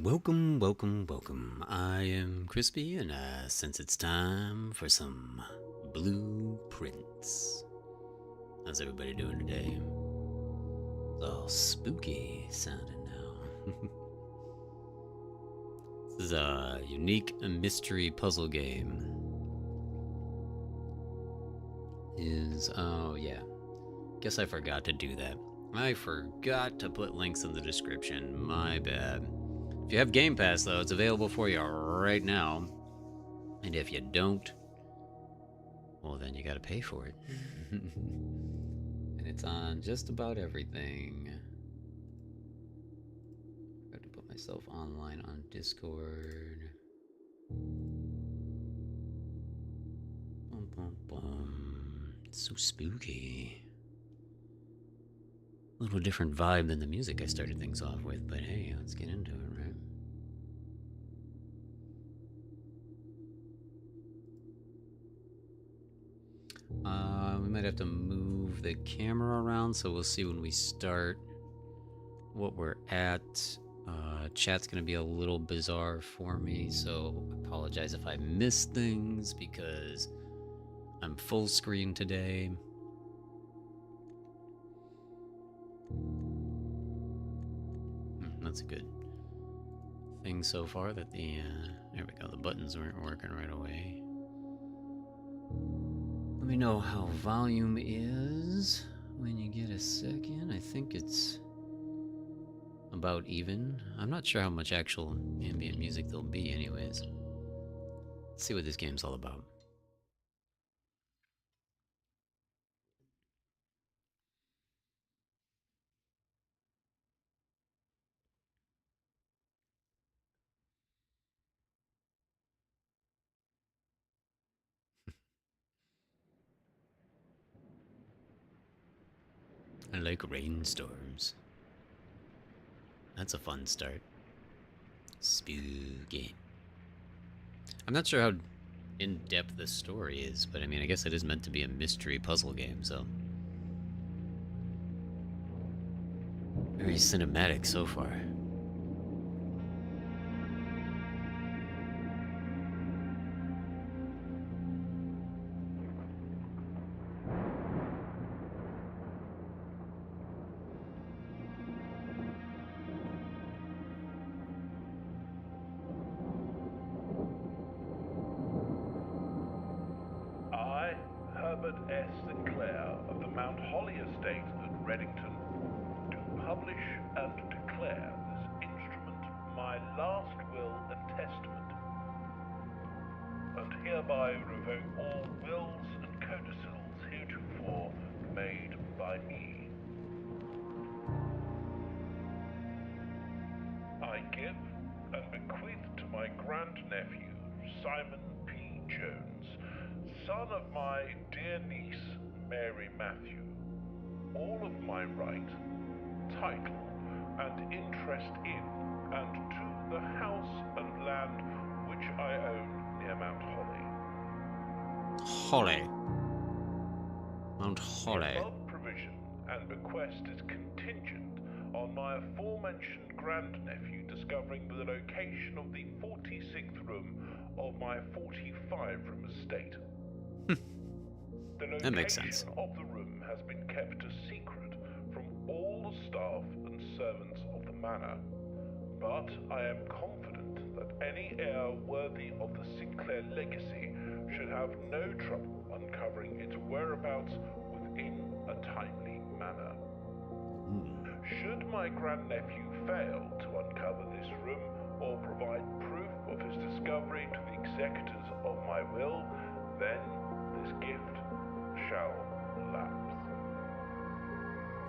Welcome, welcome, welcome. I am Crispy, and since it's time for some blueprints. How's everybody doing today? It's all spooky sounding now. This is a unique mystery puzzle game. Oh yeah. Guess I forgot to do that. I forgot to put links in the description. My bad. If you have Game Pass, though, it's available for you right now. And if you don't, well, then you gotta pay for it. And it's on just about everything. I have to put myself online on Discord. Bum, bum, bum. It's so spooky. A little different vibe than the music I started things off with, but hey, let's get into it, right? We might have to move the camera around, so we'll see when we start what we're at. Chat's gonna be a little bizarre for me, so I apologize if I miss things because I'm full screen today. That's a good thing so far that there we go, the buttons weren't working right away. Let me know how volume is when you get a second. I think it's about even. I'm not sure how much actual ambient music there'll be anyways. Let's see what this game's all about. I like rainstorms. That's a fun start. Spooky. I'm not sure how in-depth the story is, but I mean, I guess it is meant to be a mystery puzzle game, so. Very cinematic so far. Of the Mount Holly estate at Reddington, do publish and declare this instrument my last will and testament, and hereby revoke all wills and codicils heretofore made by me. I give and bequeath to my grandnephew, Simon P. Jones, son of my dear niece, Mary Matthew, all of my right, title, and interest in, and to the house and land which I own near Mount Holly. Holly. Mount Holly. The above provision and bequest is contingent on my aforementioned grandnephew discovering the location of the 46th room of my 45-room estate. That makes sense. The location of the room has been kept a secret from all the staff and servants of the manor, but I am confident that any heir worthy of the Sinclair legacy should have no trouble uncovering its whereabouts within a timely manner. Should my grandnephew fail to uncover this room or provide proof of his discovery to the executors of my will, then this gift shall lapse.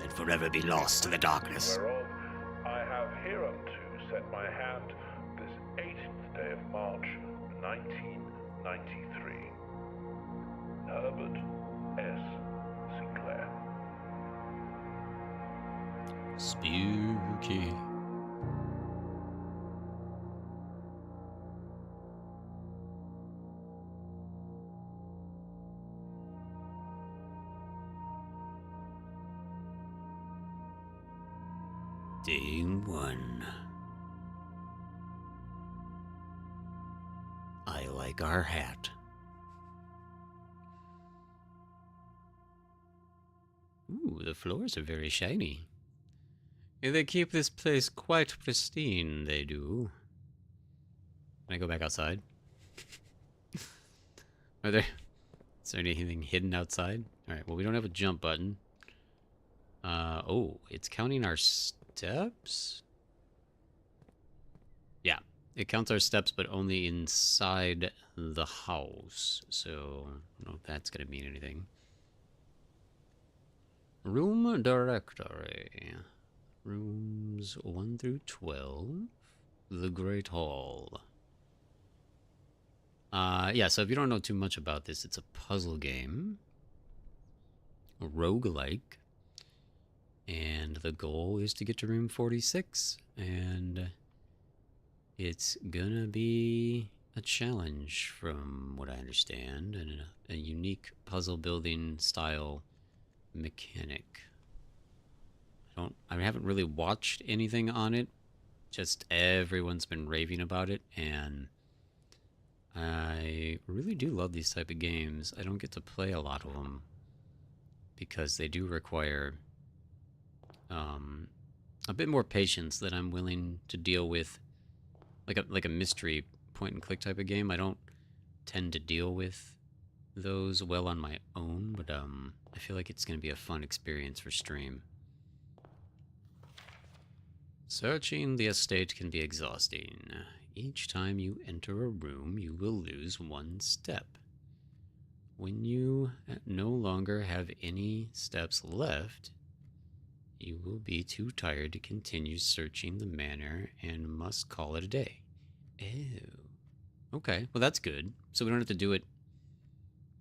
And forever be lost to the darkness. Whereof I have hereunto set my hand this 18th day of March, 1993. Herbert S. Sinclair. Spooky. Day 1. like our hat. Ooh, the floors are very shiny. They keep this place quite pristine, they do. Can I go back outside? Are there... Is there anything hidden outside? Alright, well, we don't have a jump button. Oh, it's counting our steps? Yeah, it counts our steps, but only inside the house. So, I don't know if that's going to mean anything. Room directory. Rooms 1 through 12. The Great Hall. Yeah, so if you don't know too much about this, it's a puzzle game. A roguelike. And the goal is to get to room 46. And it's gonna be a challenge from what I understand, and a unique puzzle building style mechanic. I haven't really watched anything on it, just everyone's been raving about it, and I really do love these type of games. I don't get to play a lot of them because they do require a bit more patience than I'm willing to deal with. Like a mystery point and click type of game, I don't tend to deal with those well on my own, but I feel like it's going to be a fun experience for stream. Searching the estate can be exhausting. Each time you enter a room, you will lose 1 step. When you no longer have any steps left, you will be too tired to continue searching the manor and must call it a day. Oh. Okay, well that's good. So we don't have to do it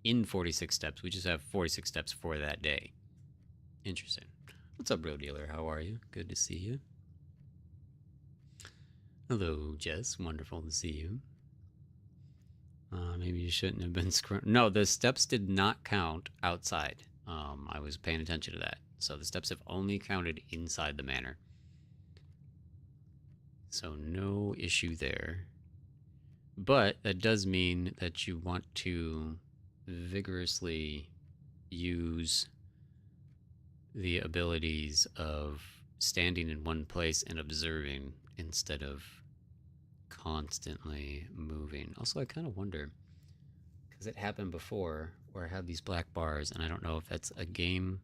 in 46 steps. We just have 46 steps for that day. Interesting. What's up, Bro Dealer? How are you? Good to see you. Hello, Jess. Wonderful to see you. Maybe you shouldn't have been scrolling. No, the steps did not count outside. I was paying attention to that. So the steps have only counted inside the manor. So no issue there. But that does mean that you want to vigorously use the abilities of standing in one place and observing instead of constantly moving. Also, I kind of wonder, because it happened before where I had these black bars, and I don't know if that's a game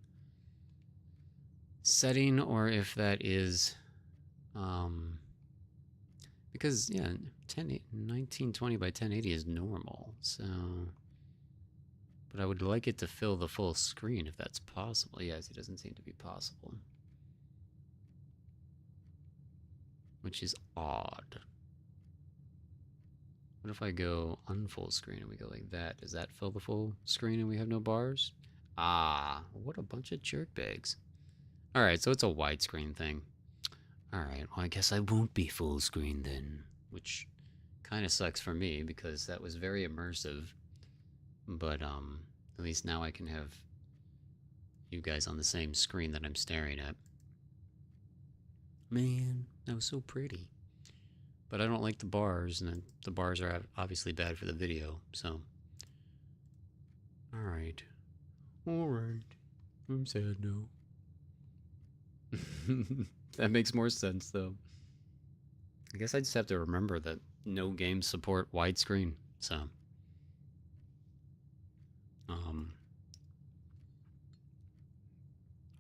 setting or if that is because yeah, 1920 by 1080 is normal. So, but I would like it to fill the full screen if that's possible. Yes, it doesn't seem to be possible, which is odd. What if I go unfull screen and we go like that? Does that fill the full screen and we have no bars? Ah, what a bunch of jerkbags. Alright, so it's a widescreen thing. Alright, well I guess I won't be full screen then. Which kind of sucks for me because that was very immersive. But at least now I can have you guys on the same screen that I'm staring at. Man, that was so pretty. But I don't like the bars, and the bars are obviously bad for the video, so. Alright. Alright. I'm sad now. That makes more sense, though. I guess I just have to remember that no games support widescreen, so.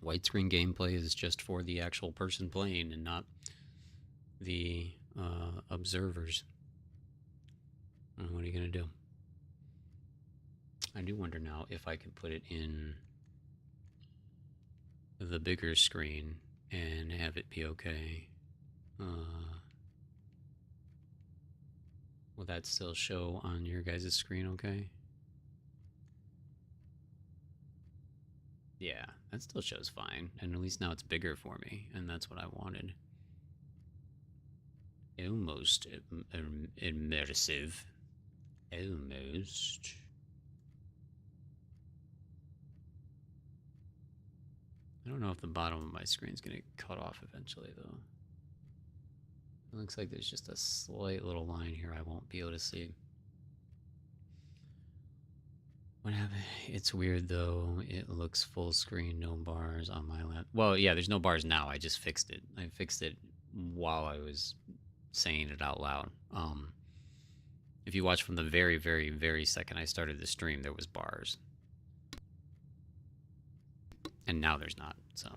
Widescreen gameplay is just for the actual person playing and not the observers. What are you going to do? I do wonder now if I could put it in the bigger screen and have it be okay. Will that still show on your guys' screen okay? Yeah, that still shows fine. And at least now it's bigger for me, and that's what I wanted. Almost immersive. Almost. I don't know if the bottom of my screen is going to cut off eventually, though. It looks like there's just a slight little line here I won't be able to see. What happened? It's weird though. It looks full screen, no bars on my lap. Well, yeah, there's no bars now. I just fixed it. I fixed it while I was saying it out loud. If you watch from the very, very, very second I started the stream, there was bars, and now there's not. So,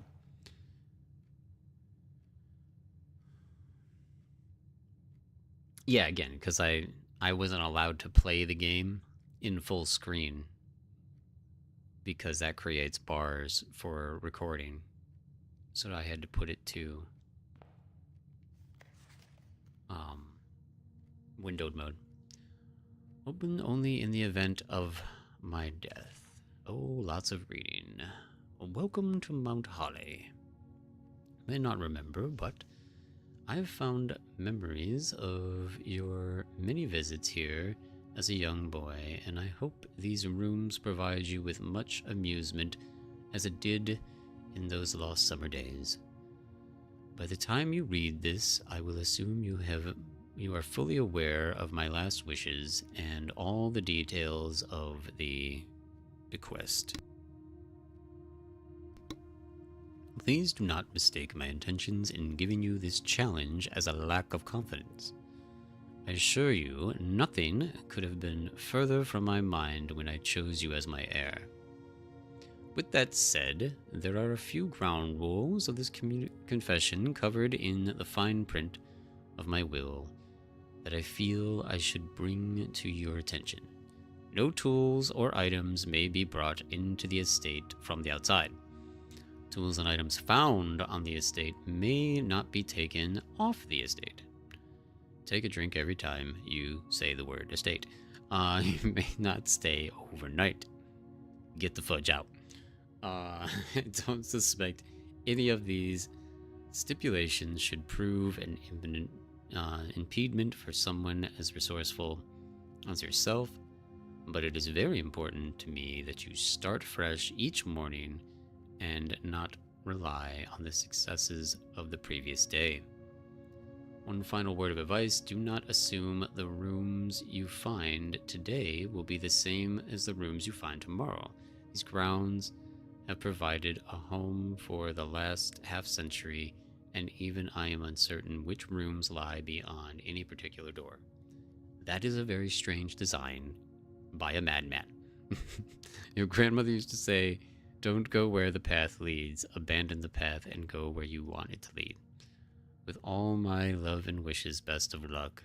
yeah, again, because I wasn't allowed to play the game in full screen because that creates bars for recording. So I had to put it to um, windowed mode. Open only in the event of my death. Oh, lots of reading. Welcome to Mount Holly. May not remember, but I've found memories of your many visits here as a young boy, and I hope these rooms provide you with much amusement as it did in those lost summer days. By the time you read this, I will assume you are fully aware of my last wishes and all the details of the bequest. Please do not mistake my intentions in giving you this challenge as a lack of confidence. I assure you, nothing could have been further from my mind when I chose you as my heir. With that said, there are a few ground rules of this confession covered in the fine print of my will that I feel I should bring to your attention. No tools or items may be brought into the estate from the outside. Tools and items found on the estate may not be taken off the estate. Take a drink every time you say the word estate. You may not stay overnight. Get the fudge out. I don't suspect any of these stipulations should prove an imminent impediment for someone as resourceful as yourself, but it is very important to me that you start fresh each morning and not rely on the successes of the previous day. One final word of advice: do not assume the rooms you find today will be the same as the rooms you find tomorrow. These grounds have provided a home for the last half century, and even I am uncertain which rooms lie beyond any particular door. That is a very strange design by a madman. Your grandmother used to say, don't go where the path leads, abandon the path and go where you want it to lead. With all my love and wishes, best of luck.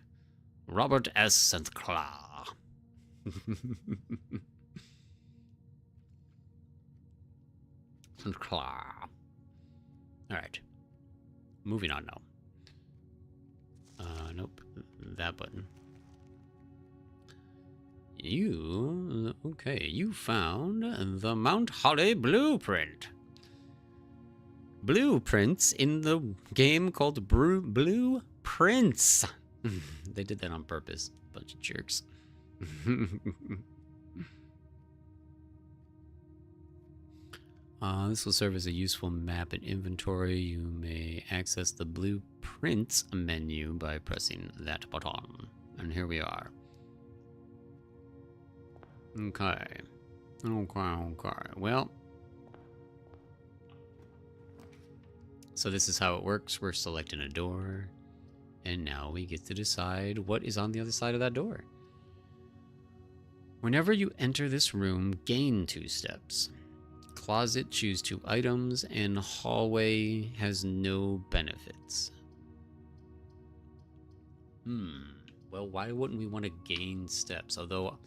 Robert S. St. Clair. St. Clair. Alright. Moving on now. Nope. That button. You found the Mount Holly blueprint. Blueprints in the game called Blueprints. They did that on purpose. Bunch of jerks. This will serve as a useful map and inventory. You may access the Blueprints menu by pressing that button. And here we are. Okay. Well, so this is how it works. We're selecting a door, and now we get to decide what is on the other side of that door. Whenever you enter this room, gain 2 steps. Closet, choose 2 items, and hallway has no benefits. Well, why wouldn't we want to gain steps? Although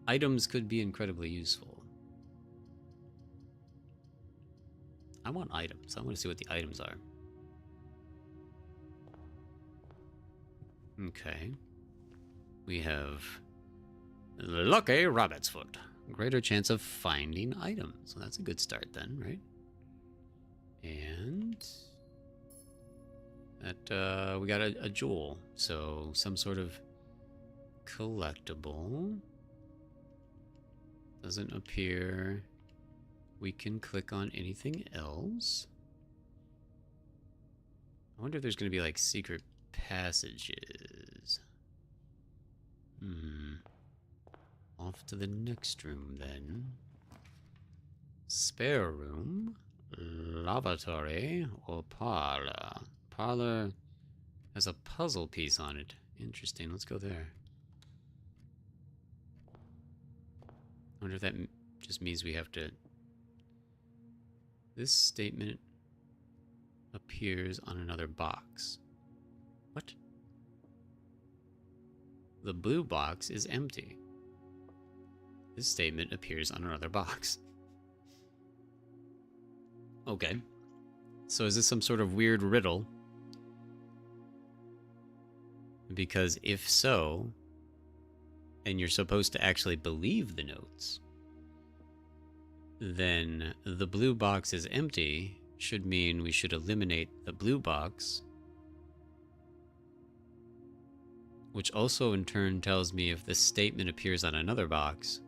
items could be incredibly useful. I want items. I want to see what the items are. Okay. We have Lucky Rabbit's Foot. Greater chance of finding items. So that's a good start then, right? And that we got a jewel. So some sort of collectible. Doesn't appear we can click on anything else. I wonder if there's going to be like secret passages. Off to the next room then. Spare room, lavatory, or parlor. Parlor has a puzzle piece on it. Interesting, let's go there. I wonder if that just means we have to... This statement appears on another box. What? The blue box is empty. This statement appears on another box. Okay. So is this some sort of weird riddle? Because if so, and you're supposed to actually believe the notes, then the blue box is empty should mean we should eliminate the blue box, which also in turn tells me if this statement appears on another box,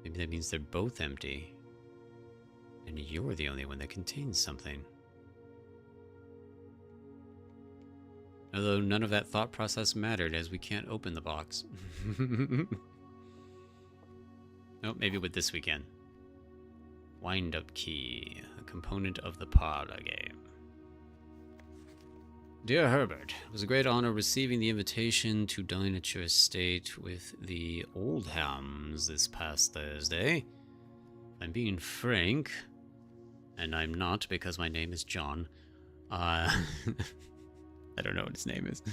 maybe that means they're both empty, and you're the only one that contains something. Although none of that thought process mattered, as we can't open the box. Oh, maybe with this weekend. Wind-up key, a component of the parlor game. Dear Herbert, it was a great honor receiving the invitation to dine at your estate with the Oldhams this past Thursday. I'm being frank, and I'm not because my name is John. I don't know what his name is.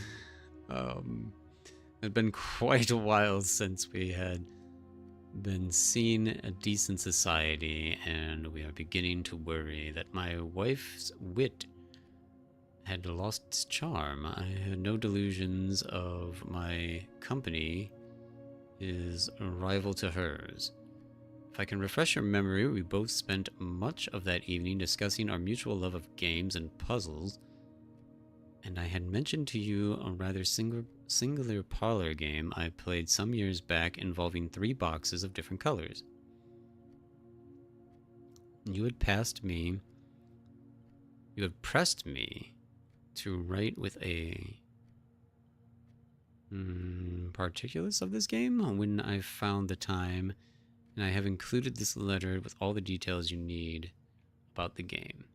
It had been quite a while since we had been seen a decent society, and we are beginning to worry that my wife's wit had lost its charm. I had no delusions of my company is a rival to hers. If I can refresh your memory, we both spent much of that evening discussing our mutual love of games and puzzles, and I had mentioned to you a rather singular parlor game I played some years back involving 3 boxes of different colors. You had pressed me to write with a particulars of this game when I found the time, and I have included this letter with all the details you need about the game.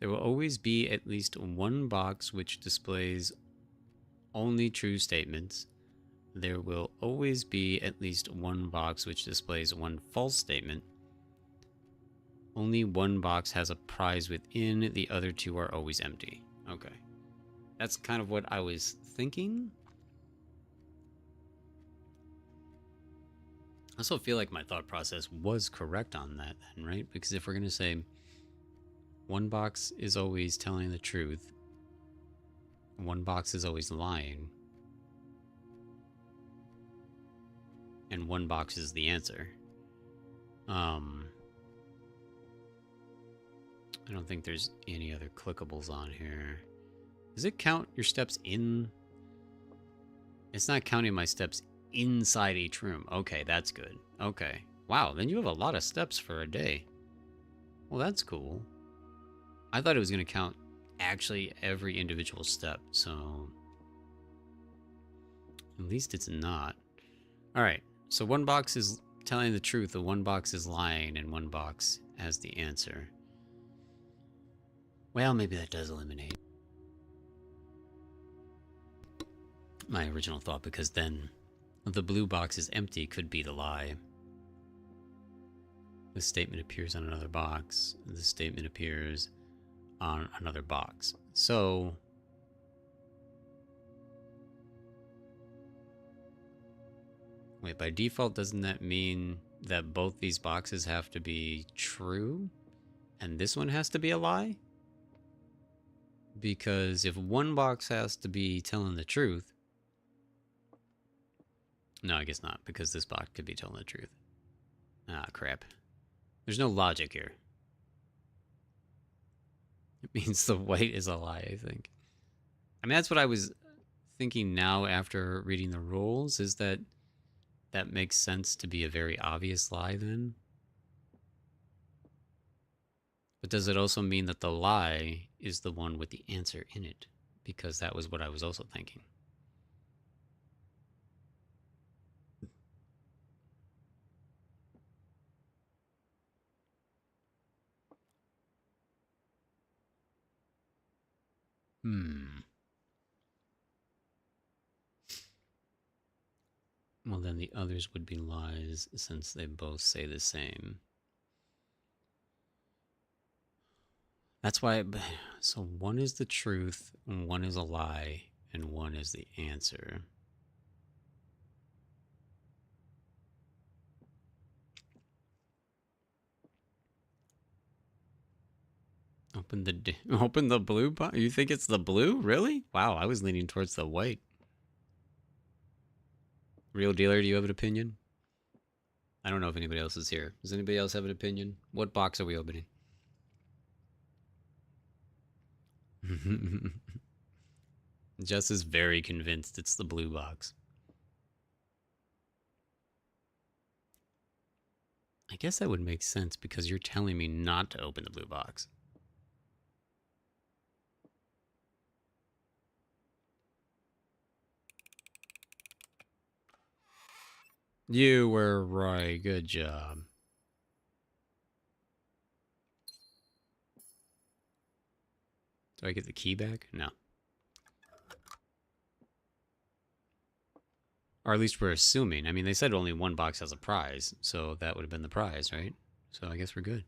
There will always be at least one box which displays only true statements. There will always be at least one box which displays one false statement. Only one box has a prize within, the other 2 are always empty. Okay. That's kind of what I was thinking. I also feel like my thought process was correct on that then, right? Because if we're going to say one box is always telling the truth, one box is always lying, and one box is the answer. I don't think there's any other clickables on here. Does it count your steps in? It's not counting my steps inside each room. Okay, that's good. Okay. Wow, then you have a lot of steps for a day. Well, that's cool. I thought it was going to count actually every individual step, so at least it's not. All right, so one box is telling the truth, the one box is lying, and one box has the answer. Well, maybe that does eliminate my original thought, because then the blue box is empty could be the lie. This statement appears on another box. This statement appears on another box. So wait, by default, doesn't that mean that both these boxes have to be true and this one has to be a lie? Because if one box has to be telling the truth, no, I guess not, because this box could be telling the truth. Ah, crap. There's no logic here. It means the white is a lie, I think. I mean, that's what I was thinking now after reading the rules, is that that makes sense to be a very obvious lie then. But does it also mean that the lie is the one with the answer in it? Because that was what I was also thinking. Hmm. Well, then the others would be lies since they both say the same. That's why. So one is the truth, one is a lie, and one is the answer. Open the blue box. You think it's the blue? Really? Wow, I was leaning towards the white. Real dealer, do you have an opinion? I don't know if anybody else is here. Does anybody else have an opinion? What box are we opening? Jess is very convinced it's the blue box. I guess that would make sense because you're telling me not to open the blue box. You were right. Good job. Do I get the key back? No. Or at least we're assuming. I mean, they said only one box has a prize, so that would have been the prize, right? So I guess we're good.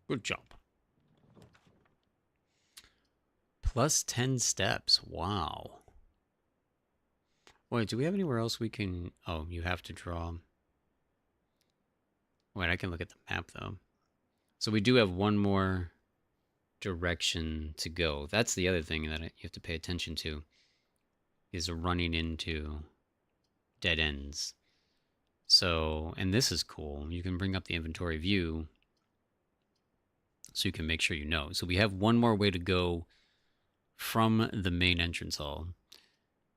Good job. Plus 10 steps. Wow. Wait, do we have anywhere else we can... Oh, you have to draw... Wait, I can look at the map, though. So we do have one more direction to go. That's the other thing that you have to pay attention to, is running into dead ends. So, and this is cool. You can bring up the inventory view so you can make sure you know. So we have one more way to go from the main entrance hall.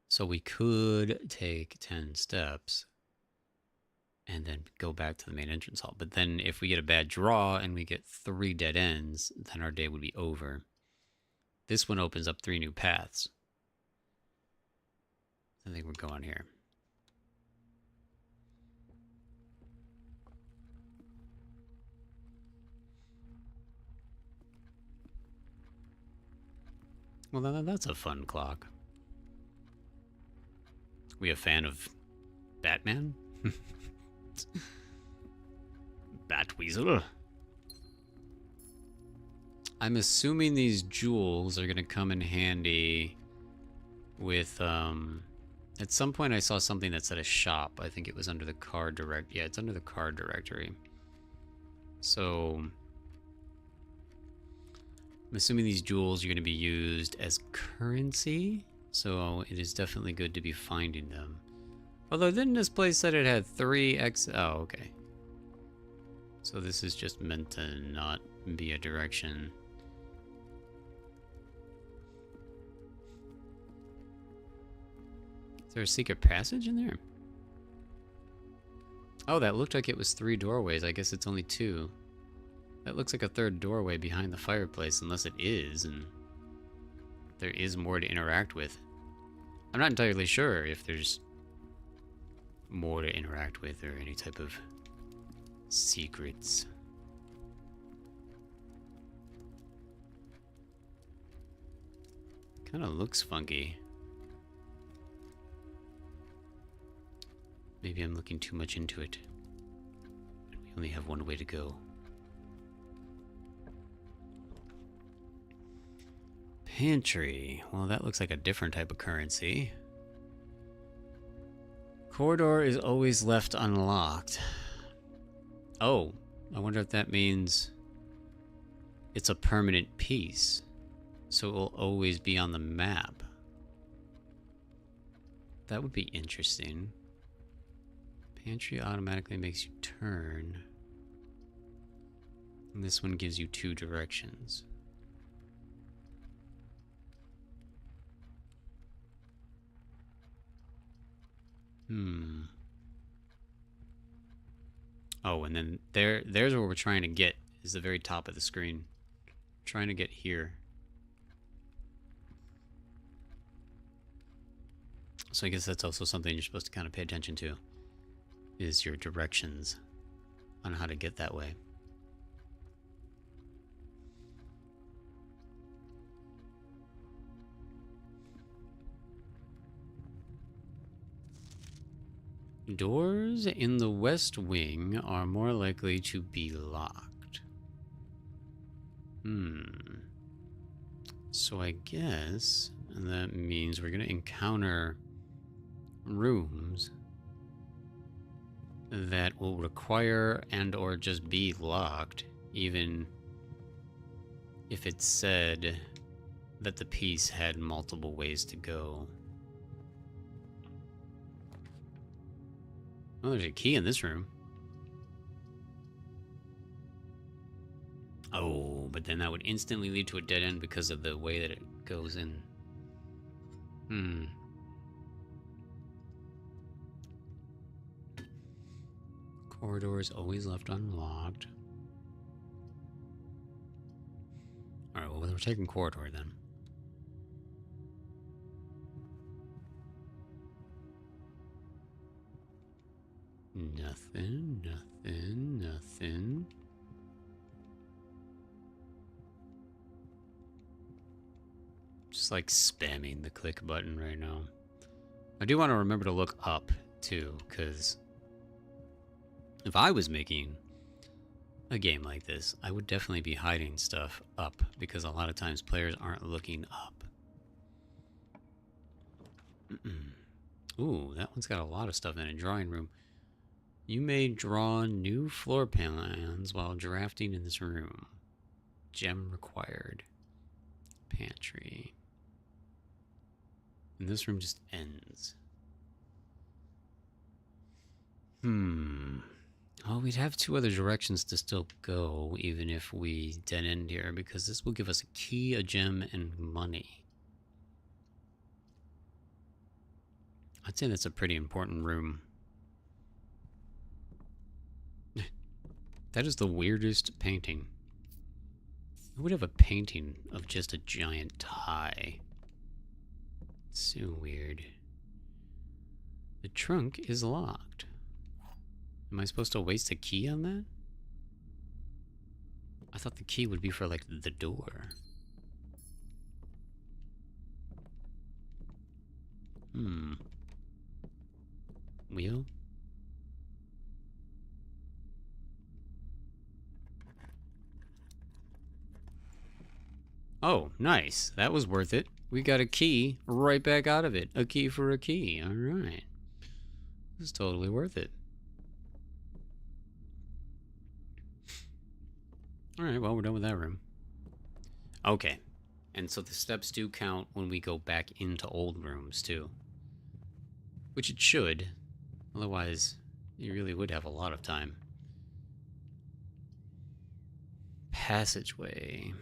So we could take 10 steps and then go back to the main entrance hall. But then if we get a bad draw and we get 3 dead ends, then our day would be over. This one opens up 3 new paths. I think we're going here. Well, that's a fun clock. We a fan of Batman? Batweasel? I'm assuming these jewels are going to come in handy with, at some point I saw something that said a shop. I think it was under the card direct. Yeah, it's under the card directory. So I'm assuming these jewels are going to be used as currency. So it is definitely good to be finding them. Although didn't this place said it had 3x? Oh, okay. So this is just meant to not be a direction. Is there a secret passage in there? Oh, that looked like it was 3 doorways. I guess it's only 2. That looks like a 3rd doorway behind the fireplace, unless it is, and there is more to interact with. I'm not entirely sure if there's more to interact with or any type of secrets. Kind of looks funky. Maybe I'm looking too much into it. And we only have one way to go. Pantry. Well, that looks like a different type of currency. Corridor is always left unlocked. Oh, I wonder if that means it's a permanent piece. So it will always be on the map. That would be interesting. Pantry automatically makes you turn. And this one gives you 2 directions. Oh, and then there's where we're trying to get, is the very top of the screen. Trying to get here. So I guess that's also something you're supposed to kind of pay attention to, is your directions on how to get that way. Doors in the west wing are more likely to be locked. So I guess that means we're going to encounter rooms that will require and or just be locked, even if it said that the piece had multiple ways to go. Oh, there's a key in this room. Oh, but then that would instantly lead to a dead end because of the way that it goes in. Corridor is always left unlocked. Alright, well, we're taking corridor then. Nothing, nothing, nothing. Just like spamming the click button right now. I do want to remember to look up too, because if I was making a game like this, I would definitely be hiding stuff up, because a lot of times players aren't looking up. Ooh, that one's got a lot of stuff in it. Drawing room. You may draw new floor plans while drafting in this room. Gem required. Pantry. And this room just ends. Oh, we'd have two other directions to still go, even if we dead end here, because this will give us a key, a gem, and money. I'd say that's a pretty important room. That is the weirdest painting. Who would have a painting of just a giant tie? So weird. The trunk is locked. Am I supposed to waste a key on that? I thought the key would be for, like, the door. Wheel? Oh, nice. That was worth it. We got a key right back out of it. A key for a key. Alright. This is totally worth it. Alright, well, we're done with that room. Okay. And so the steps do count when we go back into old rooms, too. Which it should. Otherwise, you really would have a lot of time. Passageway.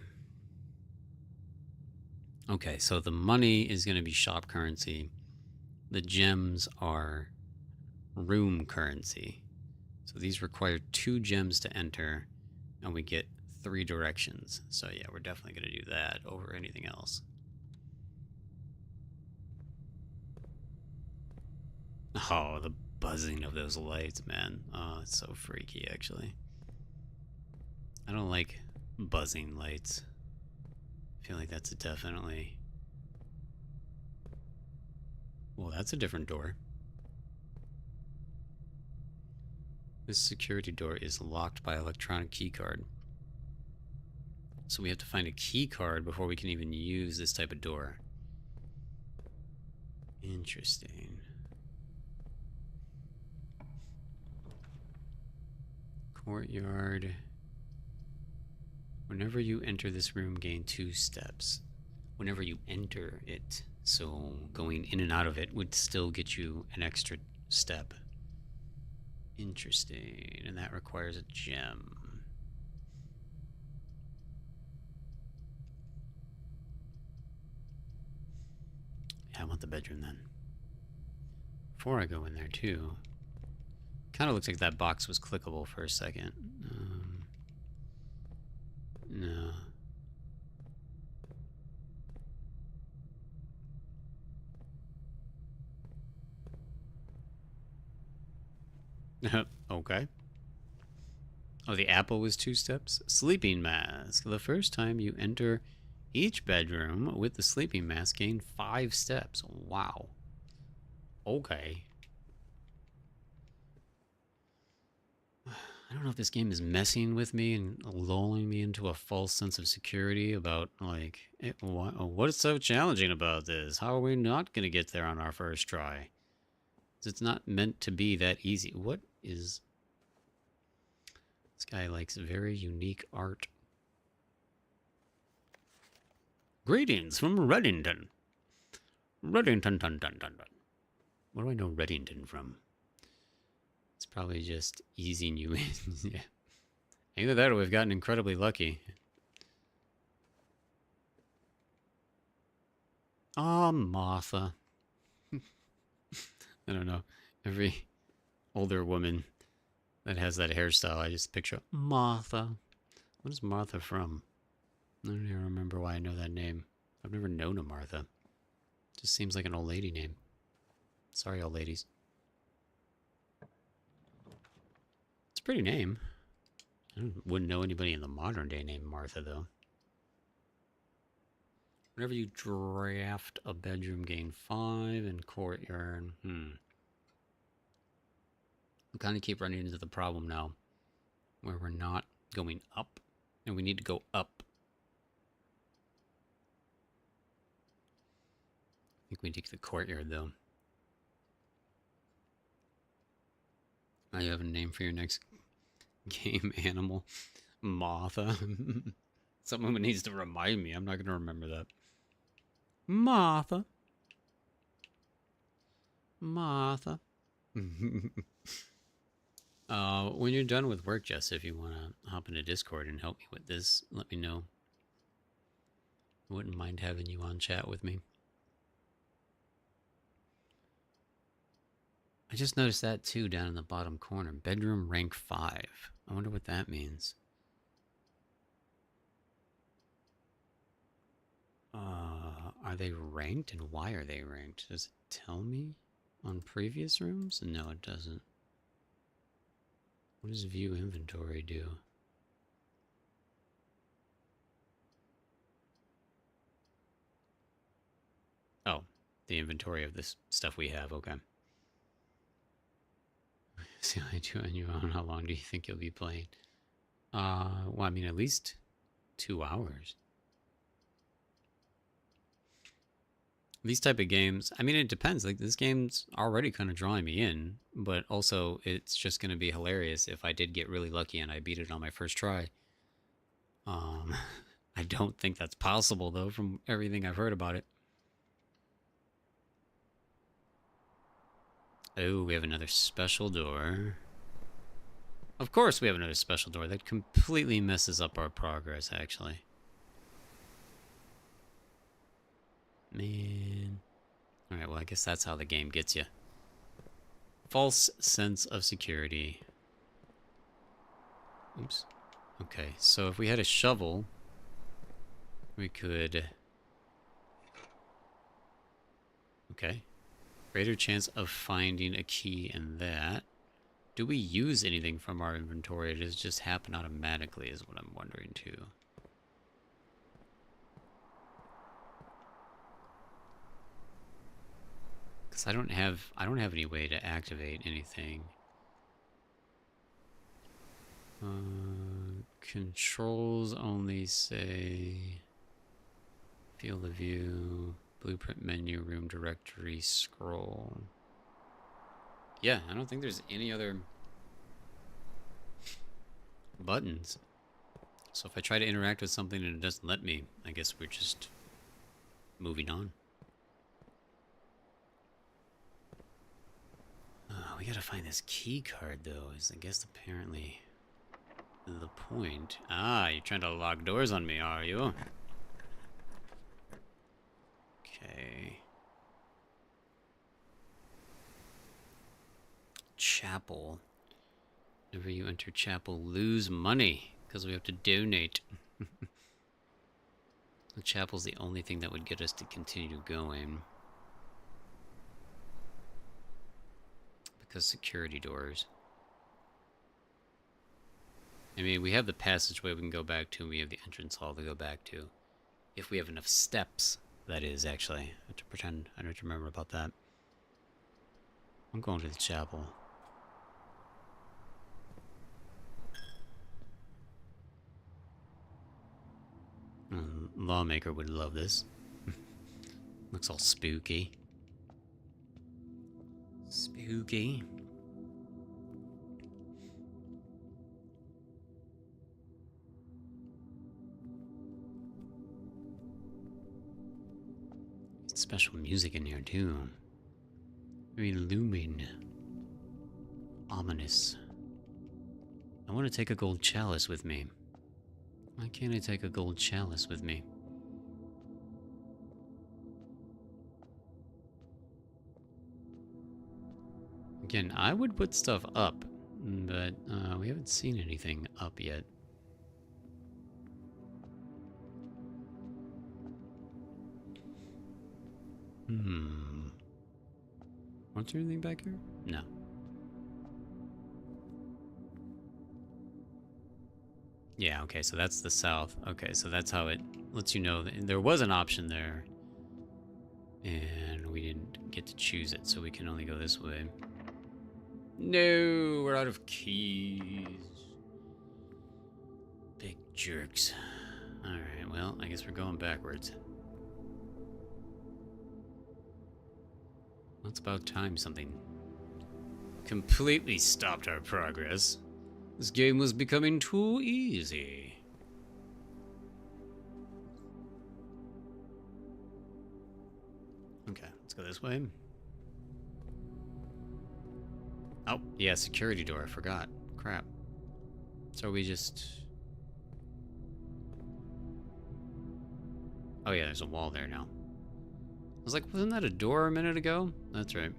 Okay, so the money is going to be shop currency. The gems are room currency. So these require 2 gems to enter, and we get 3 directions. So yeah, we're definitely going to do that over anything else. Oh, the buzzing of those lights, man. Oh, it's so freaky, actually. I don't like buzzing lights. I feel like that's definitely... Well, that's a different door. This security door is locked by electronic keycard. So we have to find a key card before we can even use this type of door. Interesting. Courtyard. Whenever you enter this room, gain 2 steps. Whenever you enter it. So going in and out of it would still get you an extra step. Interesting. And that requires a gem. Yeah, I want the bedroom then. Before I go in there too. Kind of looks like that box was clickable for a second. No. Okay. Oh, the apple was 2 steps? Sleeping mask. The first time you enter each bedroom with the sleeping mask, gain 5 steps. Wow. Okay. I don't know if this game is messing with me and lulling me into a false sense of security about, like, what is so challenging about this? How are we not going to get there on our first try? It's not meant to be that easy. What is... This guy likes very unique art. Greetings from Reddington. Reddington, dun, dun, dun, dun. Where do I know Reddington from? It's probably just easing you in. Yeah. Either that or we've gotten incredibly lucky. Oh, Martha. I don't know. Every older woman that has that hairstyle, I just picture Martha. What is Martha from? I don't even remember why I know that name. I've never known a Martha. Just seems like an old lady name. Sorry, old ladies. It's a pretty name. I wouldn't know anybody in the modern day named Martha, though. Whenever you draft a bedroom, gain 5 and courtyard. We kind of keep running into the problem now where we're not going up and we need to go up. I think we need to get the courtyard, though. I have a name for your next game animal. Martha. Someone needs to remind me. I'm not going to remember that. Martha. Martha. When you're done with work, Jess, if you want to hop into Discord and help me with this, let me know. I wouldn't mind having you on chat with me. I just noticed that too down in the bottom corner. Bedroom rank 5. I wonder what that means. Are they ranked and why are they ranked? Does it tell me on previous rooms? No, it doesn't. What does view inventory do? Oh, the inventory of this stuff we have. Okay. See how I do on your own. How long do you think you'll be playing? Well, I mean, at least 2 hours. These type of games, I mean, it depends. Like, this game's already kind of drawing me in, but also it's just going to be hilarious if I did get really lucky and I beat it on my first try. I don't think that's possible, though, from everything I've heard about it. Oh, we have another special door. Of course we have another special door. That completely messes up our progress, actually. Man. Alright, well, I guess that's how the game gets you. False sense of security. Oops. Okay, so if we had a shovel, we could... Okay. Greater chance of finding a key in that. Do we use anything from our inventory? Does it just happen automatically is what I'm wondering too. Because I don't have any way to activate anything. Controls only say field of view, blueprint menu, room directory, scroll. Yeah, I don't think there's any other buttons. So if I try to interact with something and it doesn't let me, I guess we're just moving on. We gotta find this key card, though, is I guess apparently the point. Ah, you're trying to lock doors on me, are you? Okay. Chapel. Whenever you enter chapel, lose money, because we have to donate. The chapel's the only thing that would get us to continue going. Because security doors. I mean, we have the passageway we can go back to, and we have the entrance hall to go back to. If we have enough steps, that is, actually. I have to pretend I don't remember about that. I'm going to the chapel. lawmaker would love this. Looks all spooky. Spooky. Special music in here too. Very looming. Ominous. I want to take a gold chalice with me. Why can't I take a gold chalice with me? Again, I would put stuff up, but we haven't seen anything up yet. Wasn't there anything back here? No. Yeah, okay, so that's the south. Okay, so that's how it lets you know that there was an option there. And we didn't get to choose it, so we can only go this way. No, we're out of keys. Big jerks. Alright, well, I guess we're going backwards. Well, it's about time something completely stopped our progress. This game was becoming too easy. Okay, let's go this way. Oh, yeah, security door, I forgot. Crap. So we just... Oh yeah, there's a wall there now. I was like, wasn't that a door a minute ago? That's right.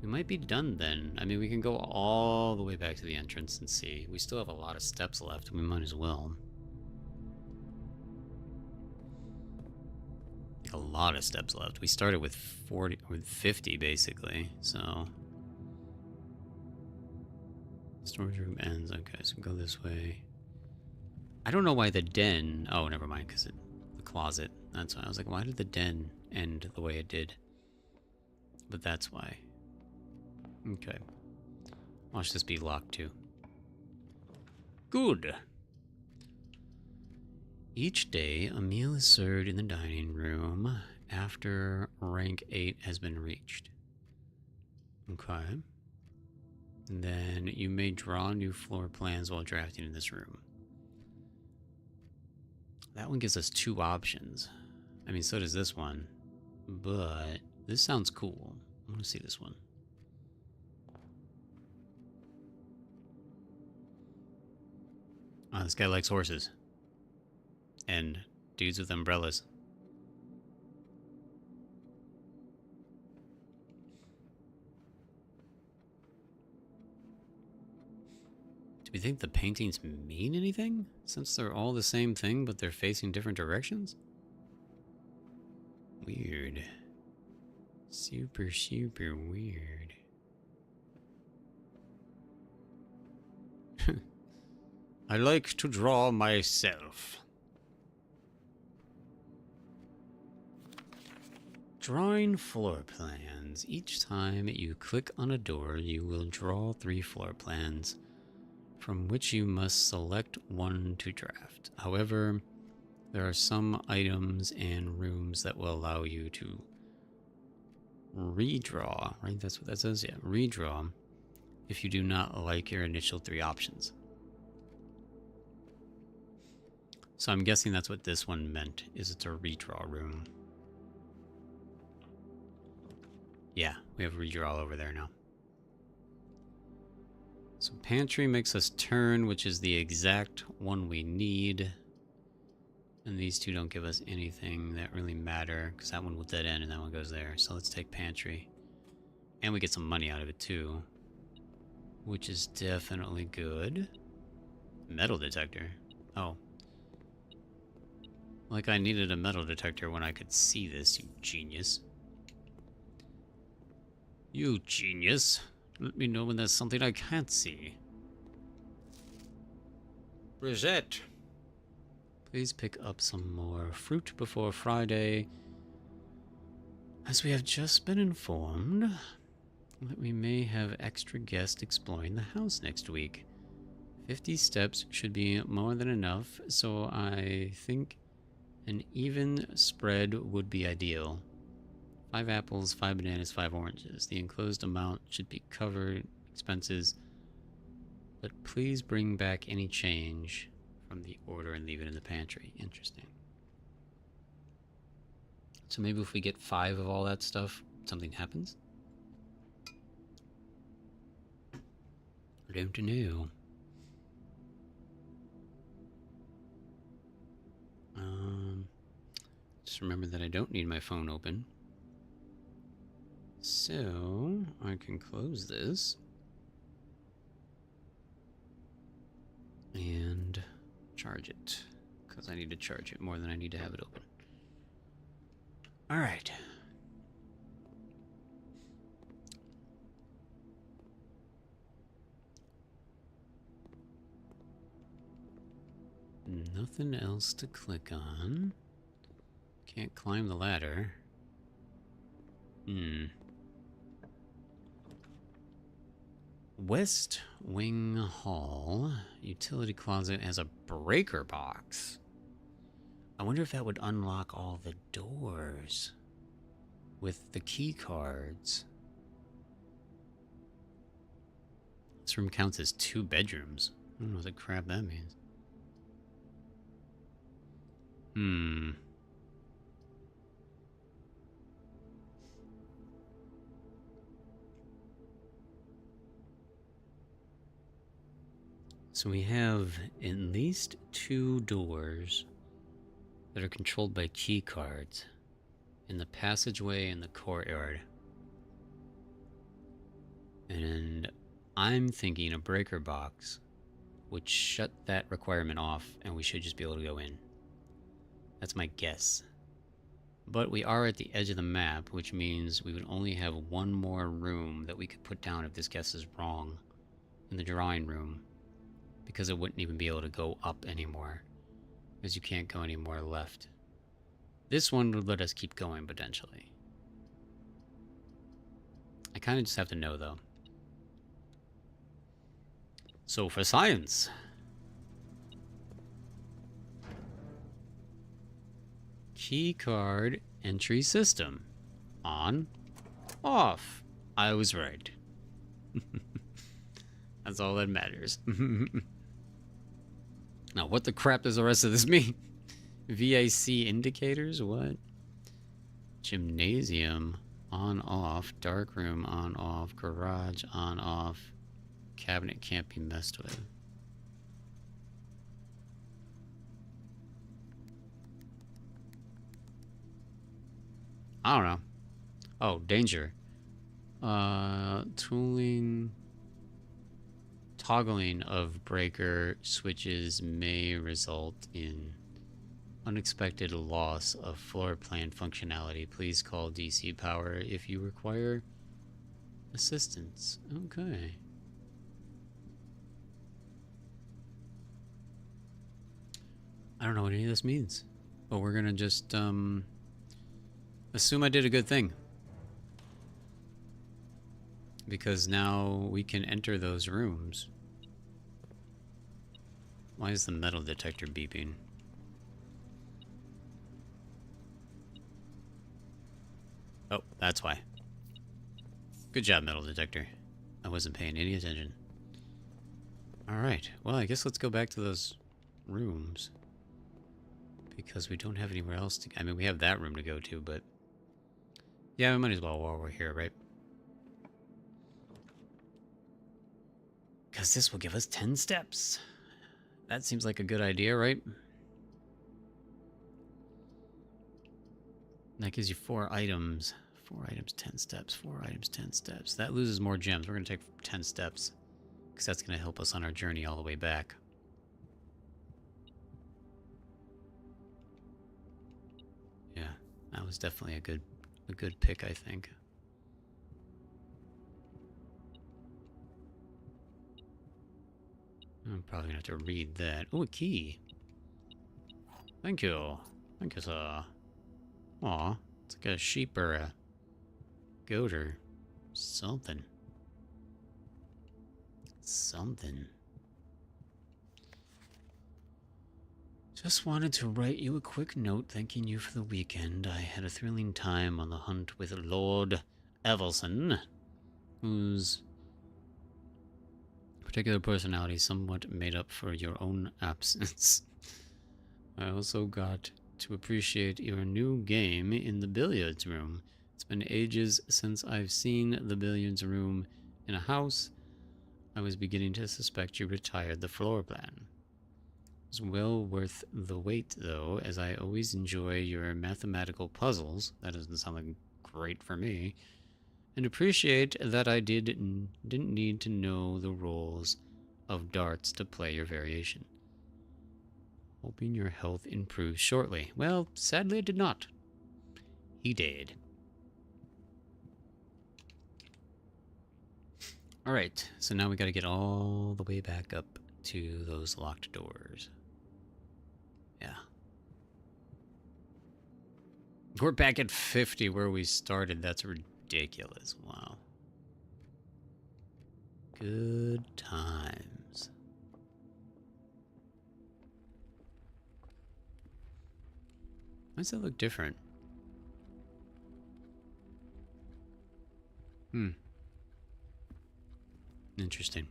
We might be done then. I mean, we can go all the way back to the entrance and see. We still have a lot of steps left. We might as well. A lot of steps left. We started with 40 or 50 basically, so storage room ends. Okay, so we go this way. I don't know why the den. Oh, never mind, because the closet. That's why I was like, why did the den end the way it did? But that's why. Okay. Watch this be locked too. Good. Each day, a meal is served in the dining room after rank 8 has been reached. Okay. And then you may draw new floor plans while drafting in this room. That one gives us 2 options. I mean, so does this one. But this sounds cool. I want to see this one. Oh, this guy likes horses. And dudes with umbrellas. Do we think the paintings mean anything? Since they're all the same thing, but they're facing different directions? Weird. Super, super weird. I like to draw myself. Drawing floor plans. Each time you click on a door, you will draw 3 floor plans, from which you must select one to draft. However, there are some items and rooms that will allow you to redraw, right? That's what that says, yeah. Redraw if you do not like your initial 3 options. So I'm guessing that's what this one meant, is it's a redraw room. Yeah, we have redraw over there now. So pantry makes us turn, which is the exact one we need. And these 2 don't give us anything that really matter, because that one will dead end and that one goes there. So let's take pantry. And we get some money out of it too, which is definitely good. Metal detector. Oh. Like I needed a metal detector when I could see this, you genius. You genius. Let me know when there's something I can't see. Brigitte. Please pick up some more fruit before Friday. As we have just been informed that we may have extra guests exploring the house next week. 50 steps should be more than enough, so I think An even spread would be ideal. 5 apples, 5 bananas, 5 oranges. The enclosed amount should be covered expenses, but please bring back any change from the order and leave it in the pantry. Interesting. So maybe if we get 5 of all that stuff, something happens? I don't know. Just remember that I don't need my phone open. So I can close this and charge it, because I need to charge it more than I need to have it open. All right. Nothing else to click on. Can't climb the ladder. West Wing Hall. Utility closet has a breaker box. I wonder if that would unlock all the doors with the key cards. This room counts as 2 bedrooms. I don't know what the crap that means. So we have at least 2 doors that are controlled by key cards in the passageway and the courtyard. And I'm thinking a breaker box would shut that requirement off and we should just be able to go in. That's my guess. But we are at the edge of the map, which means we would only have 1 more room that we could put down if this guess is wrong in the drawing room, because it wouldn't even be able to go up anymore, because you can't go any more left. This one would let us keep going potentially. I kind of just have to know though. So for science, key card entry system on, off. I was right. That's all that matters. Now, what the crap does the rest of this mean? VAC indicators? What? Gymnasium on, off. Dark room on, off. Garage on, off. Cabinet can't be messed with. I don't know. Oh, danger. Tooling. Toggling of breaker switches may result in unexpected loss of floor plan functionality. Please call DC Power if you require assistance. Okay. I don't know what any of this means, but we're gonna just assume I did a good thing, because now we can enter those rooms. Why is the metal detector beeping? Oh, that's why. Good job, metal detector. I wasn't paying any attention. Alright, well, I guess let's go back to those rooms, because we don't have anywhere else to... I mean, we have that room to go to, but... yeah, we might as well while we're here, right? Because this will give us 10 steps. That seems like a good idea, right? That gives you 4 items. 4 items, 10 steps. 4 items, 10 steps. That loses more gems. We're going to take 10 steps, because that's going to help us on our journey all the way back. Yeah, that was definitely a good pick, I think. I'm probably gonna have to read that. Oh, a key. Thank you. Thank you, sir. Aw, it's like a sheep or a goat or something. Something. Just wanted to write you a quick note thanking you for the weekend. I had a thrilling time on the hunt with Lord Evelson, whose particular personality somewhat made up for your own absence. I also got to appreciate your new game in the billiards room. It's been ages since I've seen the billiards room in a house. I was beginning to suspect you retired the floor plan. It's well worth the wait, though, as I always enjoy your mathematical puzzles. That doesn't sound like great for me. And appreciate that I didn't need to know the rules of darts to play your variation. Hoping your health improves shortly. Well, sadly it did not. He did. Alright, so now we gotta get all the way back up to those locked doors. Yeah. We're back at 50 where we started. That's ridiculous. Wow. Good times. Why does that look different? Interesting.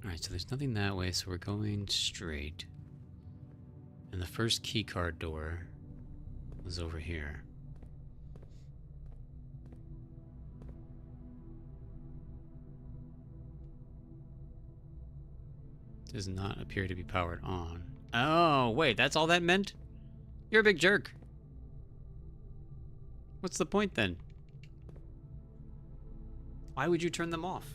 Alright, so there's nothing that way, so we're going straight. And the first keycard door was over here. Does not appear to be powered on. Oh, wait, that's all that meant? You're a big jerk. What's the point then? Why would you turn them off?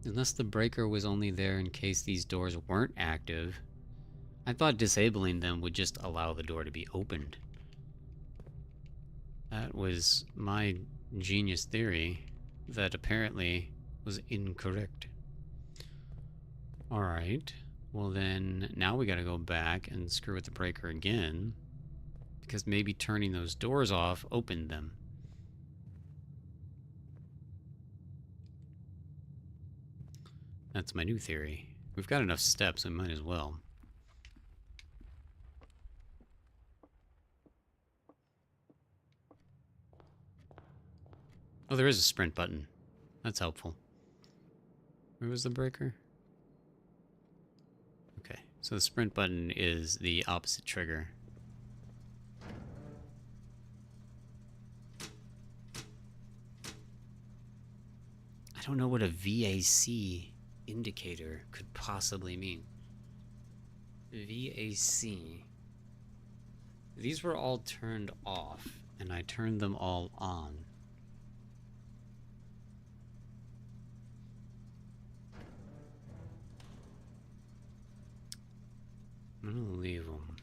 Unless the breaker was only there in case these doors weren't active. I thought disabling them would just allow the door to be opened. That was my genius theory that apparently was incorrect. Alright, well then now we gotta go back and screw with the breaker again, because maybe turning those doors off opened them. That's my new theory. We've got enough steps, we might as well. Oh, there is a sprint button. That's helpful. Where was the breaker? Okay, so the sprint button is the opposite trigger. I don't know what a VAC indicator could possibly mean. VAC. These were all turned off, and I turned them all on. I'm gonna leave them.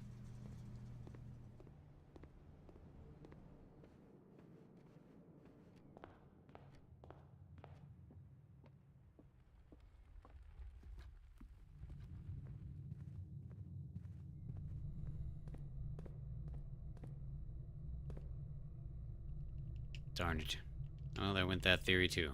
Darn it. Oh, there went that theory too.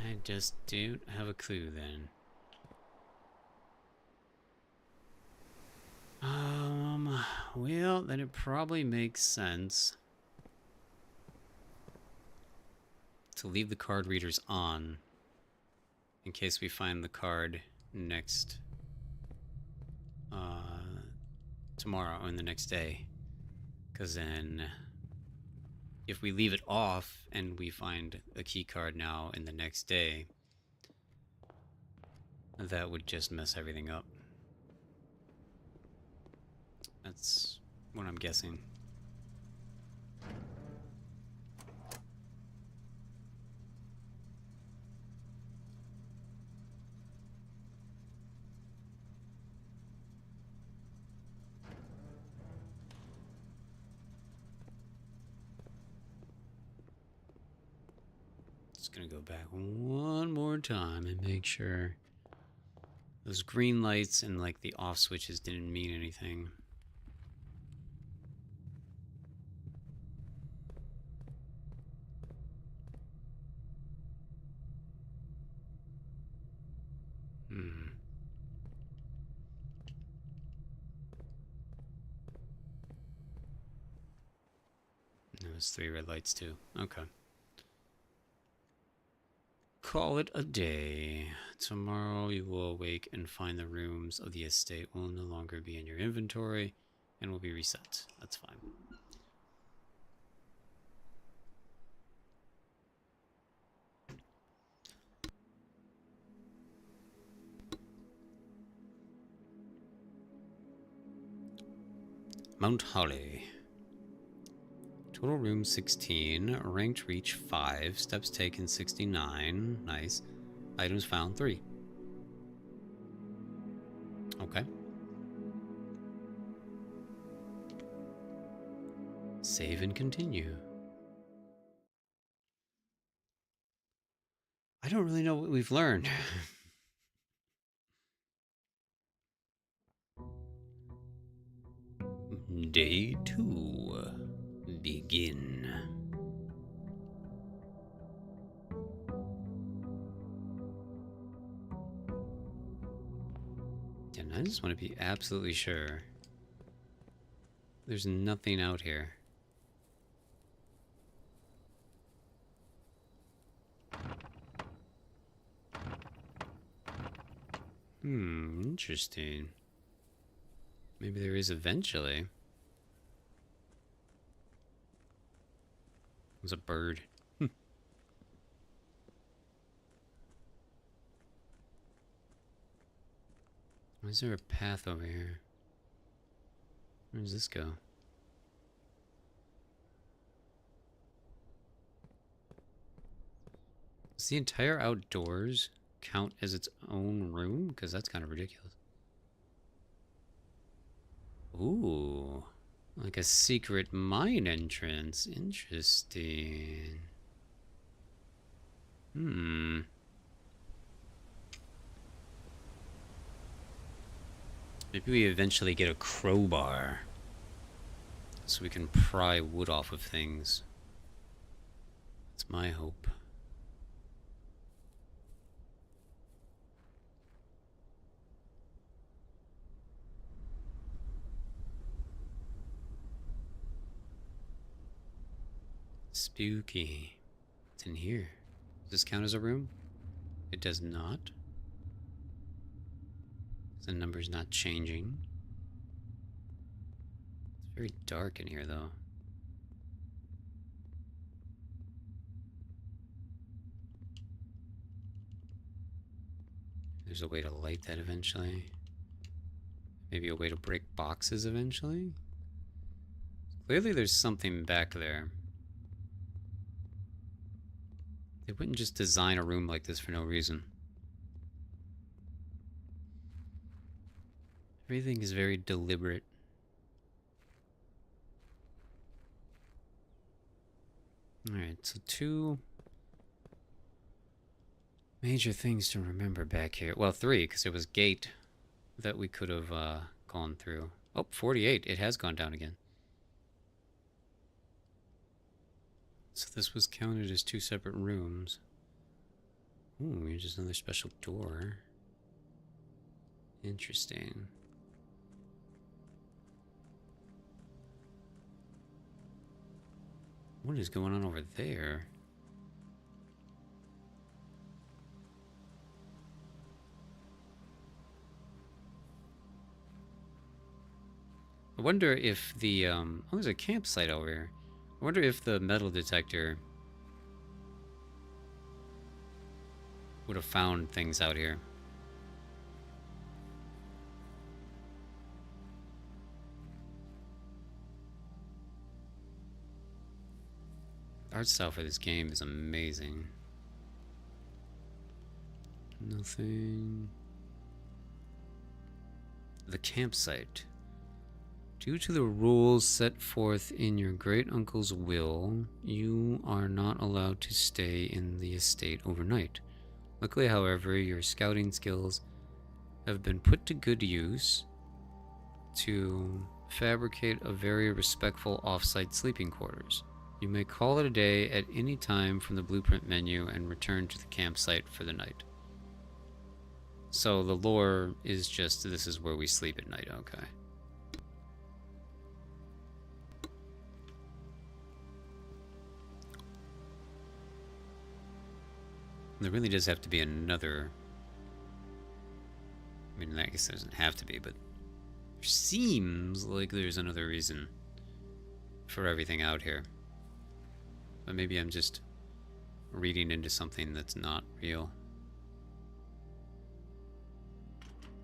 I just don't have a clue then. Well, then it probably makes sense to leave the card readers on in case we find the card next tomorrow or the next day. Because then if we leave it off and we find a key card now in the next day, that would just mess everything up. That's what I'm guessing. gonna go back one more time and make sure those green lights and like the off switches didn't mean anything. Hmm. There was 3 red lights too. Okay. Call it a day. Tomorrow you will awake and find the rooms of the estate will no longer be in your inventory and will be reset. That's fine. Mount Holly. Total room 16. Ranked reach 5. Steps taken 69. Nice. Items found 3. Okay. Save and continue. I don't really know what we've learned. Day 2. Begin. And I just want to be absolutely sure there's nothing out here. Interesting. Maybe there is eventually. There's a bird. Why is there a path over here? Where does this go? Does the entire outdoors count as its own room? Because that's kind of ridiculous. Ooh. Like a secret mine entrance. Interesting. Maybe we eventually get a crowbar. So we can pry wood off of things. That's my hope. Spooky. What's in here? Does this count as a room? It does not. The number's not changing. It's very dark in here, though. There's a way to light that eventually. Maybe a way to break boxes eventually? Clearly there's something back there. They wouldn't just design a room like this for no reason. Everything is very deliberate. Alright, so 2 major things to remember back here. Well, 3, because it was gate that we could have gone through. Oh, 48. It has gone down again. So this was counted as 2 separate rooms. Ooh, here's just another special door. Interesting. What is going on over there? I wonder if the, oh, there's a campsite over here. I wonder if the metal detector would have found things out here. The art style for this game is amazing. Nothing. The campsite. Due to the rules set forth in your great uncle's will, you are not allowed to stay in the estate overnight. Luckily, however, your scouting skills have been put to good use to fabricate a very respectful off-site sleeping quarters. You may call it a day at any time from the blueprint menu and return to the campsite for the night. So the lore is just this is where we sleep at night, okay. There really does have to be another. I mean, I guess there doesn't have to be, but there seems like there's another reason for everything out here. But maybe I'm just reading into something that's not real.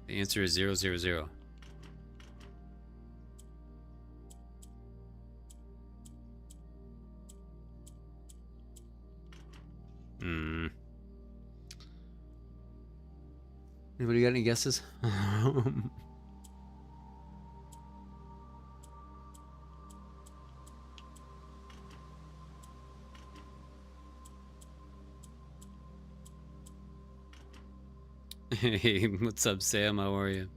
The answer is 000. Anybody got any guesses? Hey, what's up, Sam? How are you?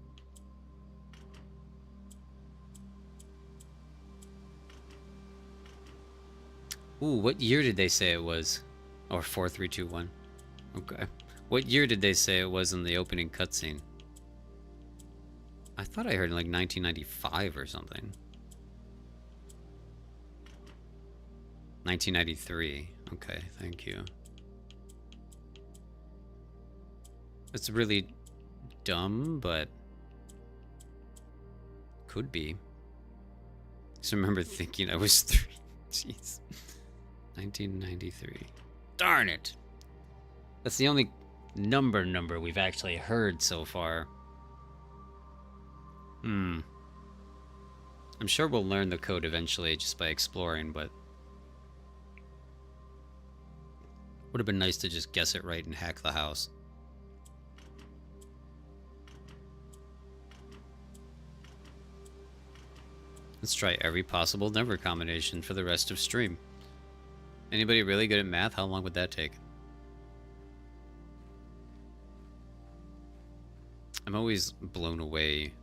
Ooh, what year did they say it was? Or 4321. Okay. What year did they say it was in the opening cutscene? I thought I heard like 1995 or something. 1993. Okay, thank you. It's really dumb, but could be. I just remember thinking I was 3. Jeez. 1993. Darn it! That's the only number we've actually heard so far. I'm sure we'll learn the code eventually just by exploring, but would have been nice to just guess it right and hack the house. Let's try every possible number combination for the rest of stream. Anybody really good at math? How long would that take? I'm always blown away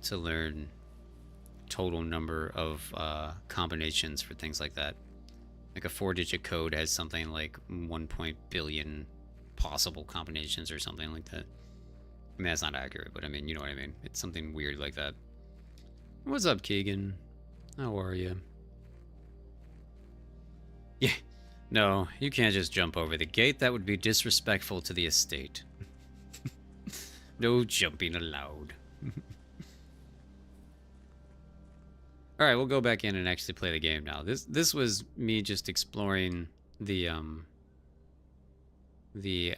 to learn total number of combinations for things like that. Like a 4-digit code has something like 1 billion possible combinations or something like that. I mean, that's not accurate, but I mean, you know what I mean. It's something weird like that. What's up, Keegan? How are you? Yeah. No, you can't just jump over the gate. That would be disrespectful to the estate. No jumping allowed. Alright, we'll go back in and actually play the game now. This was me just exploring the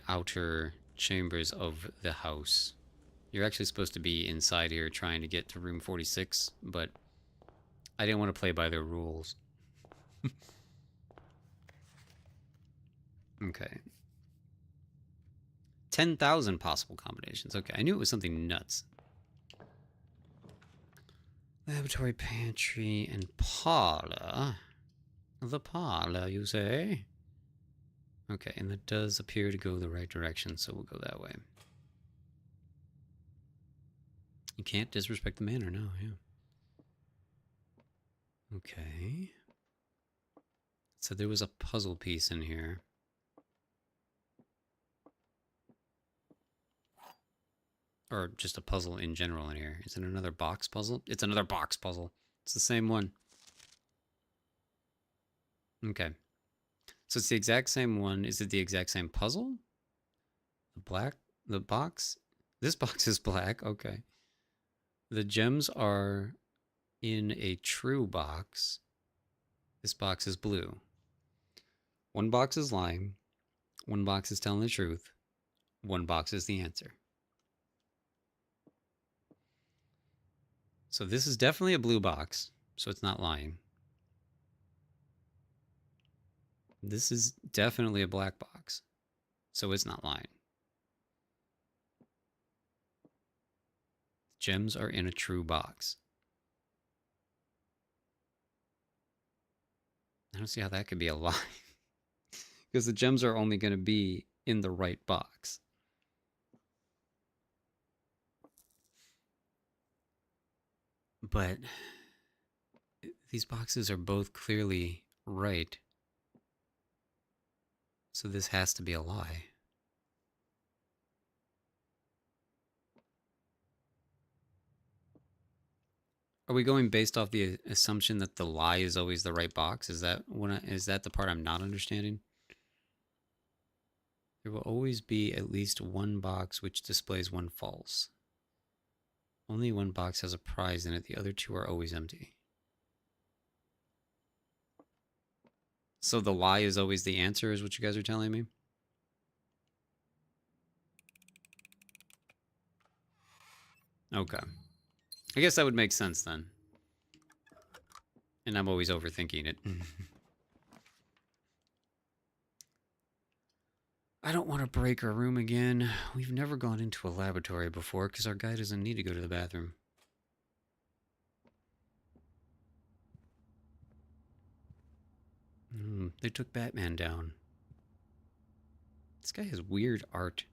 outer chambers of the house. You're actually supposed to be inside here trying to get to room 46, but I didn't want to play by their rules. Okay. 10,000 possible combinations. Okay, I knew it was something nuts. Laboratory, pantry, and parlor. The parlor, you say? Okay, and that does appear to go the right direction, so we'll go that way. You can't disrespect the manor, no, yeah. Okay. So there was a puzzle piece in here. Or just a puzzle in general in here. Is it another box puzzle? It's another box puzzle. It's the same one. Okay. So it's the exact same one. Is it the exact same puzzle? The box? This box is black. Okay. The gems are in a true box. This box is blue. One box is lying. One box is telling the truth. One box is the answer. So this is definitely a blue box, so it's not lying. This is definitely a black box, so it's not lying. Gems are in a true box. I don't see how that could be a lie. Because the gems are only going to be in the right box. But these boxes are both clearly right. So this has to be a lie. Are we going based off the assumption that the lie is always the right box? Is that is that the part I'm not understanding? There will always be at least one box which displays one false. Only one box has a prize in it. The other two are always empty. So the lie is always the answer, is what you guys are telling me? Okay. I guess that would make sense then. And I'm always overthinking it. I don't want to break our room again. We've never gone into a laboratory before because our guy doesn't need to go to the bathroom. They took Batman down. This guy has weird art.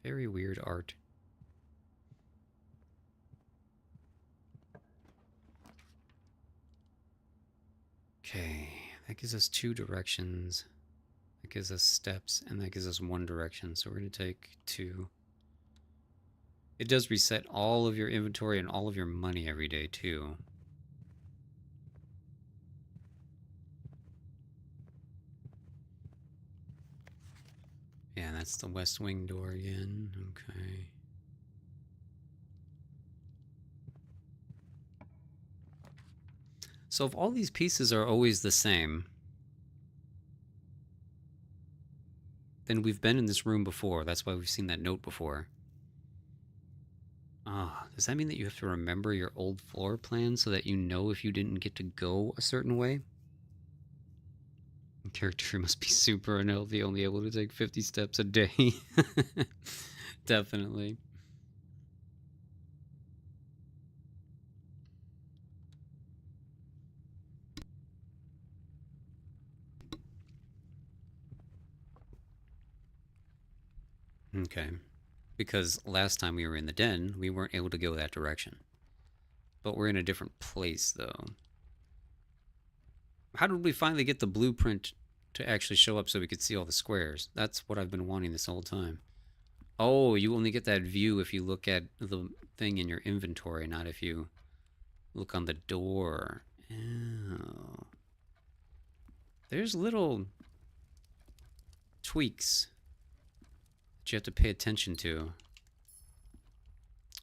Very weird art. Okay, that gives us 2 directions. That gives us steps, and that gives us 1 direction. So we're going to take 2. It does reset all of your inventory and all of your money every day, too. Yeah, that's the west wing door again. Okay. So if all these pieces are always the same, then we've been in this room before. That's why we've seen that note before. Ah, does that mean that you have to remember your old floor plan so that you know if you didn't get to go a certain way? The character must be super unhealthy, only able to take 50 steps a day. Definitely. Okay. Because last time we were in the den, we weren't able to go that direction. But we're in a different place, though. How did we finally get the blueprint to actually show up so we could see all the squares? That's what I've been wanting this whole time. Oh, you only get that view if you look at the thing in your inventory, not if you look on the door. Oh. There's little tweaks that you have to pay attention to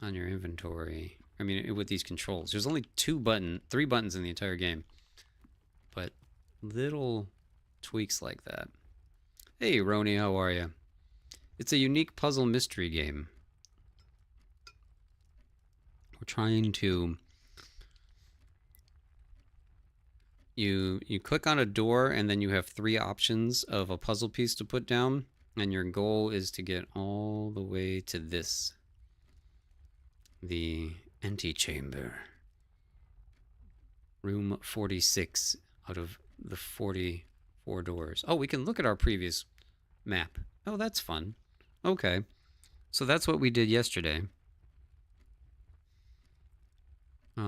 on your inventory. I mean, with these controls. There's only 3 buttons in the entire game. But little tweaks like that. Hey, Roni, how are you? It's a unique puzzle mystery game. We're trying to... You click on a door and then you have 3 options of a puzzle piece to put down. And your goal is to get all the way to this. The antechamber. Room 46 out of the 44 doors. Oh, we can look at our previous map. Oh, that's fun. Okay. So that's what we did yesterday. I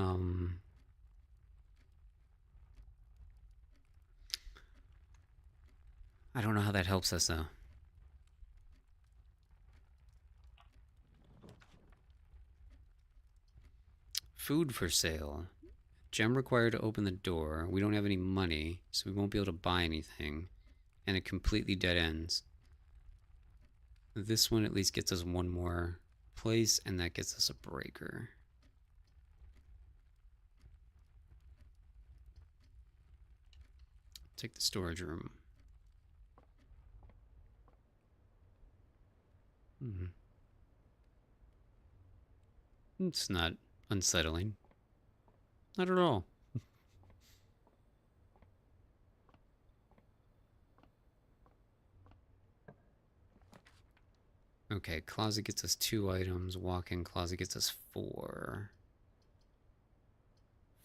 don't know how that helps us, though. Food for sale. Gem required to open the door. We don't have any money, so we won't be able to buy anything. And it completely dead ends. This one at least gets us 1 more place, and that gets us a breaker. Take the storage room. It's not unsettling. Not at all. Okay, closet gets us 2 items. Walk-in closet gets us 4.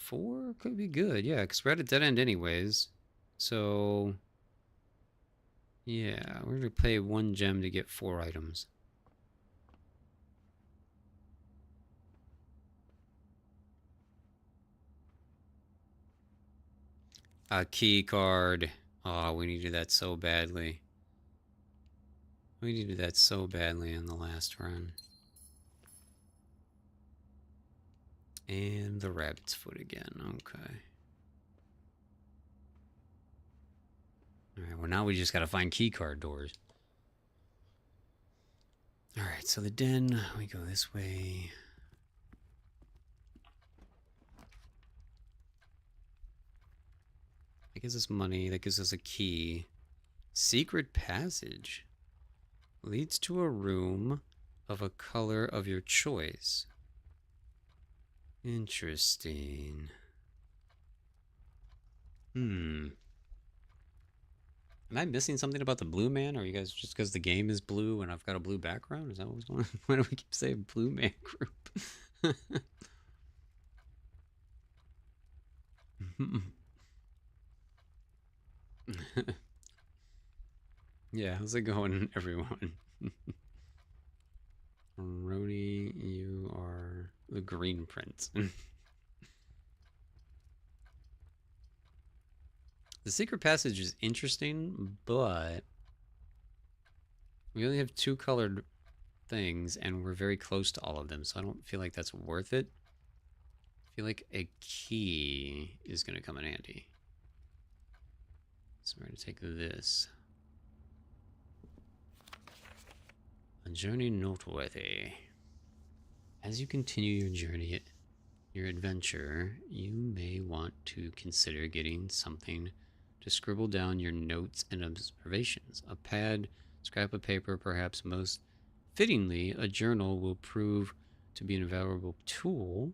4 could be good, yeah, because we're at a dead end anyways. So, yeah, we're going to pay 1 gem to get 4 items. A key card. Oh, we needed that so badly. We needed that so badly in the last run. And the rabbit's foot again. Okay. Alright, well now we just gotta find keycard doors. Alright, so the den, we go this way. That gives us money, that gives us a key. Secret passage. Leads to a room of a color of your choice. Interesting. Am I missing something about the blue man? Or are you guys just because the game is blue and I've got a blue background? Is that what's going on? Why do we keep saying blue man group? Yeah, how's it going, everyone? Rody, you are the green prince. The secret passage is interesting, but we only have 2 colored things, and we're very close to all of them, so I don't feel like that's worth it. I feel like a key is going to come in handy. So we're going to take this. A journey noteworthy. As you continue your journey, your adventure, you may want to consider getting something to scribble down your notes and observations. A pad, scrap of paper, perhaps most fittingly, a journal will prove to be an invaluable tool,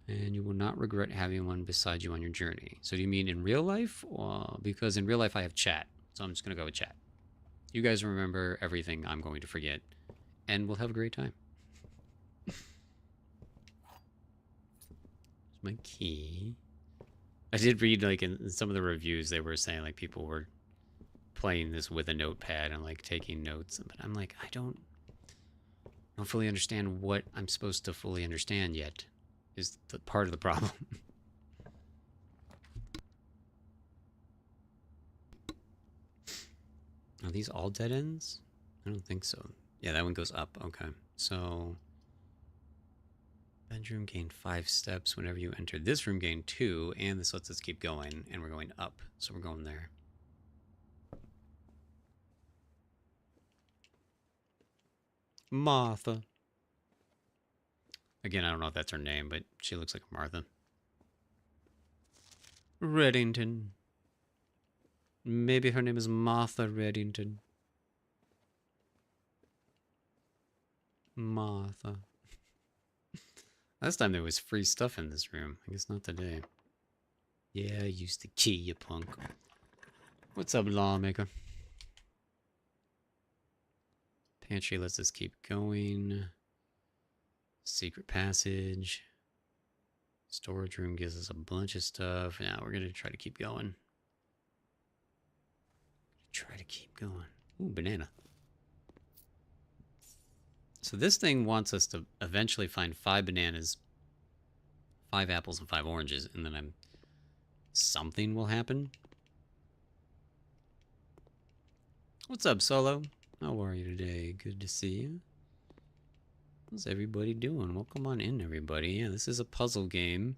and you will not regret having one beside you on your journey. So do you mean in real life? Because in real life I have chat, so I'm just going to go with chat. You guys remember everything I'm going to forget, and we'll have a great time. Here's my key. I did read, like, in some of the reviews, they were saying, like, people were playing this with a notepad and, like, taking notes. But I'm like, I don't fully understand what I'm supposed to fully understand yet, is the part of the problem. Are these all dead ends? I don't think so. Yeah, that one goes up. Okay. So, bedroom gain 5 steps whenever you enter. This room gain 2, and this lets us keep going, and we're going up. So we're going there. Martha. Again, I don't know if that's her name, but she looks like Martha. Reddington. Maybe her name is Martha Reddington. Martha. Last time there was free stuff in this room. I guess not today. Yeah, use the key, you punk. What's up, lawmaker? Pantry lets us keep going. Secret passage. Storage room gives us a bunch of stuff. Now we're gonna try to keep going. Ooh, banana. So this thing wants us to eventually find 5 bananas, 5 apples, and 5 oranges, and then something will happen. What's up, Solo? How are you today? Good to see you. How's everybody doing? Welcome on in, everybody. Yeah, this is a puzzle game.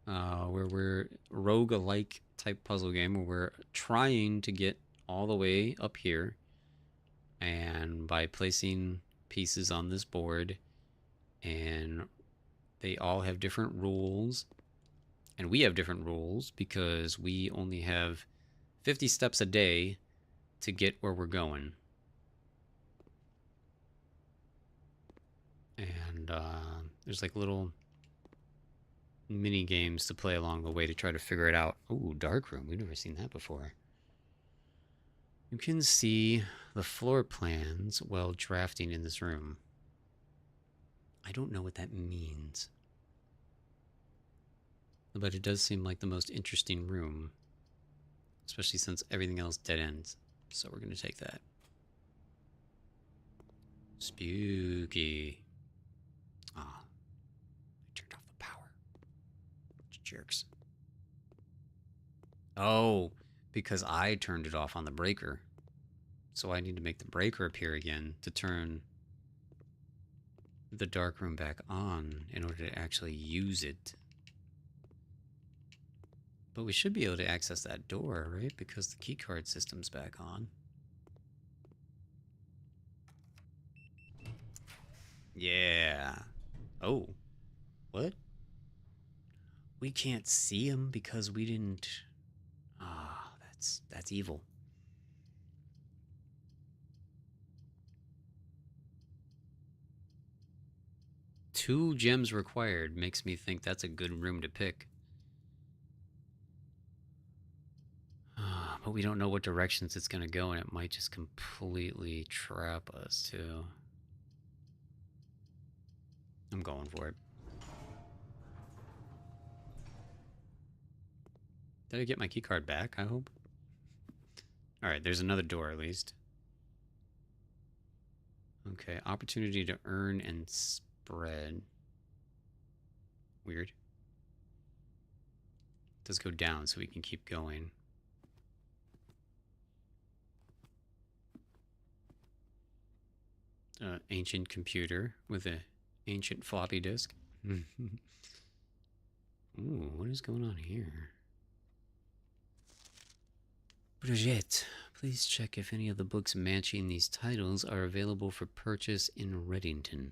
Where we're rogue-alike type puzzle game where we're trying to get all the way up here, and by placing pieces on this board, and they all have different rules, and we have different rules because we only have 50 steps a day to get where we're going. And there's like little mini games to play along the way to try to figure it out. Ooh, dark room. We've never seen that before. You can see the floor plans while drafting in this room. I don't know what that means. But it does seem like the most interesting room, especially since everything else dead ends. So we're going to take that. Spooky. Ah, I turned off the power. Jerks. Oh, because I turned it off on the breaker. So I need to make the breaker appear again to turn the dark room back on in order to actually use it. But we should be able to access that door, right? Because the keycard system's back on. Yeah. Oh, what? We can't see him because we didn't. Ah, that's evil. Two gems required makes me think that's a good room to pick. But we don't know what directions it's going to go, and it might just completely trap us, too. I'm going for it. Did I get my keycard back, I hope? Alright, there's another door at least. Okay, opportunity to earn and spread. Weird. It does go down so we can keep going. Ancient computer with an ancient floppy disk. Ooh, what is going on here? Brigitte, please check if any of the books matching these titles are available for purchase in Reddington.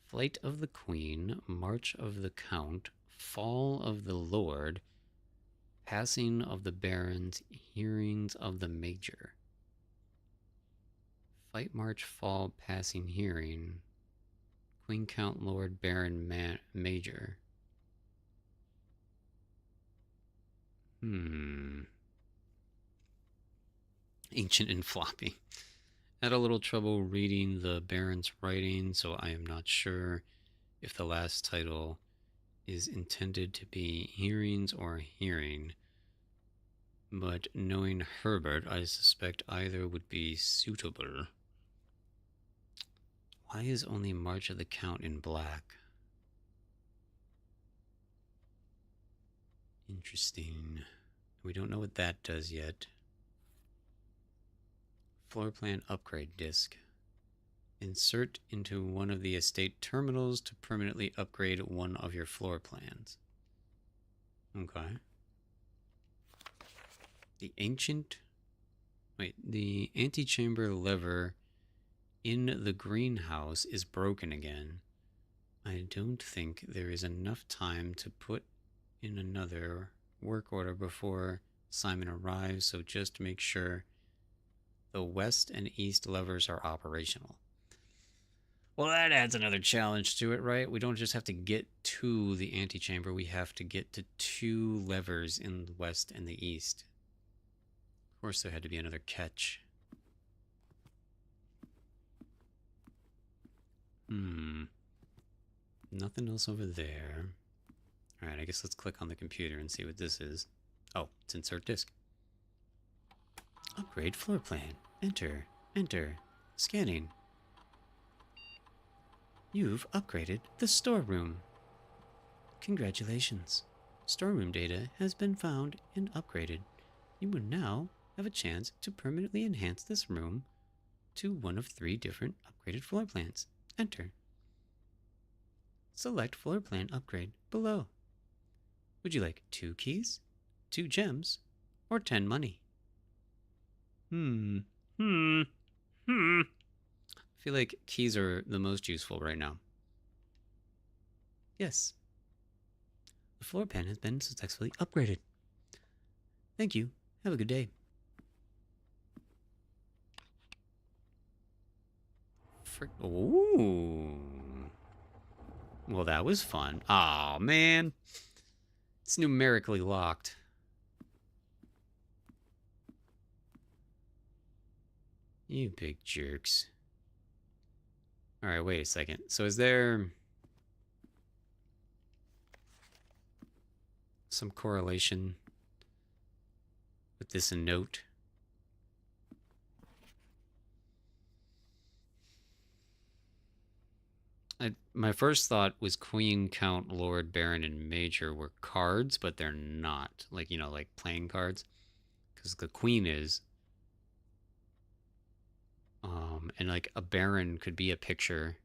Flight of the Queen, March of the Count, Fall of the Lord, Passing of the Barons, Hearings of the Major. Fight, March, Fall, Passing, Hearing, Queen, Count, Lord, Baron, Major. Ancient and floppy. Had a little trouble reading the Baron's writing, so I am not sure if the last title is intended to be hearings or hearing. But knowing Herbert, I suspect either would be suitable. Why is only March of the Count in black? Interesting. We don't know what that does yet. Floor plan upgrade disc. Insert into one of the estate terminals to permanently upgrade one of your floor plans. Okay. The the antechamber lever in the greenhouse is broken again. I don't think there is enough time to put in another work order before Simon arrives, so just make sure the west and east levers are operational. Well, that adds another challenge to it, right? We don't just have to get to the antechamber, we have to get to two levers in the west and the east. Of course, there had to be another catch. Nothing else over there. Alright, I guess let's click on the computer and see what this is. Oh, it's insert disk. Upgrade floor plan. Enter. Enter. Scanning. You've upgraded the storeroom. Congratulations. Storeroom data has been found and upgraded. You will now have a chance to permanently enhance this room to one of 3 different upgraded floor plans. Enter. Select floor plan upgrade below. Would you like 2 keys, 2 gems, or 10 money? I feel like keys are the most useful right now. Yes. The floor plan has been successfully upgraded. Thank you. Have a good day. Ooh. Well, that was fun. Aw, man. It's numerically locked. You big jerks. Alright, wait a second. So is there... some correlation with this note. My first thought was Queen, Count, Lord, Baron, and Major were cards, but they're not. Like, like playing cards. Because the Queen is. And like a Baron could be a picture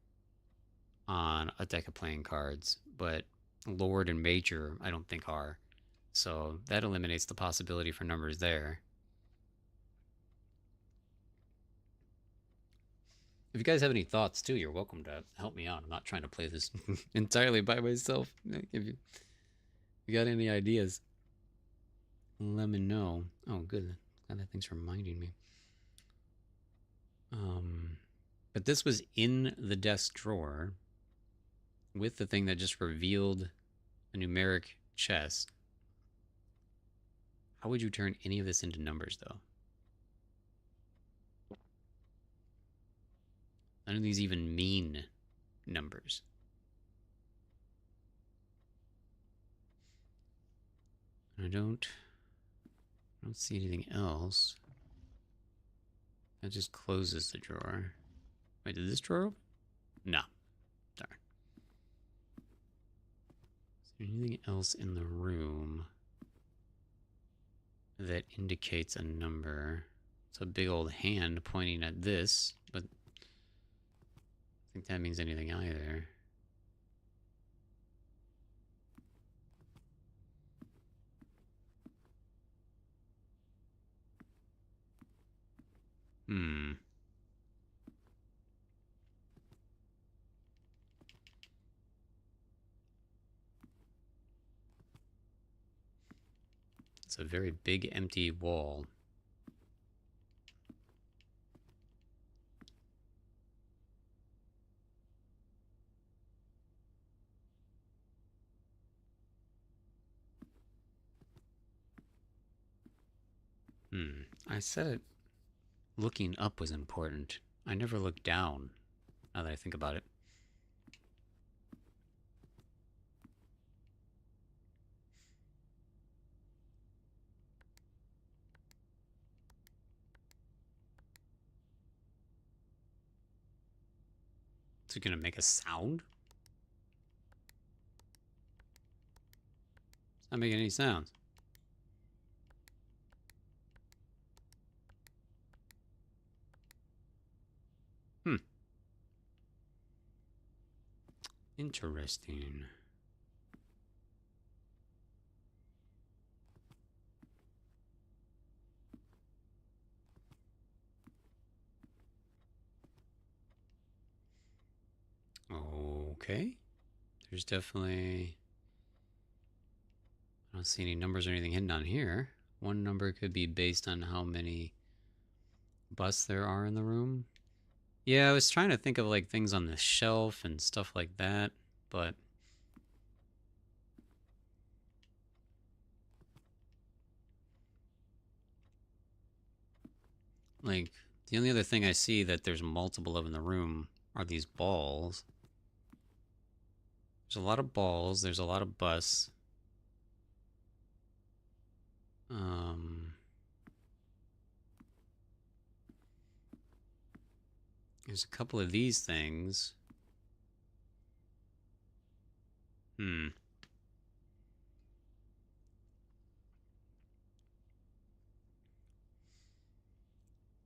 on a deck of playing cards, but Lord and Major I don't think are. So that eliminates the possibility for numbers there. If you guys have any thoughts too, you're welcome to help me out. I'm not trying to play this entirely by myself. If you got any ideas, let me know. Oh, good. Glad that thing's reminding me. Um, but this was in the desk drawer with the thing that just revealed a numeric chest. How would you turn any of this into numbers, though? None of these even mean numbers. I don't see anything else. That just closes the drawer. Wait, did this drawer open? No. Darn. Is there anything else in the room that indicates a number? It's a big old hand pointing at this, but I don't think that means anything either. Hmm. It's a very big empty wall. I said it. Looking up was important. I never looked down, now that I think about it. Is it gonna make a sound? It's not making any sounds. Hmm. Interesting. Okay. There's definitely... I don't see any numbers or anything hidden on here. One number could be based on how many busts there are in the room. Yeah, I was trying to think of like things on the shelf and stuff like that, but like the only other thing I see that there's multiple of in the room are these balls. There's a lot of balls, there's a lot of busts. Um there's a couple of these things. Hmm.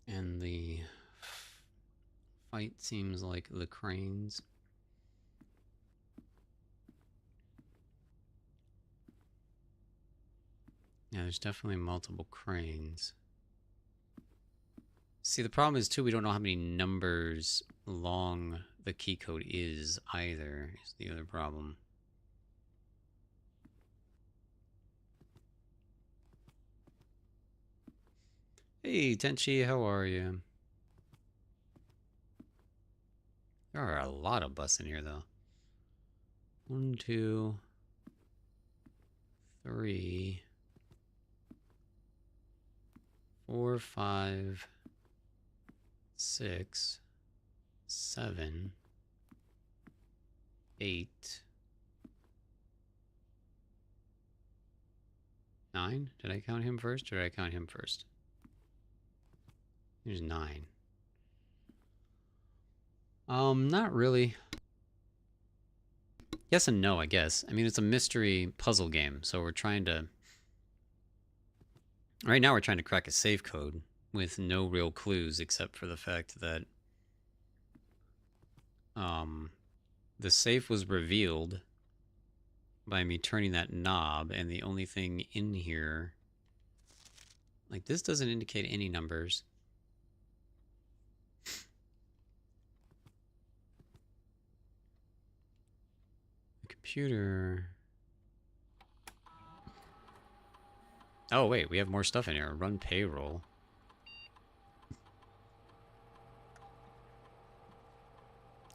And the fight seems like the cranes. Yeah, there's definitely multiple cranes. See, the problem is, too, we don't know how many numbers long the key code is either, is the other problem. Hey, Tenchi, how are you? There are a lot of busts in here, though. 1, 2, 3, 4, 5, 6, 7, 8, 9? Did I count him first, or did I count him first? There's 9. Not really. Yes and no, I guess. I mean, it's a mystery puzzle game, so we're trying to... Right now we're trying to crack a safe code with no real clues except for the fact that the safe was revealed by me turning that knob, and the only thing in here... Like, this doesn't indicate any numbers. The computer... Oh, wait, we have more stuff in here. Run payroll.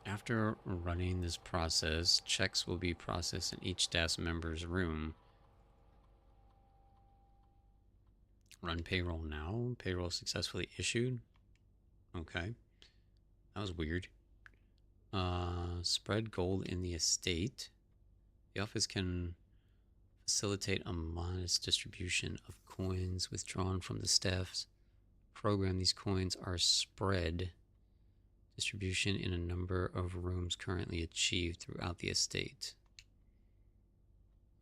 After running this process, checks will be processed in each staff member's room. Run payroll now. Payroll successfully issued. Okay. That was weird. Spread gold in the estate. The office can facilitate a modest distribution of coins withdrawn from the staff's program. These coins are spread. Distribution in a number of rooms currently achieved throughout the estate.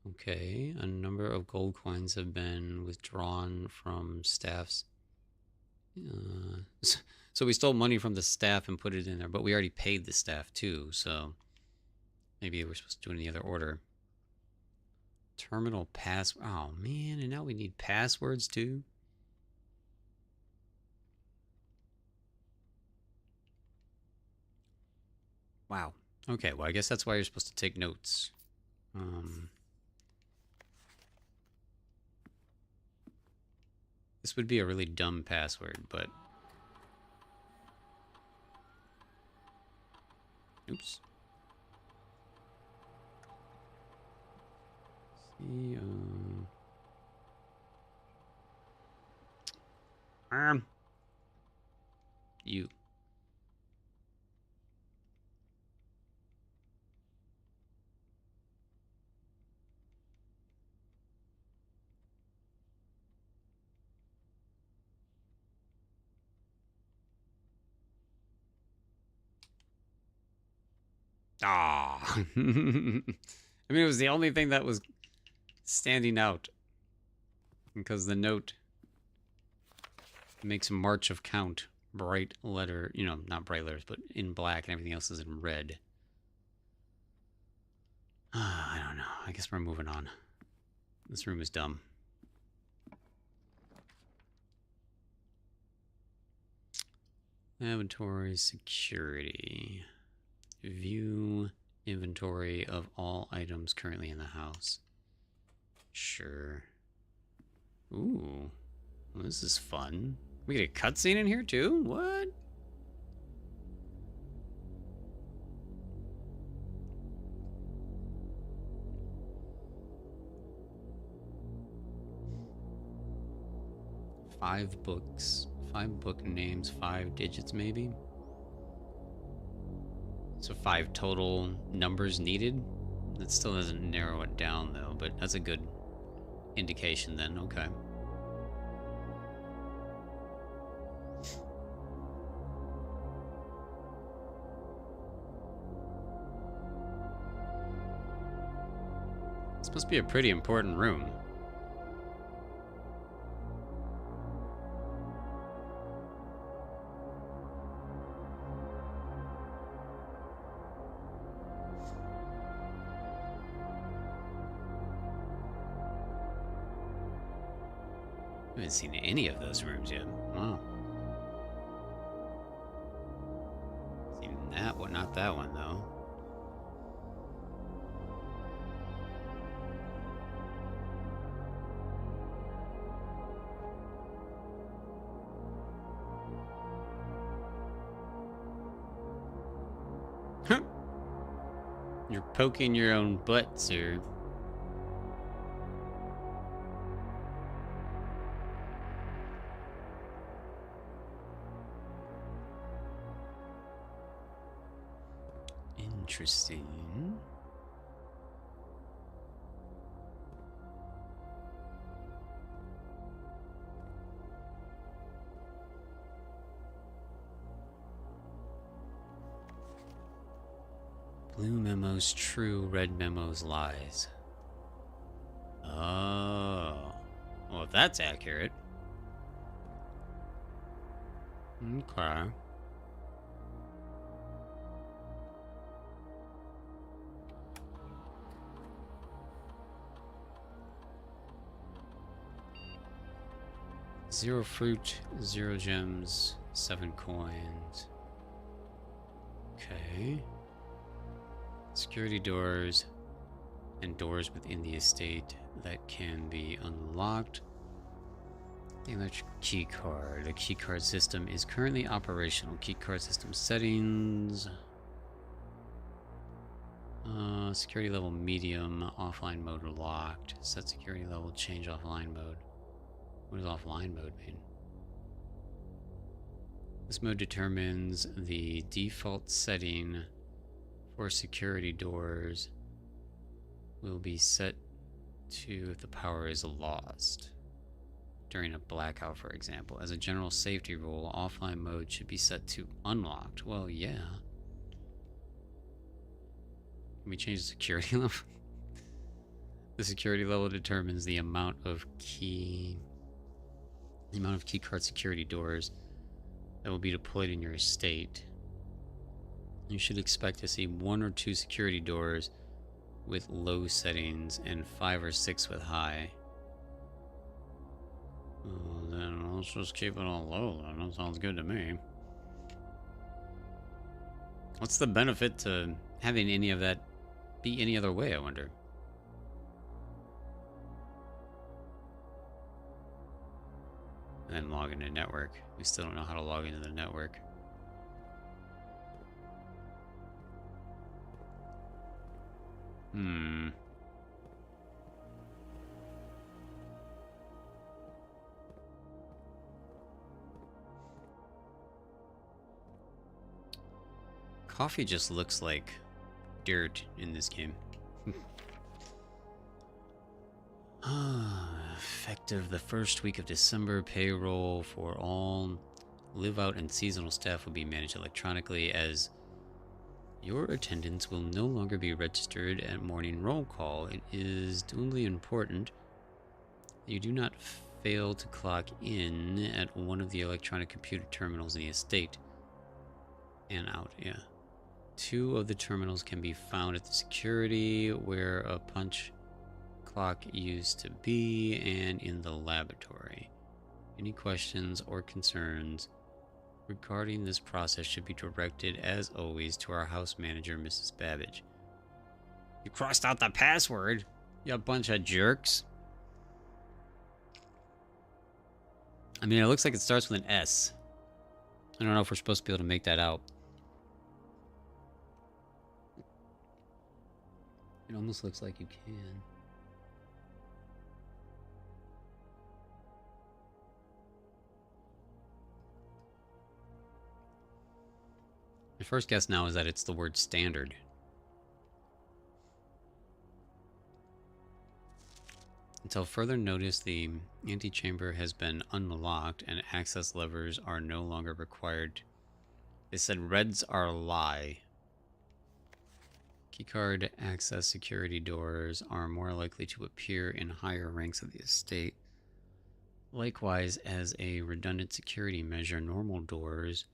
Okay, a number of gold coins have been withdrawn from staff's... so we stole money from the staff and put it in there, but we already paid the staff too, so maybe we're supposed to do it in the other order. Terminal pass... Oh, man, and now we need passwords too? Wow. Okay, well, I guess that's why you're supposed to take notes. This would be a really dumb password, but... Oops. See, you. Ah. I mean, it was the only thing that was standing out. Because the note makes March of Count bright letter, you know, not bright letters, but in black, and everything else is in red. I don't know. I guess we're moving on. This room is dumb. Inventory security. View inventory of all items currently in the house. Sure. Ooh. Well, this is fun. We get a cutscene in here too? What? Five books. 5 book names, 5 digits maybe? So 5 total numbers needed? That still doesn't narrow it down though, but that's a good indication then, okay. This must be a pretty important room. I haven't seen any of those rooms yet. Wow. Seen that one, not that one though. You're poking your own butt, sir. Interesting. Blue memos true, red memos lies. Oh. Well, if that's accurate. Okay. Zero fruit, 0 gems, 7 coins. Okay. Security doors and doors within the estate that can be unlocked. The electric key card. The key card system is currently operational. Key card system settings. Security level medium. Offline mode locked. Set security level. Change offline mode. What does offline mode mean? This mode determines the default setting for security doors will be set to if the power is lost during a blackout, for example. As a general safety rule, offline mode should be set to unlocked. Well, yeah. Can we change the security level? The security level determines the amount of key card security doors that will be deployed in your estate. You should expect to see 1 or 2 security doors with low settings and 5 or 6 with high. Well, then let's just keep it all low then. That sounds good to me. What's the benefit to having any of that be any other way, I wonder? And then log into network. We still don't know how to log into the network. Coffee just looks like dirt in this game. Effective the first week of December, payroll for all live out and seasonal staff will be managed electronically, as your attendance will no longer be registered at morning roll call. It is duly important that you do not fail to clock in at one of the electronic computer terminals in the estate. And out, yeah. 2 of the terminals can be found at the security where a punch clock used to be, and in the laboratory. Any questions or concerns regarding this process should be directed, as always, to our house manager, Mrs. Babbage. You crossed out the password, you bunch of jerks. I mean, it looks like it starts with an S. I don't know if we're supposed to be able to make that out. It almost looks like you can. My first guess now is that it's the word standard. Until further notice, the antechamber has been unlocked and access levers are no longer required. They said reds are a lie. Keycard access security doors are more likely to appear in higher ranks of the estate. Likewise, as a redundant security measure, normal doors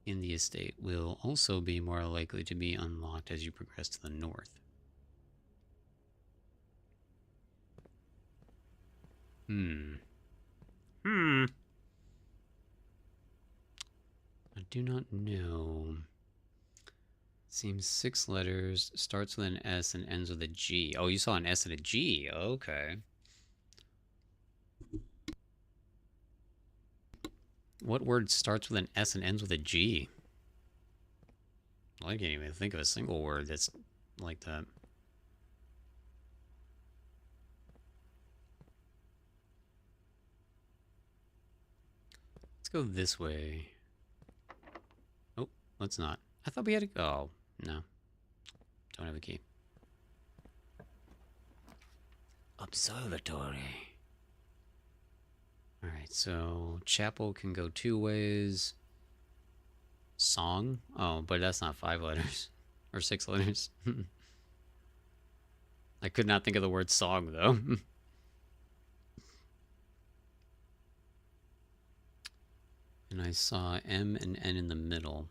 in the estate will also be more likely to be unlocked as you progress to the north. I do not know. Seems 6 letters, starts with an S and ends with a G. Oh, you saw an S and a G. Okay. What word starts with an S and ends with a G? Well, I can't even think of a single word that's like that. Let's go this way. Oh, let's not. I thought we had a... Oh, no. Don't have a key. Observatory. Alright, so chapel can go 2 ways. Song? Oh, but that's not 5 letters. Or 6 letters. I could not think of the word song, though. And I saw M and N in the middle.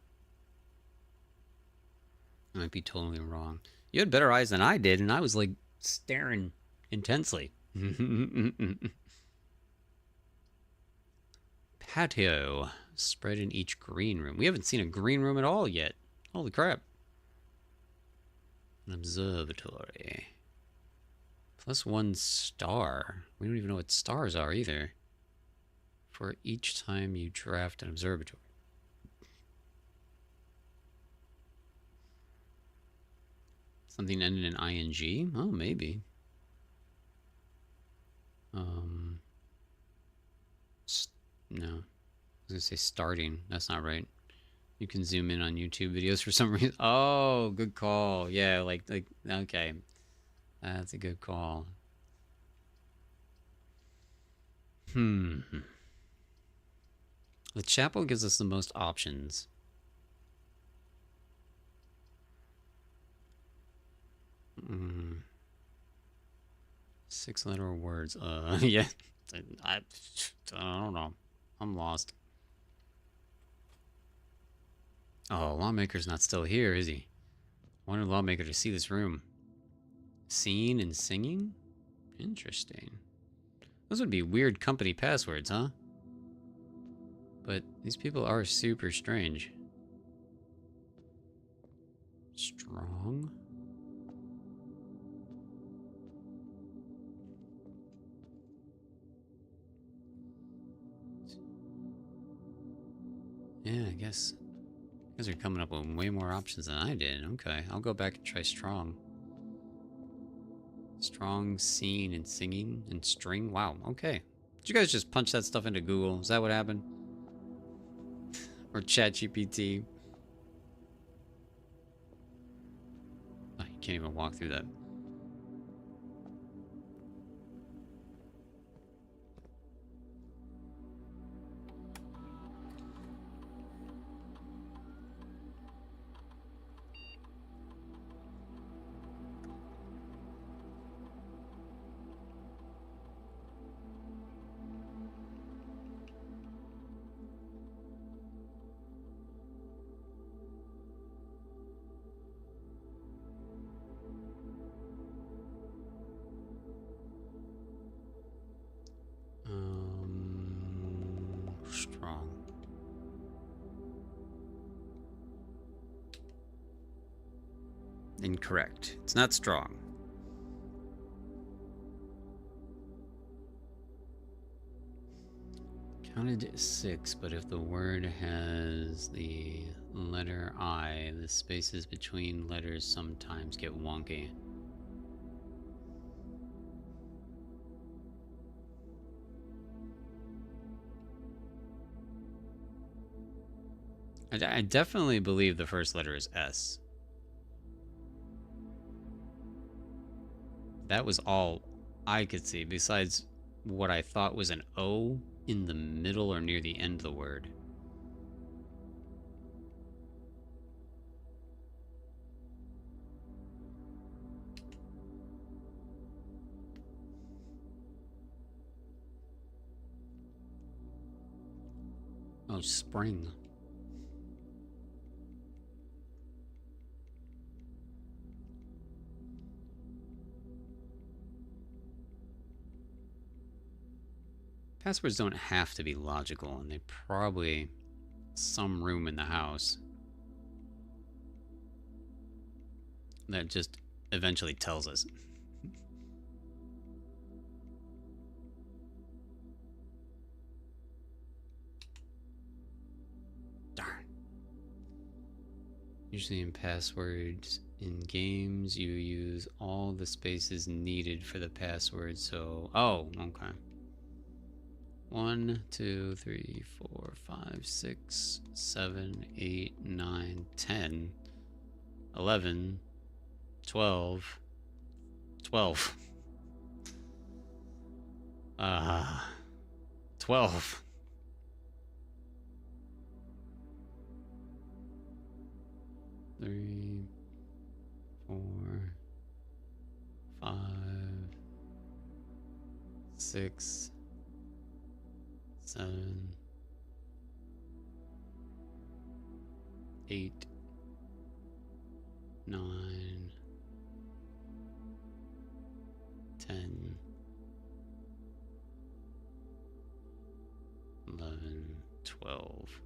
I might be totally wrong. You had better eyes than I did, and I was like staring intensely. Patio. Spread in each green room. We haven't seen a green room at all yet. Holy crap. An observatory. +1 star. We don't even know what stars are either. For each time you draft an observatory. Something ended in ing? Oh, maybe. No. I was gonna say starting. That's not right. You can zoom in on YouTube videos for some reason. Oh, good call. Yeah, like okay. That's a good call. The chapel gives us the most options. Mm. 6-letter words. Yeah. I don't know. I'm lost. Oh, Lawmaker's not still here, is he? I wanted Lawmaker to see this room. Seeing and singing? Interesting. Those would be weird company passwords, huh? But these people are super strange. Strong? Yeah, I guess you guys are coming up with way more options than I did. Okay, I'll go back and try strong. Strong, seeing, and singing, and string. Wow, okay. Did you guys just punch that stuff into Google? Is that what happened? Or ChatGPT? Oh, you can't even walk through that. Strong. Incorrect. It's not strong. Counted 6, but if the word has the letter I, the spaces between letters sometimes get wonky. I definitely believe the first letter is S. That was all I could see, besides what I thought was an O in the middle or near the end of the word. Oh, spring. Passwords don't have to be logical, and they probably some room in the house that just eventually tells us. Darn. Usually in passwords in games, you use all the spaces needed for the password, so... Oh, okay. 1, 2, 3, 4, 5, 6, 7, 8, 9, 10, 11, 12, 12. 12. Three, 4, 5, 6, 7, 8, 9, 10, 11, 12.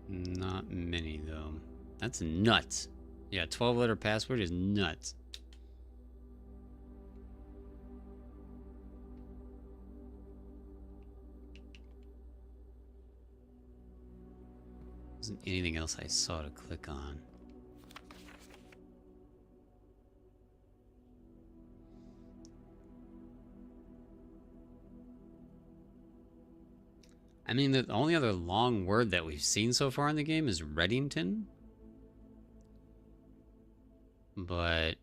Not many, though. That's nuts. Yeah, 12-letter password is nuts. Wasn't anything else I saw to click on. I mean, the only other long word that we've seen so far in the game is Reddington. But I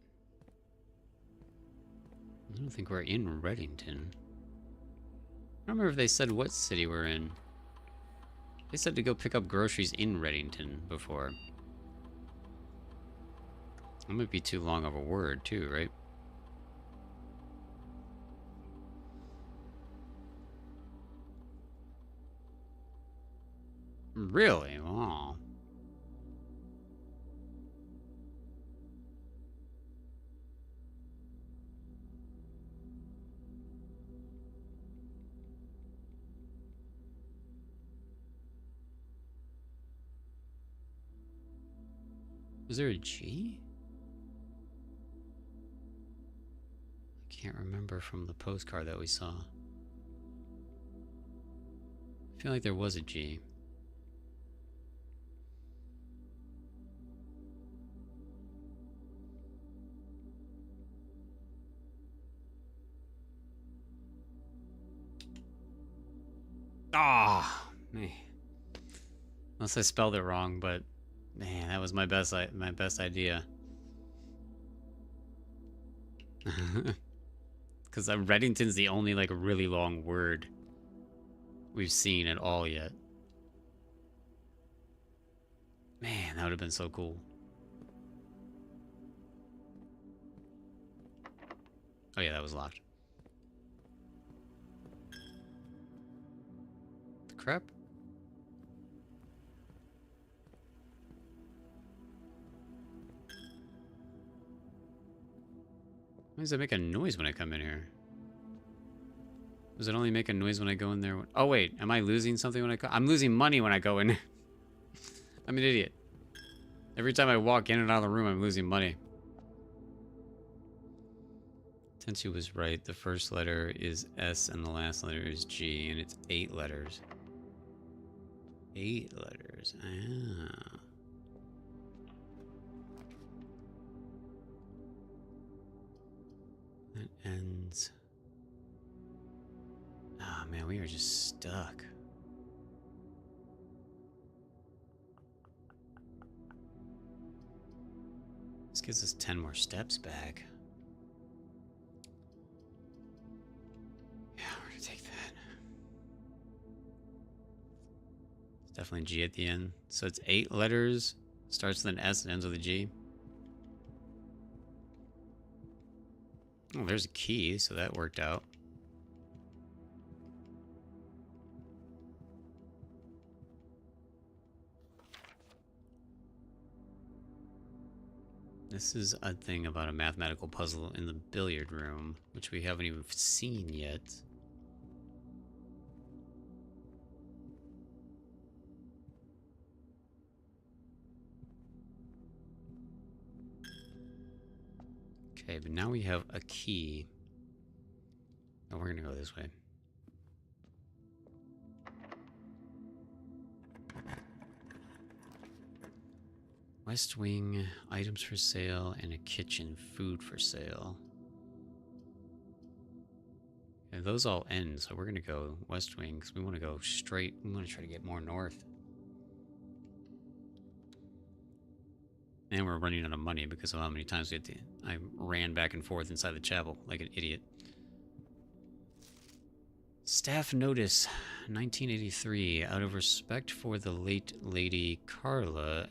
don't think we're in Reddington. I don't remember if they said what city we're in. They said to go pick up groceries in Reddington before. That might be too long of a word, too, right? Really? Wow. Is there a G? I can't remember from the postcard that we saw. I feel like there was a G. Ah, man. Unless I spelled it wrong, but man, that was my best idea. Because Reddington's the only like really long word we've seen at all yet. Man, that would have been so cool. Oh yeah, that was locked. The crap? Why does it make a noise when I come in here? Does it only make a noise when I go in there? Oh wait, am I losing something when I go? I'm losing money when I go in. I'm an idiot. Every time I walk in and out of the room, I'm losing money. Tensi was right. The first letter is S and the last letter is G, and it's 8 letters. 8 letters. Ah. That ends. Oh man, we are just stuck. This gives us 10 more steps back. Yeah, we're gonna take that. It's definitely G at the end. So it's 8 letters, starts with an S and ends with a G. Oh, there's a key, so that worked out. This is a thing about a mathematical puzzle in the billiard room, which we haven't even seen yet. Okay, but now we have a key. Oh, we're gonna go this way. West Wing, items for sale, and a kitchen, food for sale. And those all end, so we're gonna go West Wing because we want to go straight. We want to try to get more north. And we're running out of money because of how many times I ran back and forth inside the chapel like an idiot. Staff notice. 1983. Out of respect for the late Lady Carla,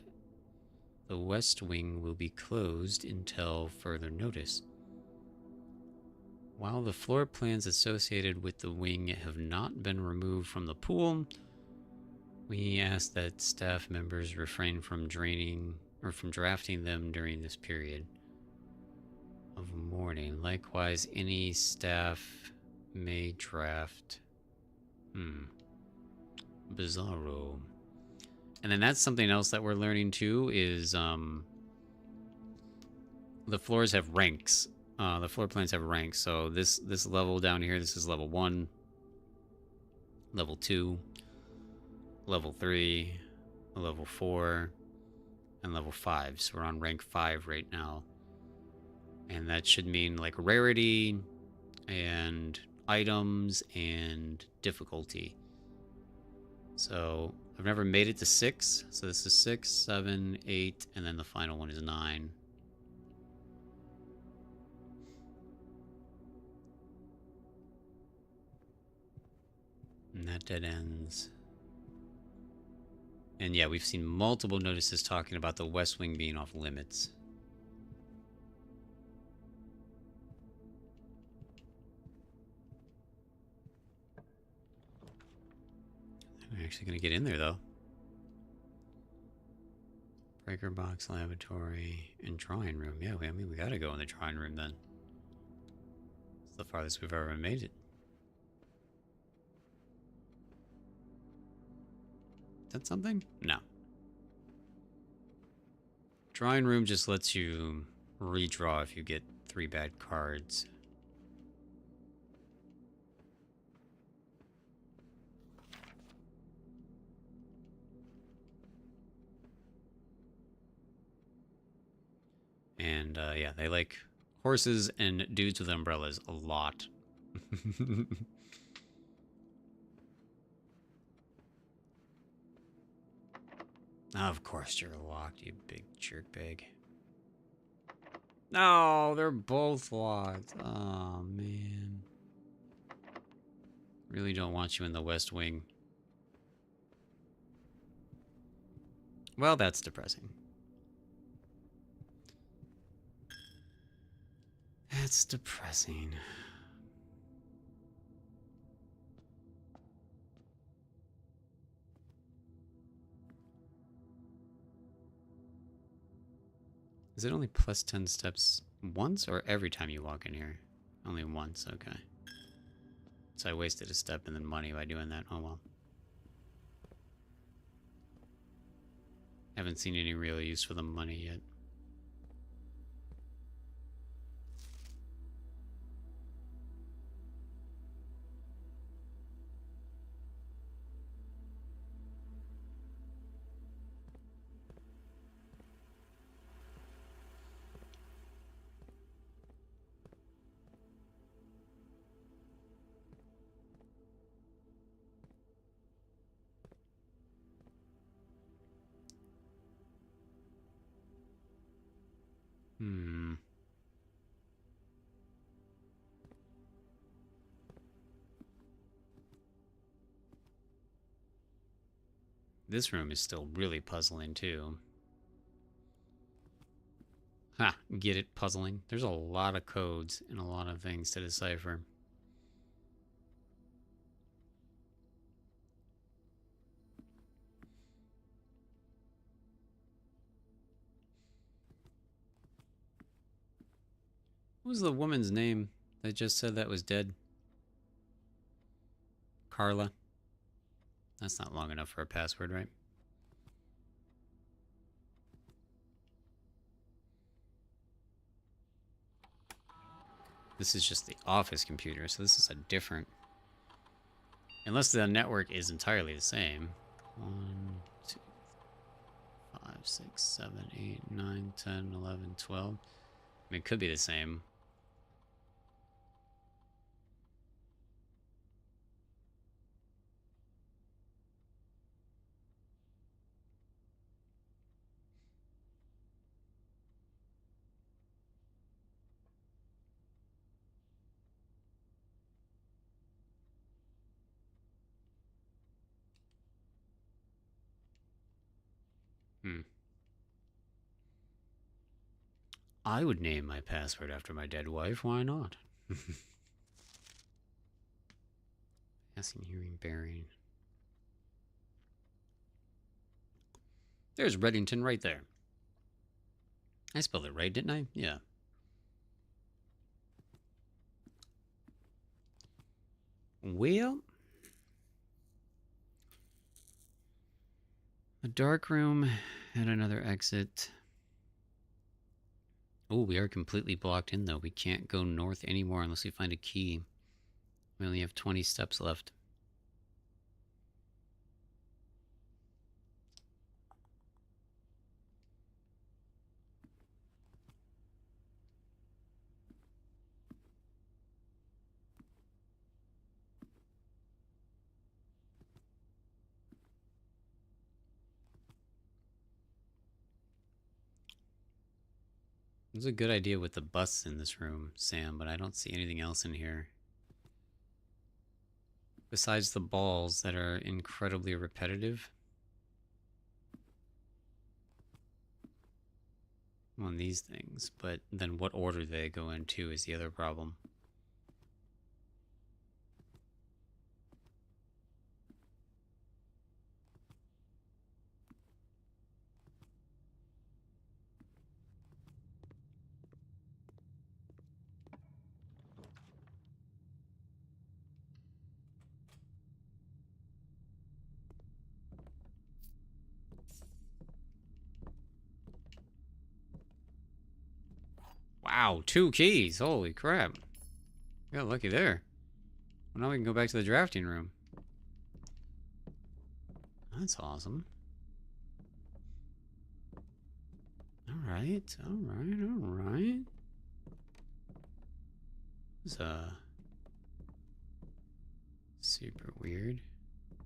the West Wing will be closed until further notice. While the floor plans associated with the wing have not been removed from the pool, we ask that staff members refrain from drafting them during this period of mourning. Likewise, any staff may draft. Bizarro. And then that's something else that we're learning too is the floors have ranks. The floor plans have ranks. So this level down here, this is level 1, level 2, level 3, level 4, and level 5. So we're on rank 5 right now. And that should mean like rarity and items and difficulty. So I've never made it to 6. So this is 6, 7, 8, and then the final one is 9. And that dead ends. And yeah, we've seen multiple notices talking about the West Wing being off limits. I'm actually going to get in there, though. Breaker box, lavatory, and drawing room. Yeah, I mean, we got to go in the drawing room, then. It's the farthest we've ever made it. Is that something? No. Drawing room just lets you redraw if you get 3 bad cards. And yeah, they like horses and dudes with umbrellas a lot. Of course you're locked, you big jerkbag. No, they're both locked. Oh, man. Really don't want you in the West Wing. Well, that's depressing. That's depressing. Is it only plus 10 steps once or every time you walk in here? Only once, okay. So I wasted a step and then money by doing that. Oh well. Haven't seen any real use for the money yet. This room is still really puzzling too. Ha, get it, puzzling. There's a lot of codes and a lot of things to decipher. What was the woman's name that just said that was dead? Carla. That's not long enough for a password, right? This is just the office computer, so this is a different... Unless the network is entirely the same. 1, 2, 5, 6, 7, 8, 9, 10, 11, 12. I mean, it could be the same. I would name my password after my dead wife. Why not? Passing, hearing, bearing. There's Reddington right there. I spelled it right, didn't I? Yeah. Well, a dark room and another exit. Oh, we are completely blocked in, though. We can't go north anymore unless we find a key. We only have 20 steps left. It was a good idea with the bus in this room, Sam, but I don't see anything else in here. Besides the balls that are incredibly repetitive. On these things, but then what order they go into is the other problem. Wow, 2 keys. Holy crap. We got lucky there. Well, now we can go back to the drafting room. That's awesome. Alright, alright, alright. This is super weird. I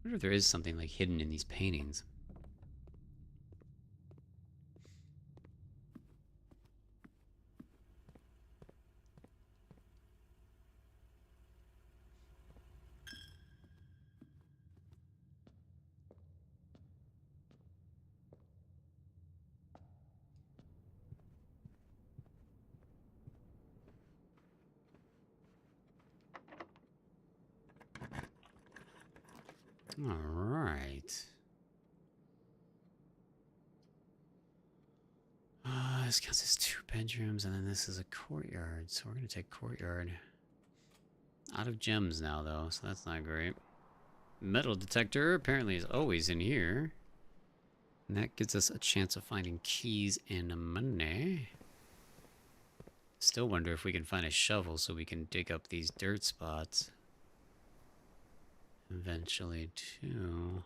wonder if there is something like hidden in these paintings. Alright. This counts as 2 bedrooms, and then this is a courtyard. So we're going to take courtyard. Out of gems now, though, so that's not great. Metal detector apparently is always in here. And that gives us a chance of finding keys and money. Still wonder if we can find a shovel so we can dig up these dirt spots. Eventually, too.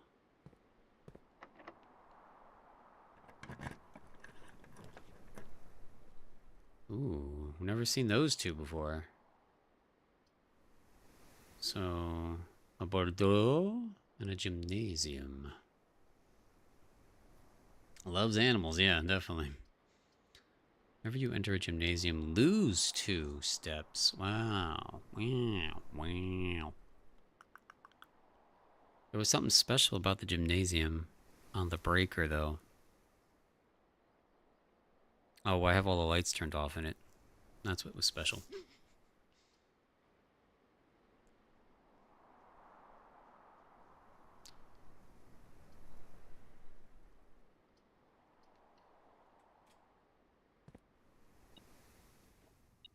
Ooh, never seen those two before. So, a Bordeaux and a gymnasium. Loves animals, yeah, definitely. Whenever you enter a gymnasium, lose 2 steps. Wow. Wow. Wow. There was something special about the gymnasium on the breaker, though. Oh, I have all the lights turned off in it. That's what was special.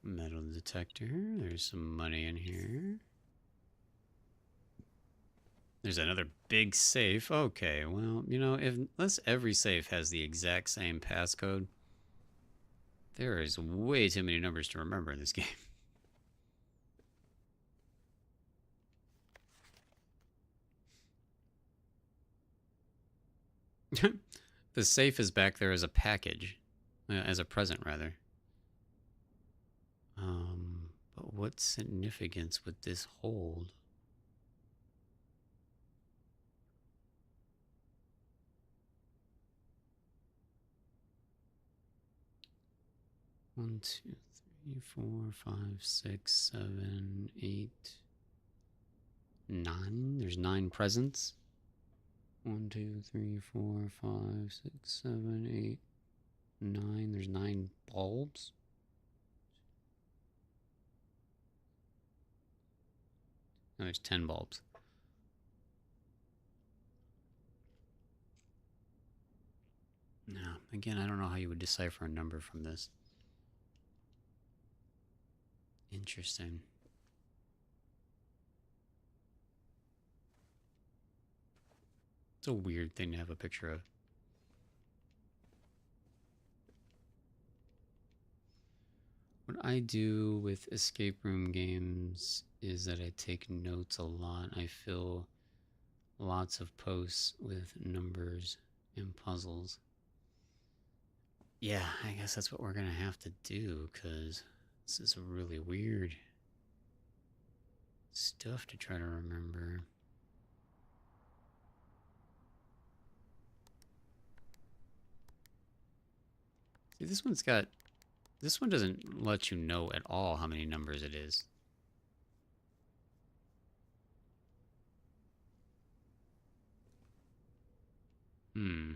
Metal detector. There's some money in here. There's another big safe. Okay, well, you know, unless every safe has the exact same passcode, there is way too many numbers to remember in this game. The safe is back there as a package. As a present, rather. But what significance would this hold? One, two, three, 4, 5, 6, 7, 8, 9. There's 9 presents. 1, 2, 3, 4, 5, 6, 7, 8. 9. There's 9 bulbs. No, there's 10 bulbs. No, again, I don't know how you would decipher a number from this. Interesting. It's a weird thing to have a picture of. What I do with escape room games is that I take notes a lot. I fill lots of posts with numbers and puzzles. Yeah, I guess that's what we're gonna have to do, because this is really weird stuff to try to remember. See, this one doesn't let you know at all how many numbers it is. Hmm.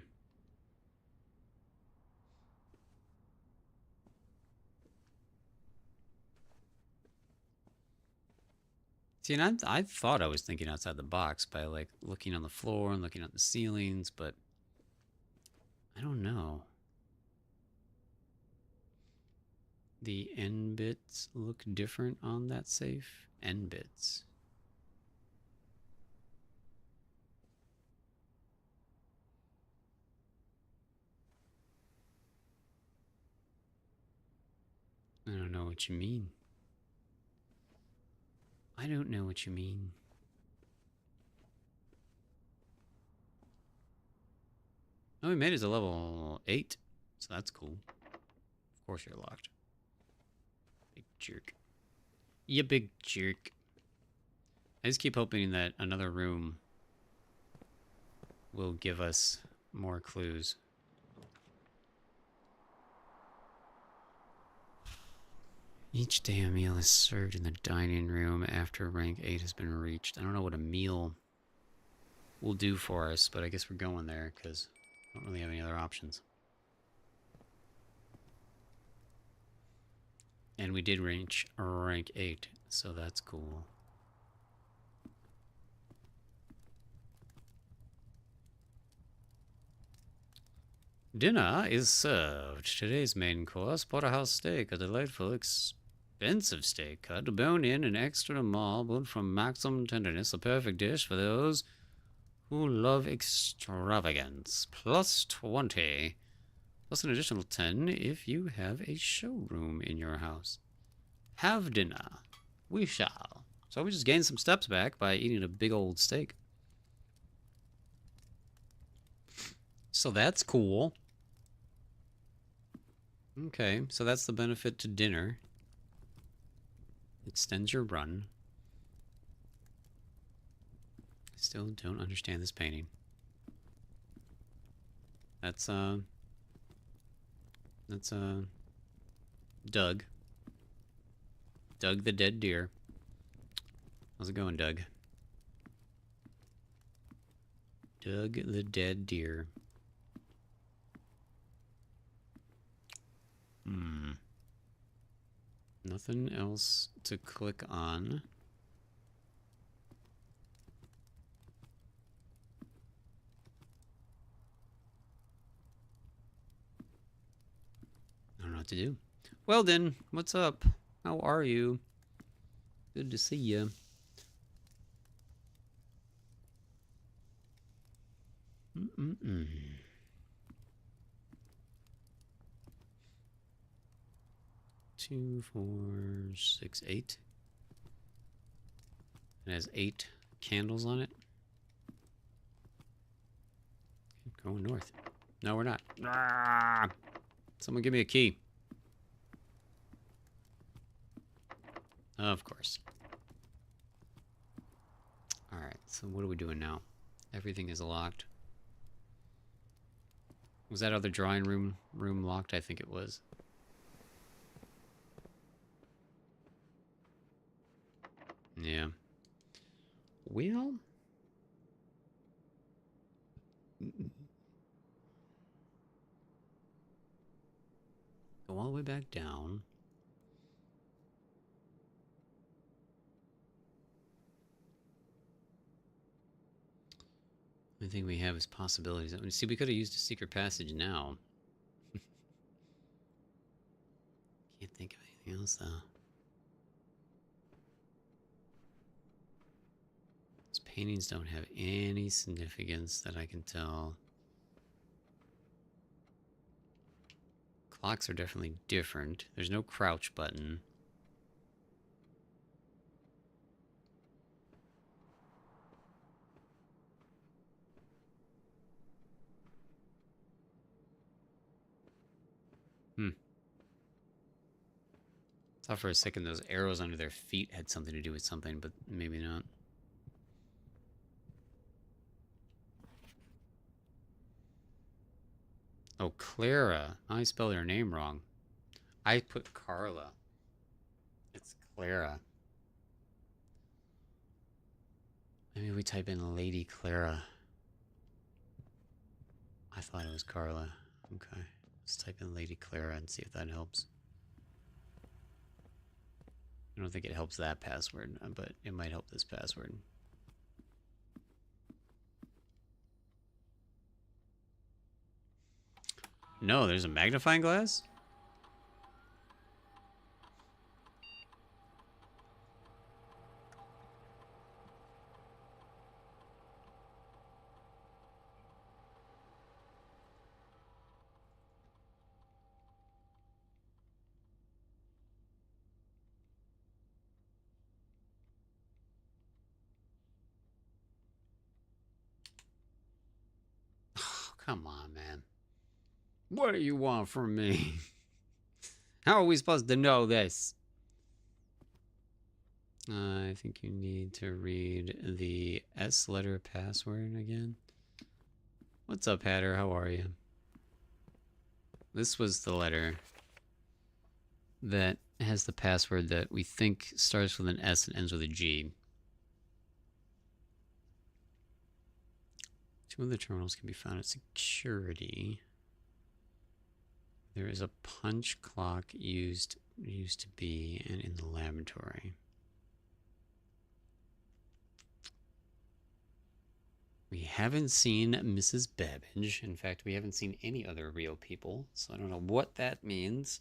See, and I thought I was thinking outside the box by like looking on the floor and looking at the ceilings, but I don't know. The N bits look different on that safe. N bits. I don't know what you mean. I don't know what you mean. Oh, we made it to level 8, so that's cool. Of course you're locked. Big jerk. You big jerk. I just keep hoping that another room will give us more clues. Each day a meal is served in the dining room after rank 8 has been reached. I don't know what a meal will do for us, but I guess we're going there because I don't really have any other options. And we did reach rank 8, so that's cool. Dinner is served. Today's main course, porterhouse steak, a delightful, expensive steak cut, bone-in and extra marbled from maximum tenderness, a perfect dish for those who love extravagance. Plus 20. Plus an additional 10 if you have a showroom in your house. Have dinner. We shall. So we just gained some steps back by eating a big old steak. So that's cool. Okay, so that's the benefit to dinner. Extends your run. Still don't understand this painting. That's Doug. Doug the dead deer. How's it going, Doug? Doug the dead deer. Nothing else to click on. I don't know what to do. Well then, what's up? How are you? Good to see you. 2, 4, 6, 8. It has 8 candles on it. Going north. No, we're not. Ah! Someone give me a key. Of course. Alright, so what are we doing now? Everything is locked. Was that other drawing room locked? I think it was. Yeah. Well... all the way back down. The only thing we have is possibilities. I mean, see, we could have used a secret passage now. Can't think of anything else, though. These paintings don't have any significance that I can tell. Clocks are definitely different. There's no crouch button. Thought for a second those arrows under their feet had something to do with something, but maybe not. Oh, Clara. I spelled her name wrong. I put Carla. It's Clara. Maybe we type in Lady Clara. I thought it was Carla. Okay. Let's type in Lady Clara and see if that helps. I don't think it helps that password, but it might help this password. No, there's a magnifying glass? Oh, come on, man. What do you want from me? How are we supposed to know this? I think you need to read the S letter password again. What's up, Hatter? How are you? This was the letter that has the password that we think starts with an S and ends with a G. Two of the terminals can be found at security. There is a punch clock used to be and in the laboratory. We haven't seen Mrs. Babbage. In fact, we haven't seen any other real people, so I don't know what that means.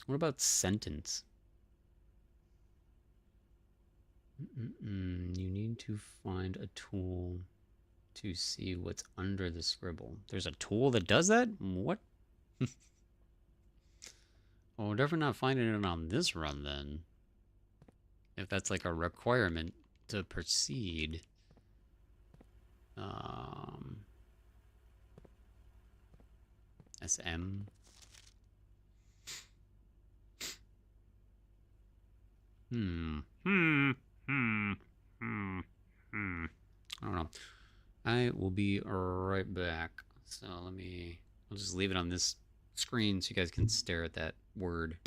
What about sentence? You need to find a tool to see what's under the scribble. There's a tool that does that? What? Well, we're definitely not finding it on this run then. If that's like a requirement to proceed. SM. I don't know. I will be right back. So I'll just leave it on this screen so you guys can stare at that word.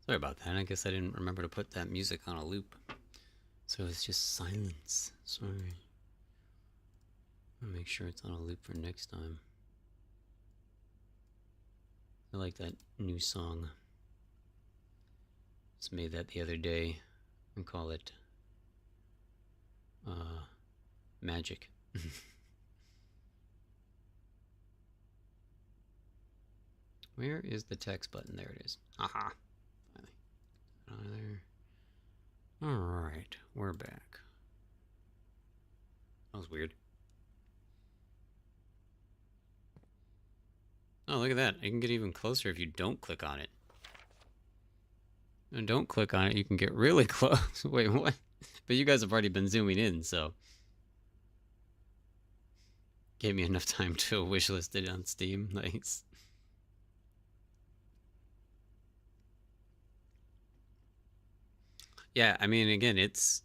Sorry about that. I guess I didn't remember to put that music on a loop. So it's just silence. Sorry. I'll make sure it's on a loop for next time. I like that new song. Just made that the other day and call it Magic. Where is the text button? There it is. Aha. Finally. There. Alright, we're back. That was weird. Oh, look at that. You can get even closer if you don't click on it. And don't click on it, you can get really close. Wait, what? But you guys have already been zooming in, so. Gave me enough time to wishlist it on Steam. Nice. Yeah, I mean, again, it's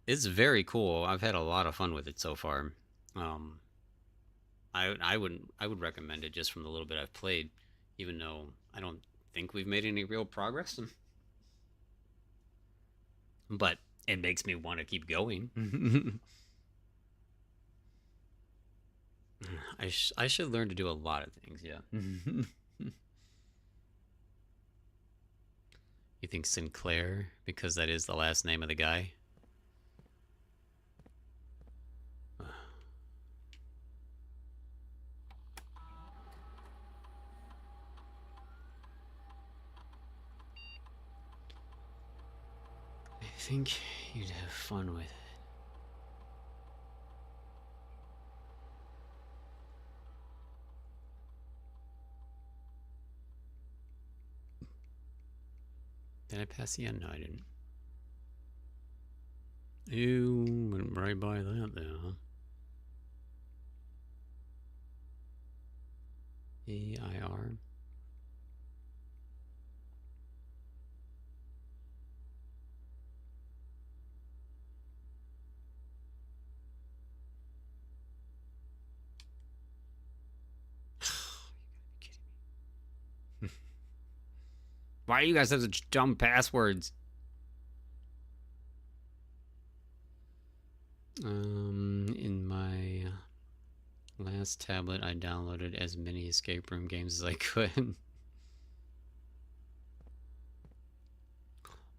very cool. I've had a lot of fun with it so far. Um, I would recommend it just from the little bit I've played, even though I don't think we've made any real progress. But it makes me want to keep going. I should learn to do a lot of things. Yeah. You think Sinclair because that is the last name of the guy? I think you'd have fun with it. Did I pass the end? No, I didn't. You went right by that there, huh? AIR. Why do you guys have such dumb passwords? In my last tablet, I downloaded as many escape room games as I could.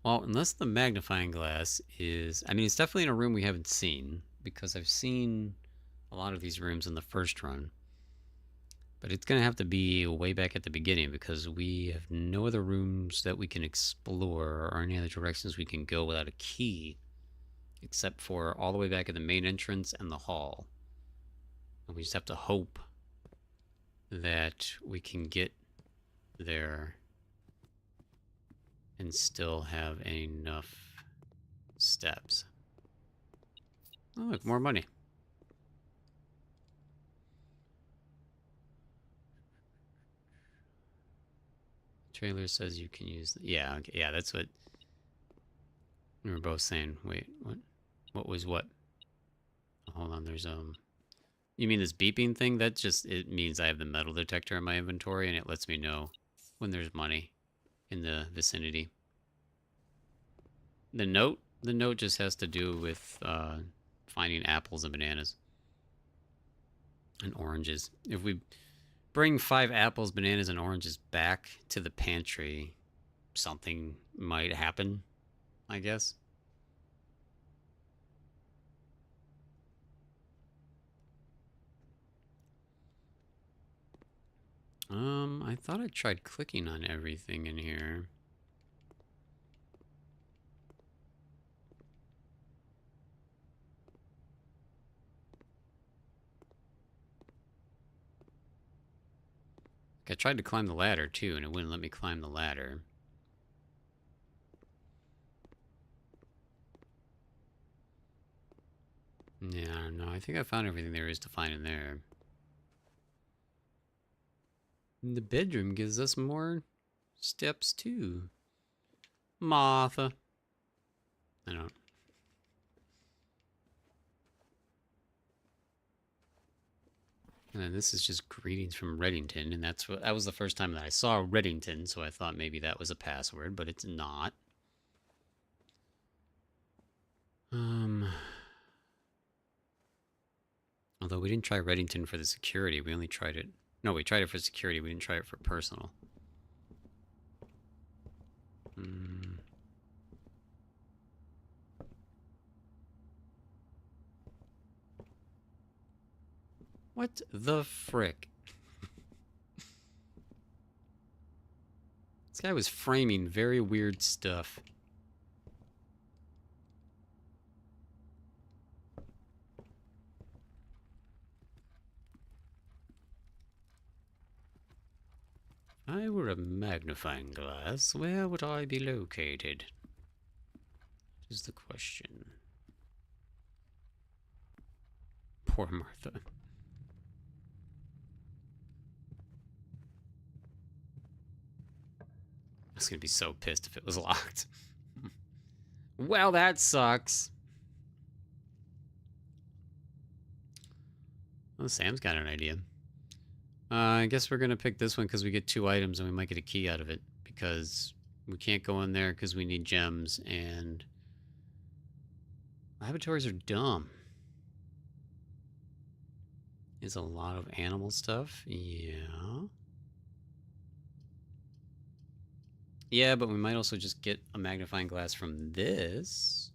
Well, unless the magnifying glass is... I mean, it's definitely in a room we haven't seen, because I've seen a lot of these rooms in the first run. But it's going to have to be way back at the beginning, because we have no other rooms that we can explore or any other directions we can go without a key, except for all the way back at the main entrance and the hall. And we just have to hope that we can get there and still have enough steps. Oh, look, more money. Trailer says you can use... Yeah, okay, yeah, that's what we were both saying. Wait, what? What was what? Hold on, there's You mean this beeping thing? That just, it means I have the metal detector in my inventory and it lets me know when there's money in the vicinity. The note just has to do with finding apples and bananas and oranges. If we bring 5 apples, bananas, and oranges back to the pantry, something might happen, I guess. I thought I tried clicking on everything in here. I tried to climb the ladder too, and it wouldn't let me climb the ladder. Yeah, no, I think I found everything there is to find in there. And the bedroom gives us more steps too. Martha. I don't. And then this is just greetings from Reddington, and that was the first time that I saw Reddington, so I thought maybe that was a password, but it's not. Um, although we didn't try Reddington for the security, we only tried it. No, we tried it for security. We didn't try it for personal. Hmm. What the frick? This guy was framing very weird stuff. If I were a magnifying glass, where would I be located? Is the question. Poor Martha. I was gonna be so pissed if it was locked. Well, that sucks. Well, Sam's got an idea. I guess we're gonna pick this one because we get 2 items and we might get a key out of it. Because we can't go in there because we need gems and laboratories are dumb. Is a lot of animal stuff. Yeah. Yeah, but we might also just get a magnifying glass from this.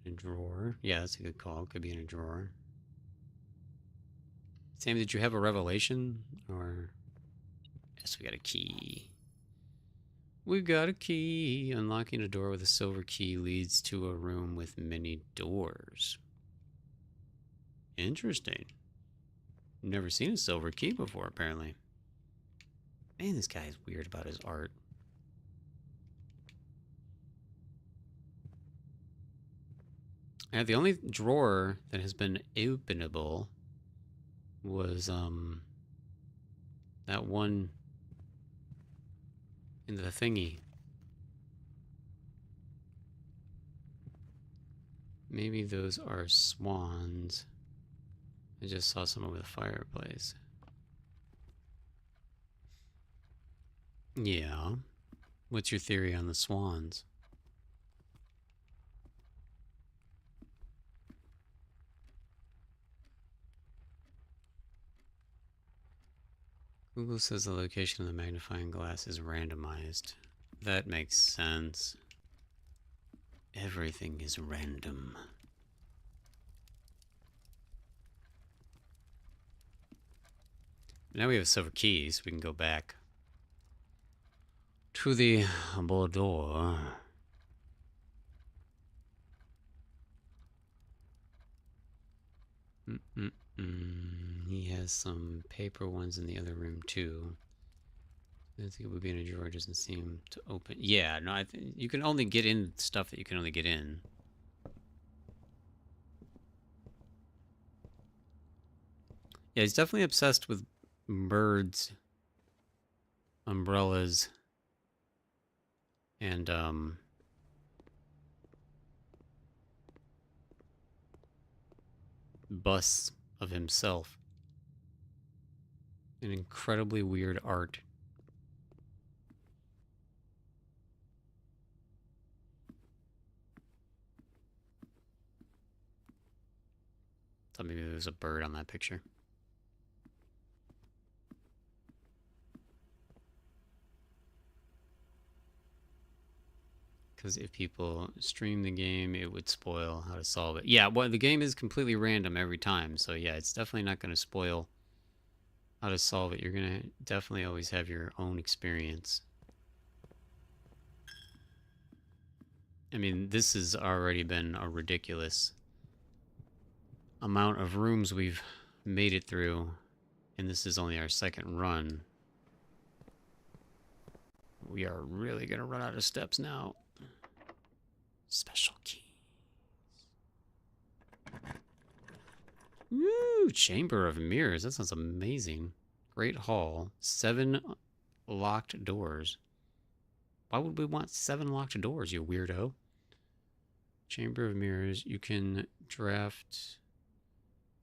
In a drawer. Yeah, that's a good call. Could be in a drawer. Sam, did you have a revelation? Or. Yes, we got a key. We got a key. Unlocking a door with a silver key leads to a room with many doors. Interesting. Never seen a silver key before, apparently. Man, this guy is weird about his art. The only drawer that has been openable was that one in the thingy. Maybe those are swans. I just saw some over the fireplace. Yeah. What's your theory on the swans? Google says the location of the magnifying glass is randomized. That makes sense. Everything is random. Now we have a silver key, so we can go back to the Bordeaux. He has some paper ones in the other room too. I think it would be in a drawer. Doesn't seem to open. Yeah, no, I think you can only get in stuff that you can only get in. Yeah, he's definitely obsessed with birds, umbrellas, and busts of himself. An incredibly weird art. Thought maybe there was a bird on that picture. Because if people stream the game, it would spoil how to solve it. Yeah, well, the game is completely random every time. So yeah, it's definitely not going to spoil how to solve it. You're going to definitely always have your own experience. I mean, this has already been a ridiculous amount of rooms we've made it through. And this is only our second run. We are really going to run out of steps now. Special key. Woo! Chamber of Mirrors. That sounds amazing. Great Hall. 7 locked doors. Why would we want 7 locked doors, you weirdo? Chamber of Mirrors. You can draft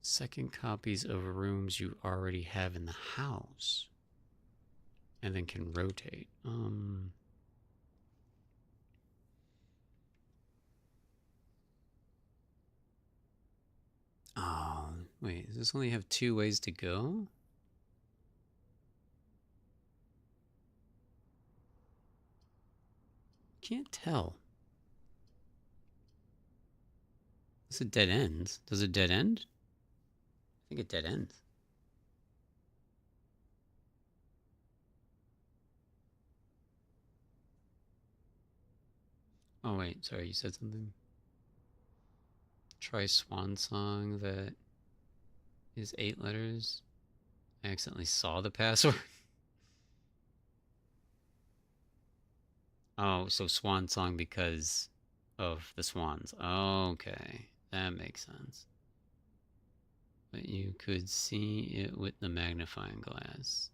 Second copies of rooms you already have in the house. And then can rotate. Oh, wait, does this only have 2 ways to go? Can't tell. Is it dead ends? Does it dead end? I think it dead ends. Oh wait, sorry, you said something. Try Swan Song that is 8 letters. I accidentally saw the password. Oh, so Swan Song because of the swans. Okay, that makes sense. But you could see it with the magnifying glass.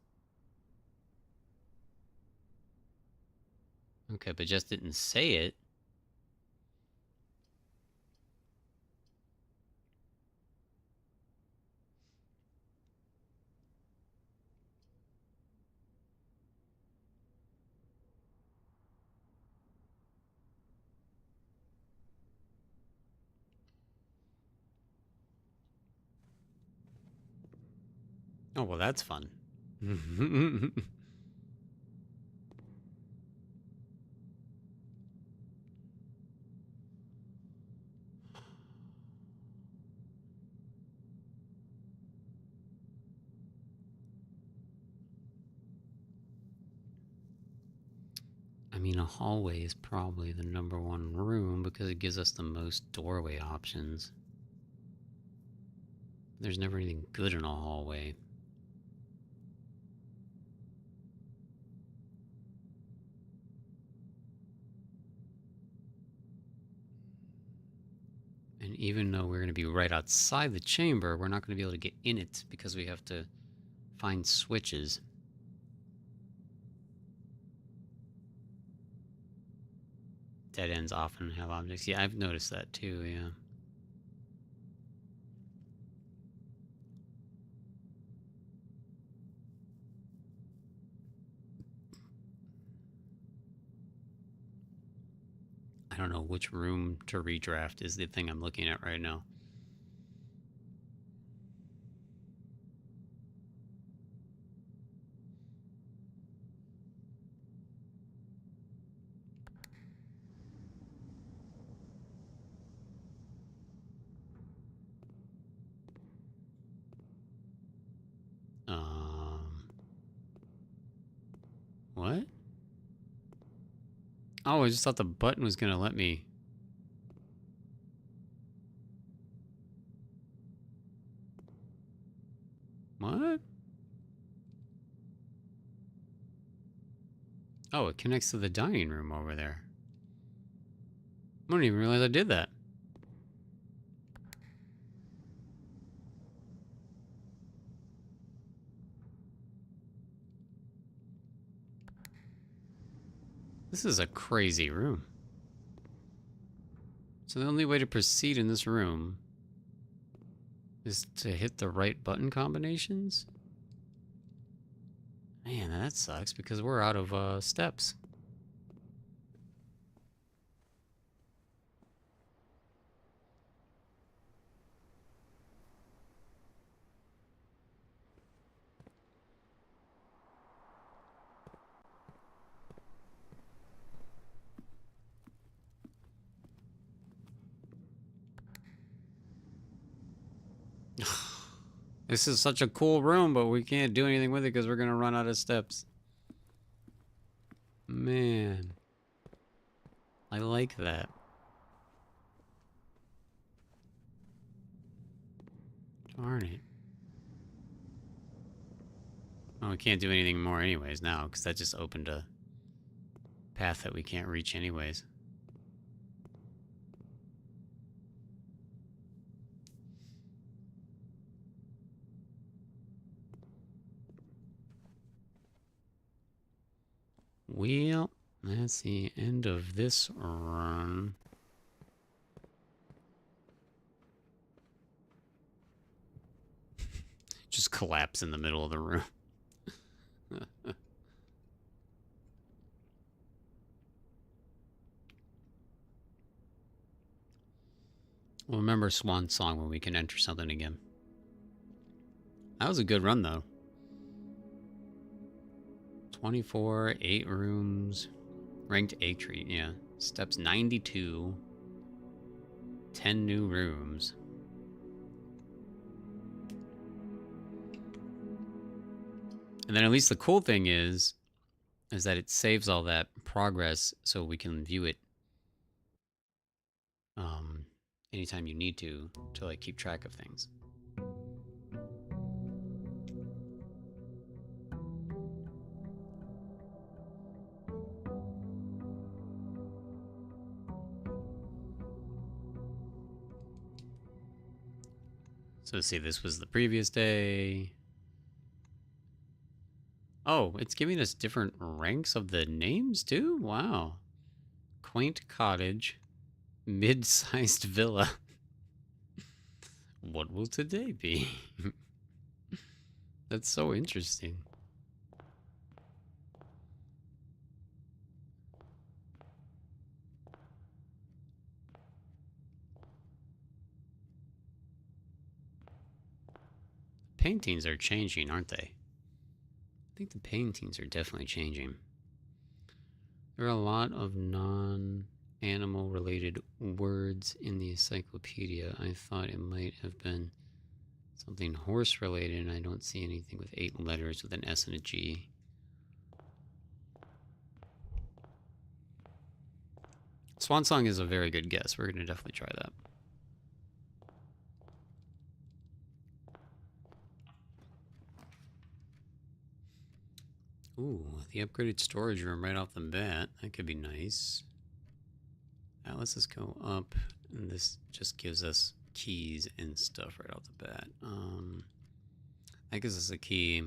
Okay, but just didn't say it. Oh, well, that's fun. I mean, a hallway is probably the #1 room because it gives us the most doorway options. There's never anything good in a hallway. And even though we're going to be right outside the chamber, we're not going to be able to get in it because we have to find switches. Dead ends often have objects. Yeah, I've noticed that too, yeah. I don't know which room to redraft is the thing I'm looking at right now. What? Oh, I just thought the button was going to let me. What? Oh, it connects to the dining room over there. I didn't even realize I did that. This is a crazy room. So the only way to proceed in this room is to hit the right button combinations? Man, that sucks because we're out of steps. This is such a cool room, but we can't do anything with it because we're going to run out of steps. Man. I like that. Darn it. Well, we can't do anything more anyways now because that just opened a path that we can't reach anyways. Well, that's the end of this run. collapse in the middle of the room. We'll remember Swan Song when we can enter something again. That was a good run, though. 24, 8 rooms. Ranked egg treat, yeah. Steps 92. 10 new rooms. And then at least the cool thing is that it saves all that progress so we can view it anytime you need to like keep track of things. So let's see, this was the previous day. Oh, it's giving us different ranks of the names too? Wow. Quaint cottage. Mid-sized villa. What will today be? That's so interesting. Paintings are changing, aren't they? I think the paintings are definitely changing. There are a lot of non-animal related words in the encyclopedia. I thought it might have been something horse related, and I don't see anything with 8 letters with an S and a G. Swan Song is a very good guess. We're going to definitely try that. Ooh, the upgraded storage room right off the bat. That could be nice. Now let's just go up, and this just gives us keys and stuff right off the bat. That gives us a key.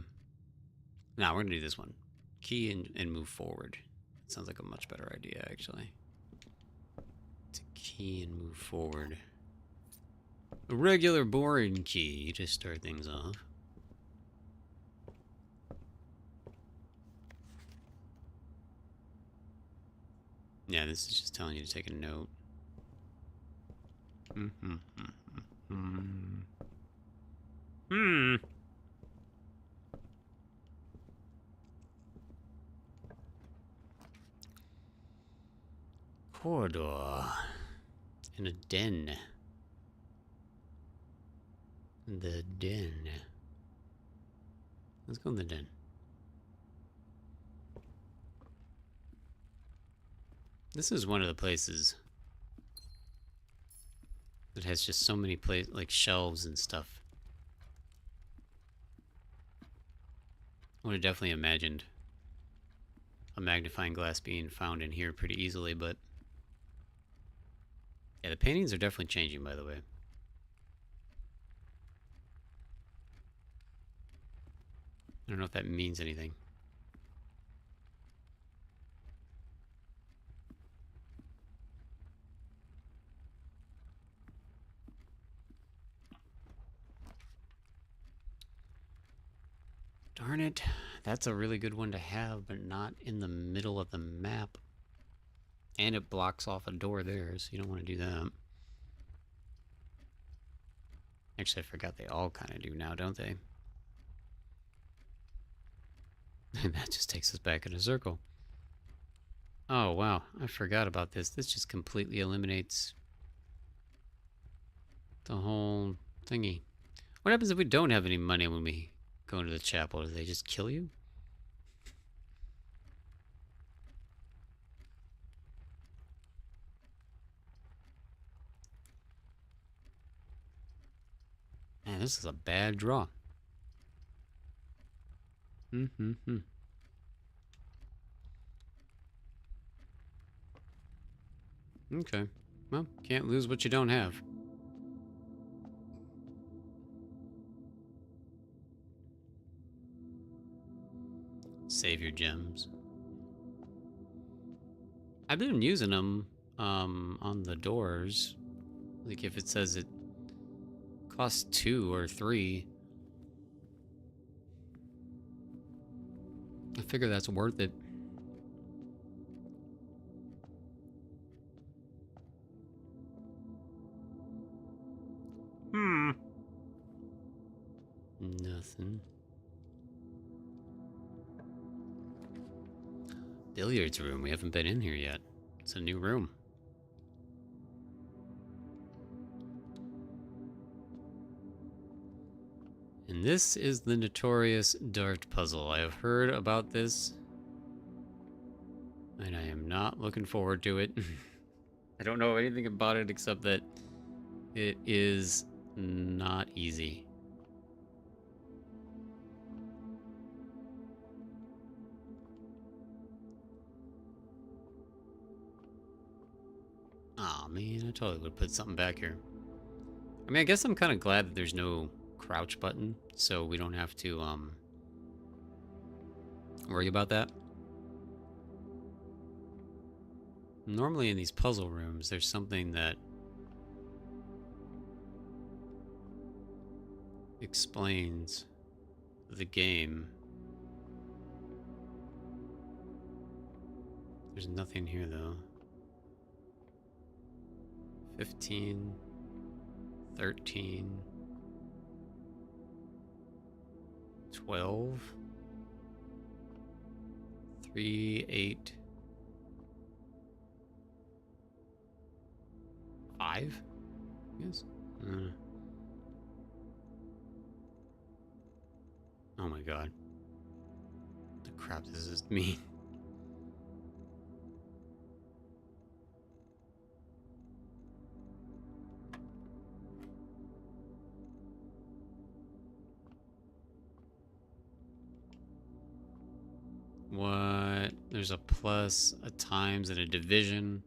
Now we're gonna do this one. Key and move forward. Sounds like a much better idea, actually. To key and move forward. A regular boring key to start things off. Yeah, this is just telling you to take a note. Corridor. In a den. The den. Let's go in the den. This is one of the places that has just so many like shelves and stuff. I would have definitely imagined a magnifying glass being found in here pretty easily, but yeah, the paintings are definitely changing, by the way. I don't know if that means anything. Darn it. That's a really good one to have, but not in the middle of the map. And it blocks off a door there, so you don't want to do that. Actually, I forgot they all kind of do now, don't they? And that just takes us back in a circle. Oh, wow. I forgot about this. This just completely eliminates the whole thingy. What happens if we don't have any money when we go into the chapel? Do they just kill you? Man, this is a bad draw. Okay. Well, can't lose what you don't have. Save your gems. I've been using them on the doors. Like if it says it costs 2 or 3, figure that's worth it. Nothing. Billiards room. We haven't been in here yet. It's a new room. And this is the notorious dart puzzle. I have heard about this, and I am not looking forward to it. I don't know anything about it except that it is not easy. Aw, man, I totally would put something back here. I mean, I guess I'm kind of glad that there's no crouch button, so we don't have to, worry about that. Normally in these puzzle rooms, there's something that explains the game. There's nothing here, though. 15, 13, 12, 3, 8, 5, I guess. Oh my god. The crap does this mean? What? There's a plus, a times, and a division.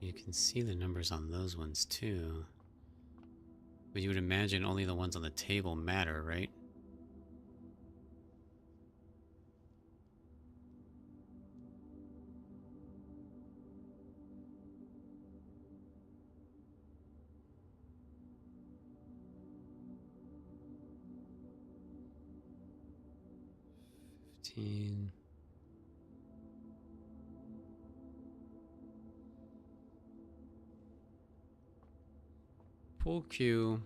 You can see the numbers on those ones too. But you would imagine only the ones on the table matter, right? Pool cue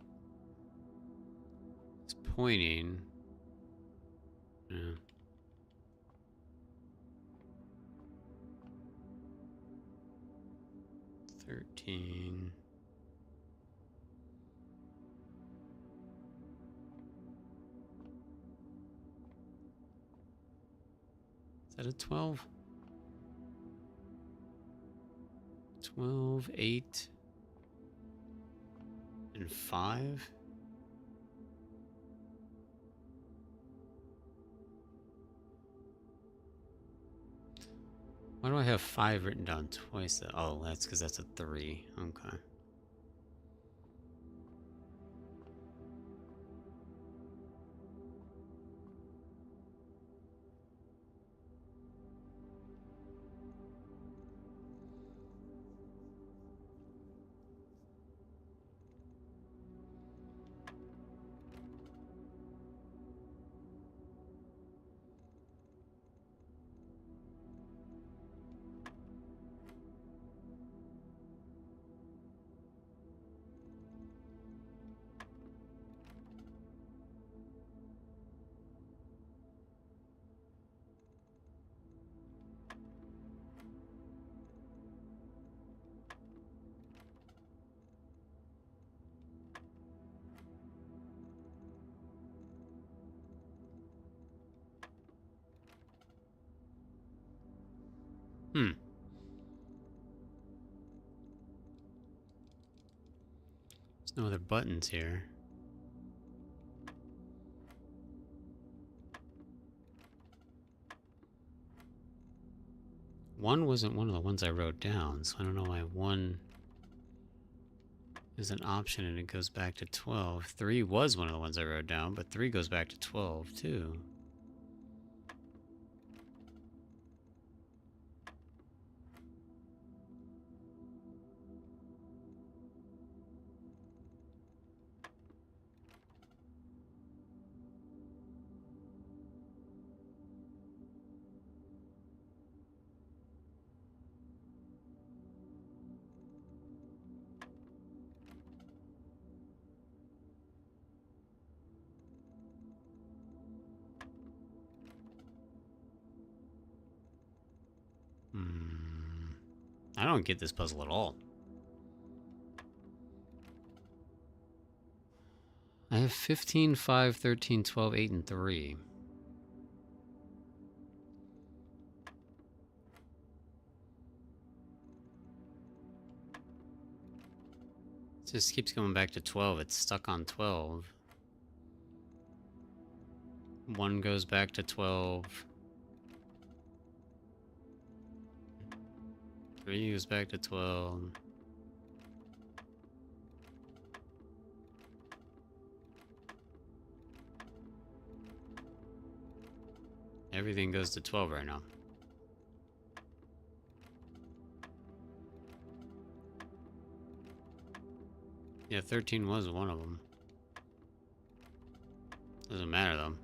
is pointing. Yeah. 13. Is that a 12? 12, 8, and 5? Why do I have 5 written down twice? Oh, that's because that's a 3. Okay. There's no other buttons here. One wasn't one of the ones I wrote down, so I don't know why 1 is an option and it goes back to 12. 3 was one of the ones I wrote down, but 3 goes back to 12 too. I don't get this puzzle at all. I have 15, 5, 13, 12, 8, and 3. It just keeps going back to 12. It's stuck on 12. 1 goes back to 12. 3 goes back to 12. Everything goes to 12 right now. Yeah, 13 was one of them. Doesn't matter though.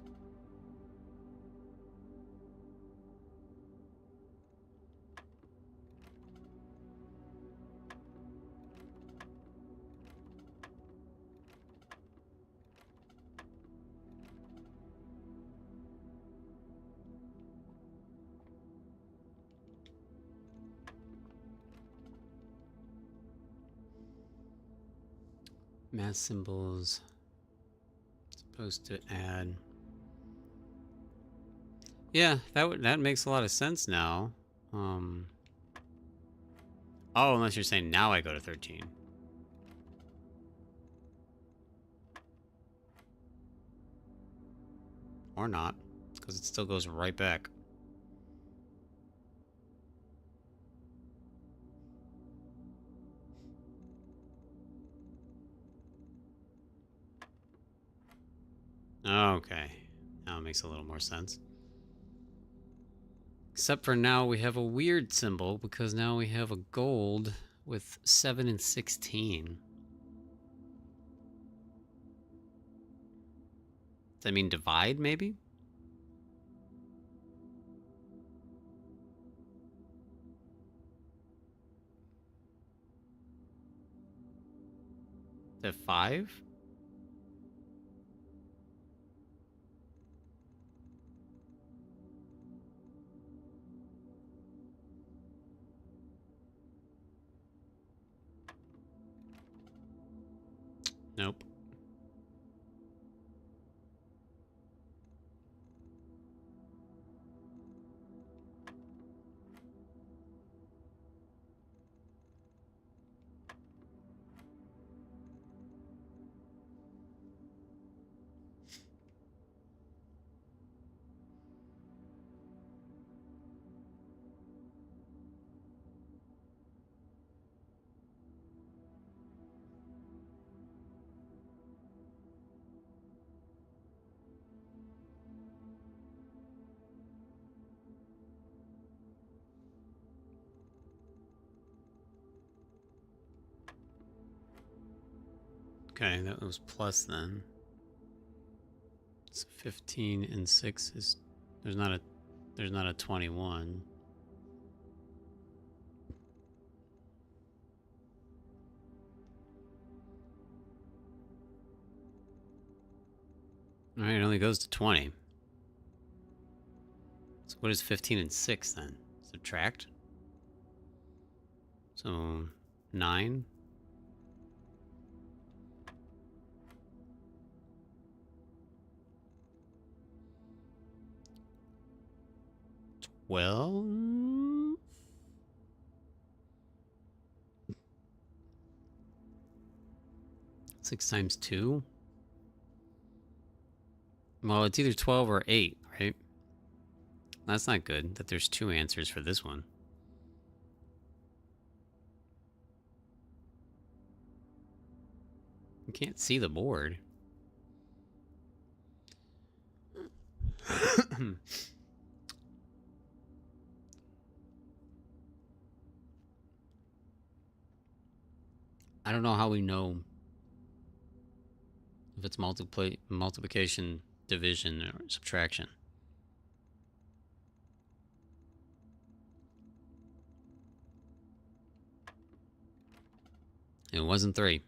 Math symbols. Supposed to add. Yeah, that makes a lot of sense now. Oh, unless you're saying now I go to 13. Or not, because it still goes right back. Okay, now it makes a little more sense. Except for now we have a weird symbol, because now we have a gold with 7 and 16. Does that mean divide, maybe? Is that 5? Nope. Okay, that was plus then. So 15 and 6 is there's not a 21. All right, it only goes to 20. So what is 15 and 6 then? Subtract. So 9. Well, 6 times 2. Well, it's either 12 or 8, right? That's not good that there's 2 answers for this one. You can't see the board. I don't know how we know if it's multiplication, division, or subtraction. It wasn't 3.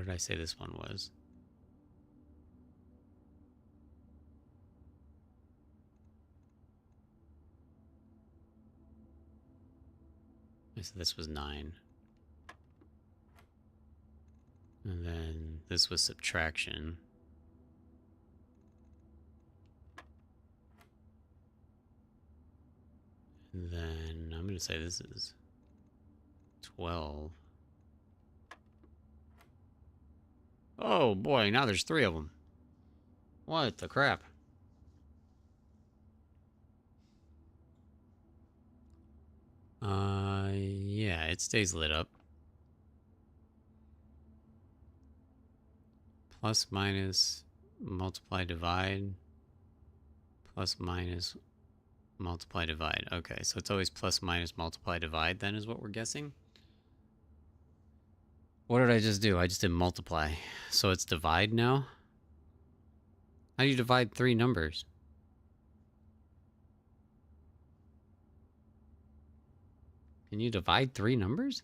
What did I say this one was? I said this was 9. And then this was subtraction. And then I'm going to say this is 12. Oh boy, now there's 3 of them. What the crap? Yeah, it stays lit up. Plus, minus, multiply, divide. Plus, minus, multiply, divide. Okay, so it's always plus, minus, multiply, divide then is what we're guessing. What did I just do? I just did multiply. So it's divide now? How do you divide 3 numbers? Can you divide 3 numbers?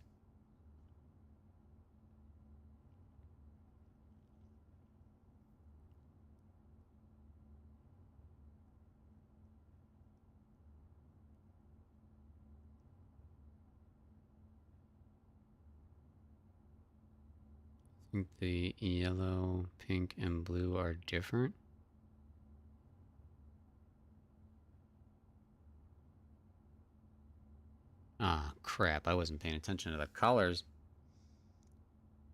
I think the yellow, pink, and blue are different. Ah, crap. I wasn't paying attention to the colors.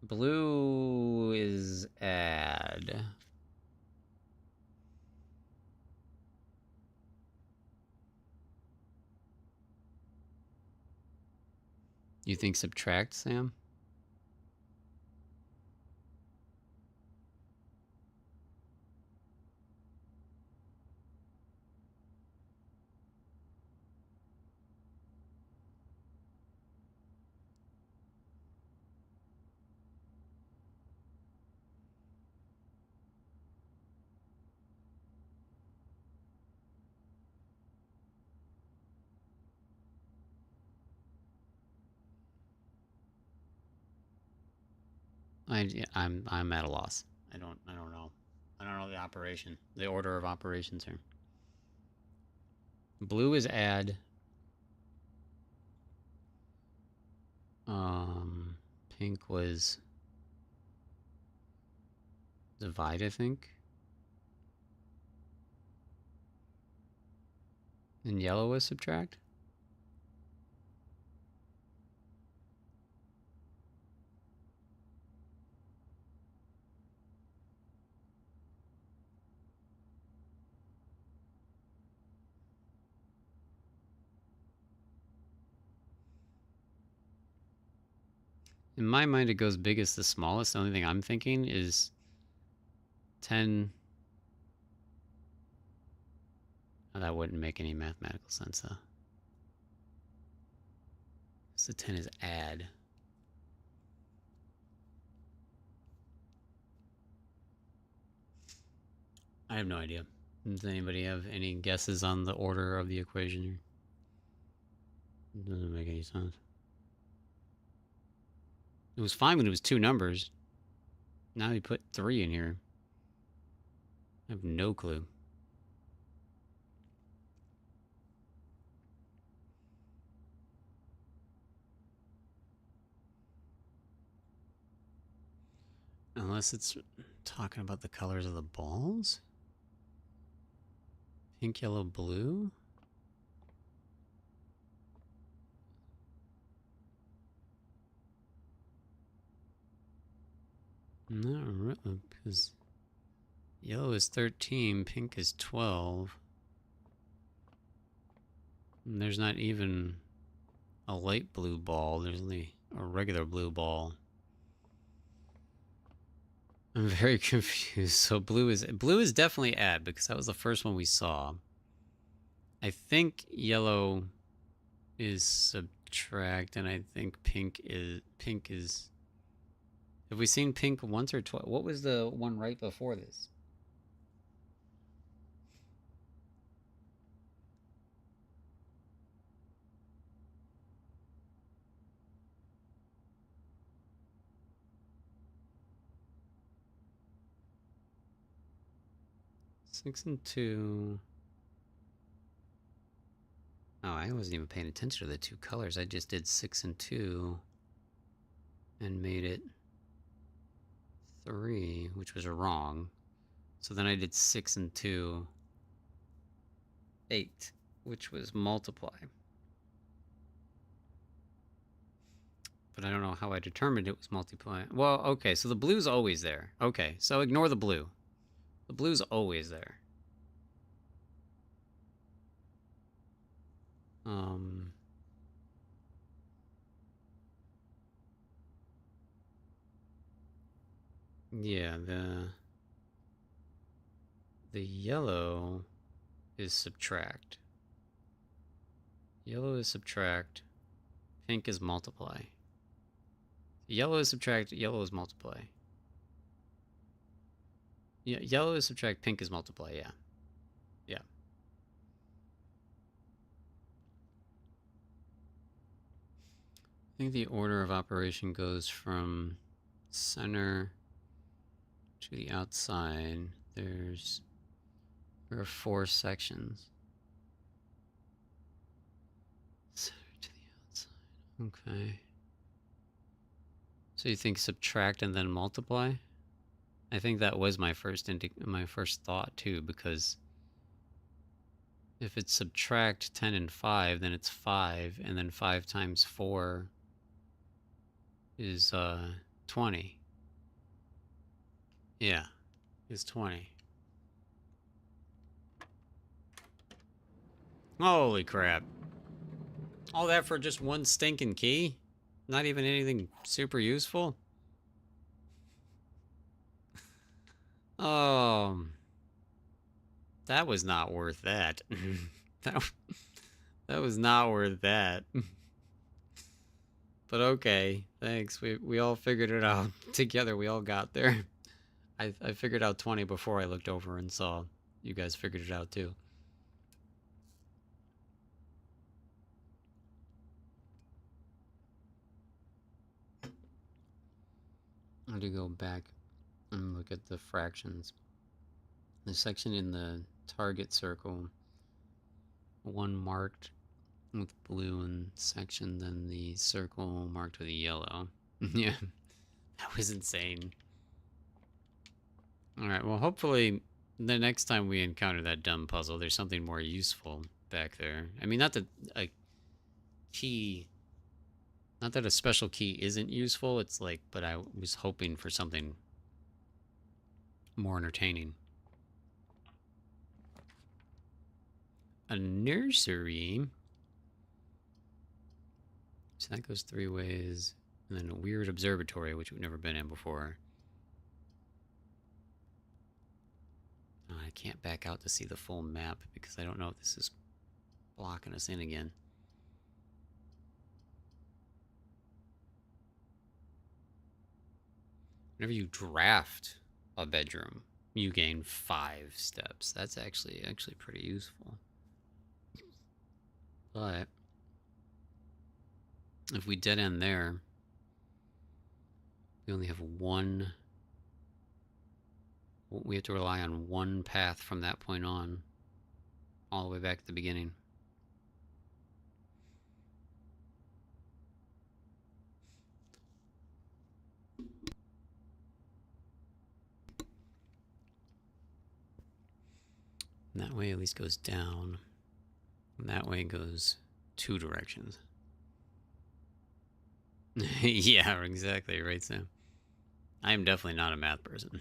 Blue is add. You think subtract, Sam? I'm at a loss. I don't know. I don't know the operation. The order of operations here. Blue is add. Pink was divide, I think. And yellow was subtract. In my mind, it goes biggest to smallest. The only thing I'm thinking is 10. Oh, that wouldn't make any mathematical sense, though. So 10 is add. I have no idea. Does anybody have any guesses on the order of the equation here? It doesn't make any sense. It was fine when it was 2 numbers. Now you put 3 in here. I have no clue. Unless it's talking about the colors of the balls? Pink, yellow, blue? Not really, because yellow is 13, pink is 12. And there's not even a light blue ball. There's only a regular blue ball. I'm very confused. So blue is definitely add because that was the first one we saw. I think yellow is subtract, and I think pink is. Have we seen pink once or twice? What was the one right before this? 6 and 2. Oh, I wasn't even paying attention to the two colors. I just did 6 and 2 and made it 3, which was wrong. So then I did 6 and 2, 8, which was multiply. But I don't know how I determined it was multiply. Well, okay, so the blue's always there. Okay, so ignore the blue. The blue's always there. Yeah, the yellow is subtract. Yellow is subtract. Pink is multiply. Yellow is subtract. Yellow is multiply. Yeah, yellow is subtract. Pink is multiply. Yeah. Yeah. I think the order of operation goes from center to the outside. There are 4 sections. Center to the outside. Okay. So you think subtract and then multiply? I think that was my first thought too, because if it's subtract 10 and 5, then it's 5, and then 5 times 4 is 20. Yeah, is 20. Holy crap. All that for just one stinking key? Not even anything super useful? Oh, that was not worth that. that, that was not worth that. But okay, thanks. We all figured it out together. We all got there. I figured out 20 before I looked over and saw you guys figured it out too. I have to go back and look at the fractions. The section in the target circle, one marked with blue and section, then the circle marked with yellow. Yeah, that was insane. Alright, well, hopefully the next time we encounter that dumb puzzle, there's something more useful back there. I mean, not that a key... Not that a special key isn't useful, it's like, but I was hoping for something more entertaining. A nursery? So that goes 3 ways. And then a weird observatory, which we've never been in before. Oh, I can't back out to see the full map because I don't know if this is blocking us in again. Whenever you draft a bedroom, you gain 5 steps. That's actually pretty useful. But if we dead end there, we only have one. We have to rely on one path from that point on, all the way back at the beginning. And that way at least goes down. And that way goes 2 directions. Yeah, exactly, right, Sam? I am definitely not a math person.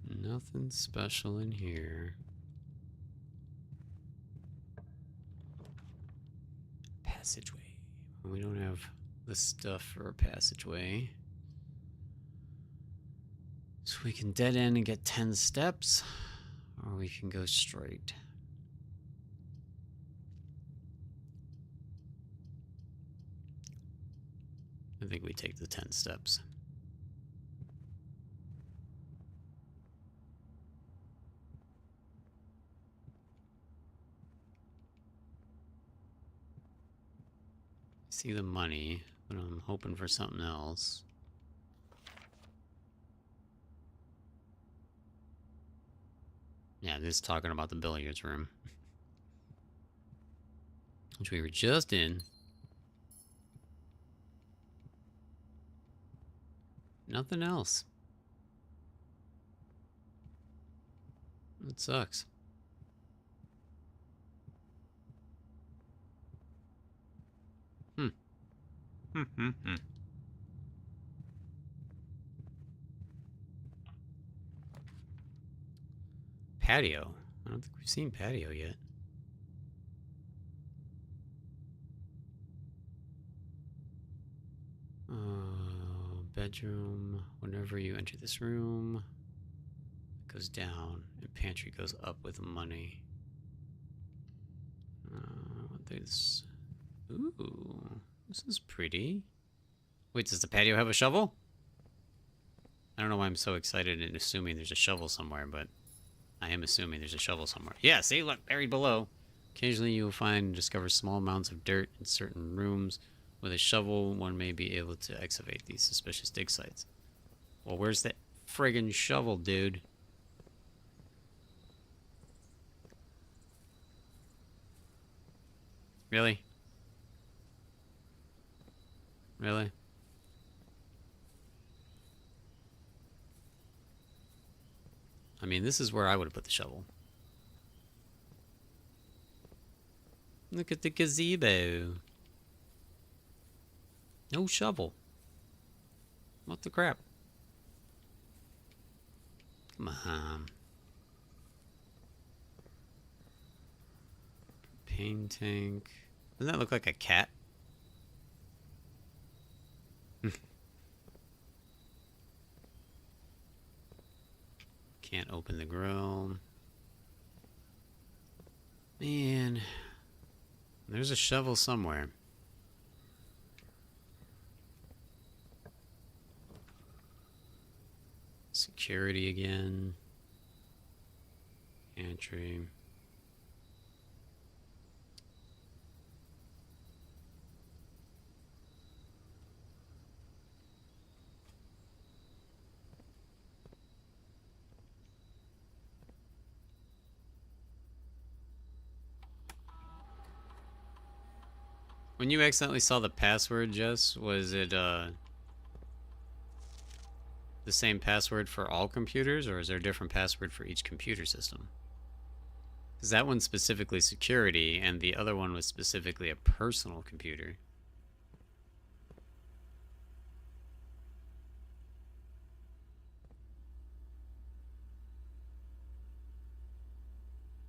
Nothing special in here. Passageway. We don't have the stuff for a passageway. So we can dead end and get 10 steps, or we can go straight. I think we take the 10 steps. see the money, but I'm hoping for something else. Yeah, this is talking about the billiards room. Which we were just in. Nothing else. It sucks. Patio. I don't think we've seen patio yet. Bedroom. Whenever you enter this room, it goes down, and pantry goes up with money. There's. Ooh, this is pretty. Wait, does the patio have a shovel? I don't know why I'm so excited and assuming there's a shovel somewhere, but I am assuming there's a shovel somewhere. Yeah, see, look, buried below. Occasionally you will find and discover small amounts of dirt in certain rooms. With a shovel, one may be able to excavate these suspicious dig sites. Well, where's that friggin' shovel, dude? Really? Really? I mean, this is where I would have put the shovel. Look at the gazebo. No shovel. What the crap? Come on. Pain tank. Doesn't that look like a cat? Can't open the grill. Man. There's a shovel somewhere. Security again. Pantry. When you accidentally saw the password, Jess, was it the same password for all computers, or is there a different password for each computer system? Because that one's specifically security, and the other one was specifically a personal computer.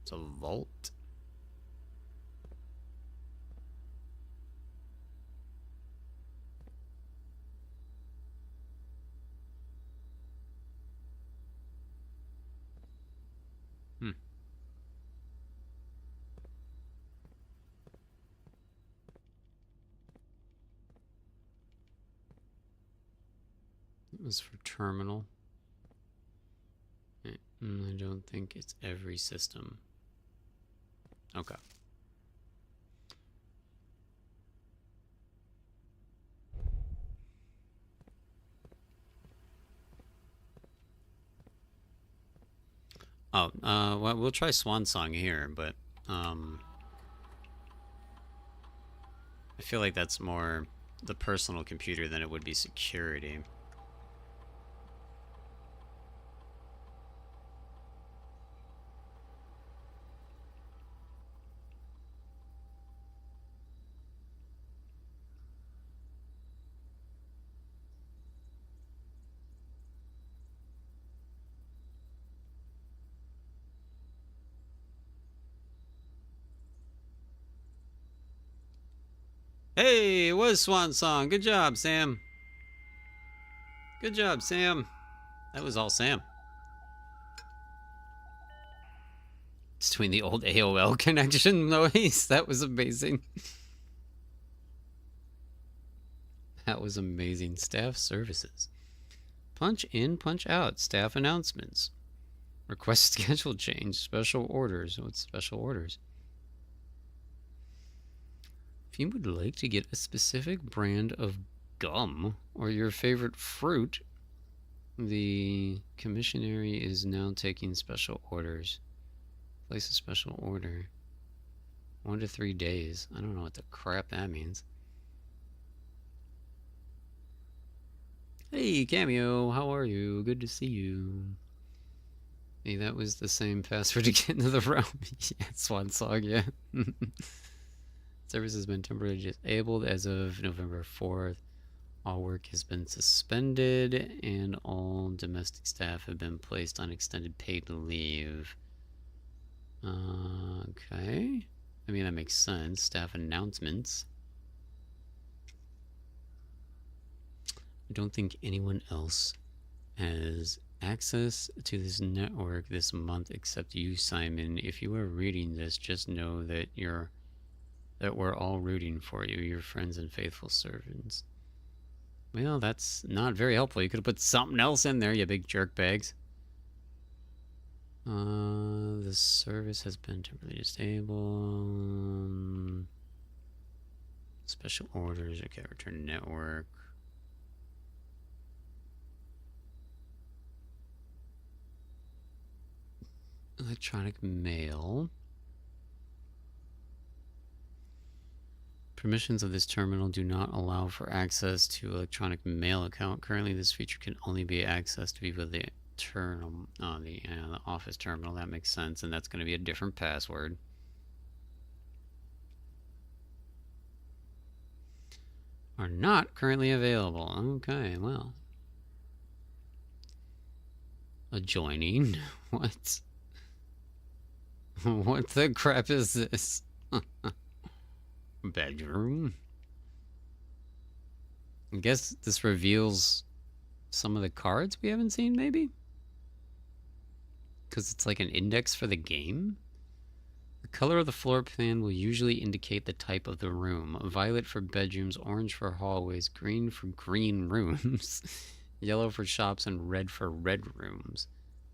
It's a vault. It was for terminal. I don't think it's every system. Okay. Oh, well, we'll try Swan Song here, but I feel like that's more the personal computer than it would be security. Hey, it was Swan Song. Good job, Sam. Good job, Sam. That was all Sam. It's between the old AOL connection noise. That was amazing. That was amazing. Staff services. Punch in, punch out. Staff announcements. Request schedule change. Special orders. What's special orders? If you would like to get a specific brand of gum or your favorite fruit, the commissionary is now taking special orders. Place a special order. 1 to 3 days. I don't know what the crap that means. Hey, Cameo, how are you? Good to see you. Hey, that was the same password to get into the realm. Yeah, Swan Song, yeah. Service has been temporarily disabled as of November 4th. All work has been suspended, and all domestic staff have been placed on extended paid leave. Okay. I mean, that makes sense. Staff announcements. I don't think anyone else has access to this network this month except you, Simon. If you are reading this, just know that we're all rooting for you, your friends and faithful servants. Well, that's not very helpful. You could have put something else in there, you big jerk bags. The service has been temporarily disabled. Special orders. Okay, return to network. Electronic mail. Permissions of this terminal do not allow for access to electronic mail account. Currently, this feature can only be accessed via the terminal, the office terminal. That makes sense, and that's going to be a different password. Are not currently available. Okay, well. Adjoining? What? What the crap is this? Bedroom? I guess this reveals some of the cards we haven't seen, maybe? Because it's like an index for the game? The color of the floor plan will usually indicate the type of the room. Violet for bedrooms, orange for hallways, green for green rooms, yellow for shops, and red for red rooms,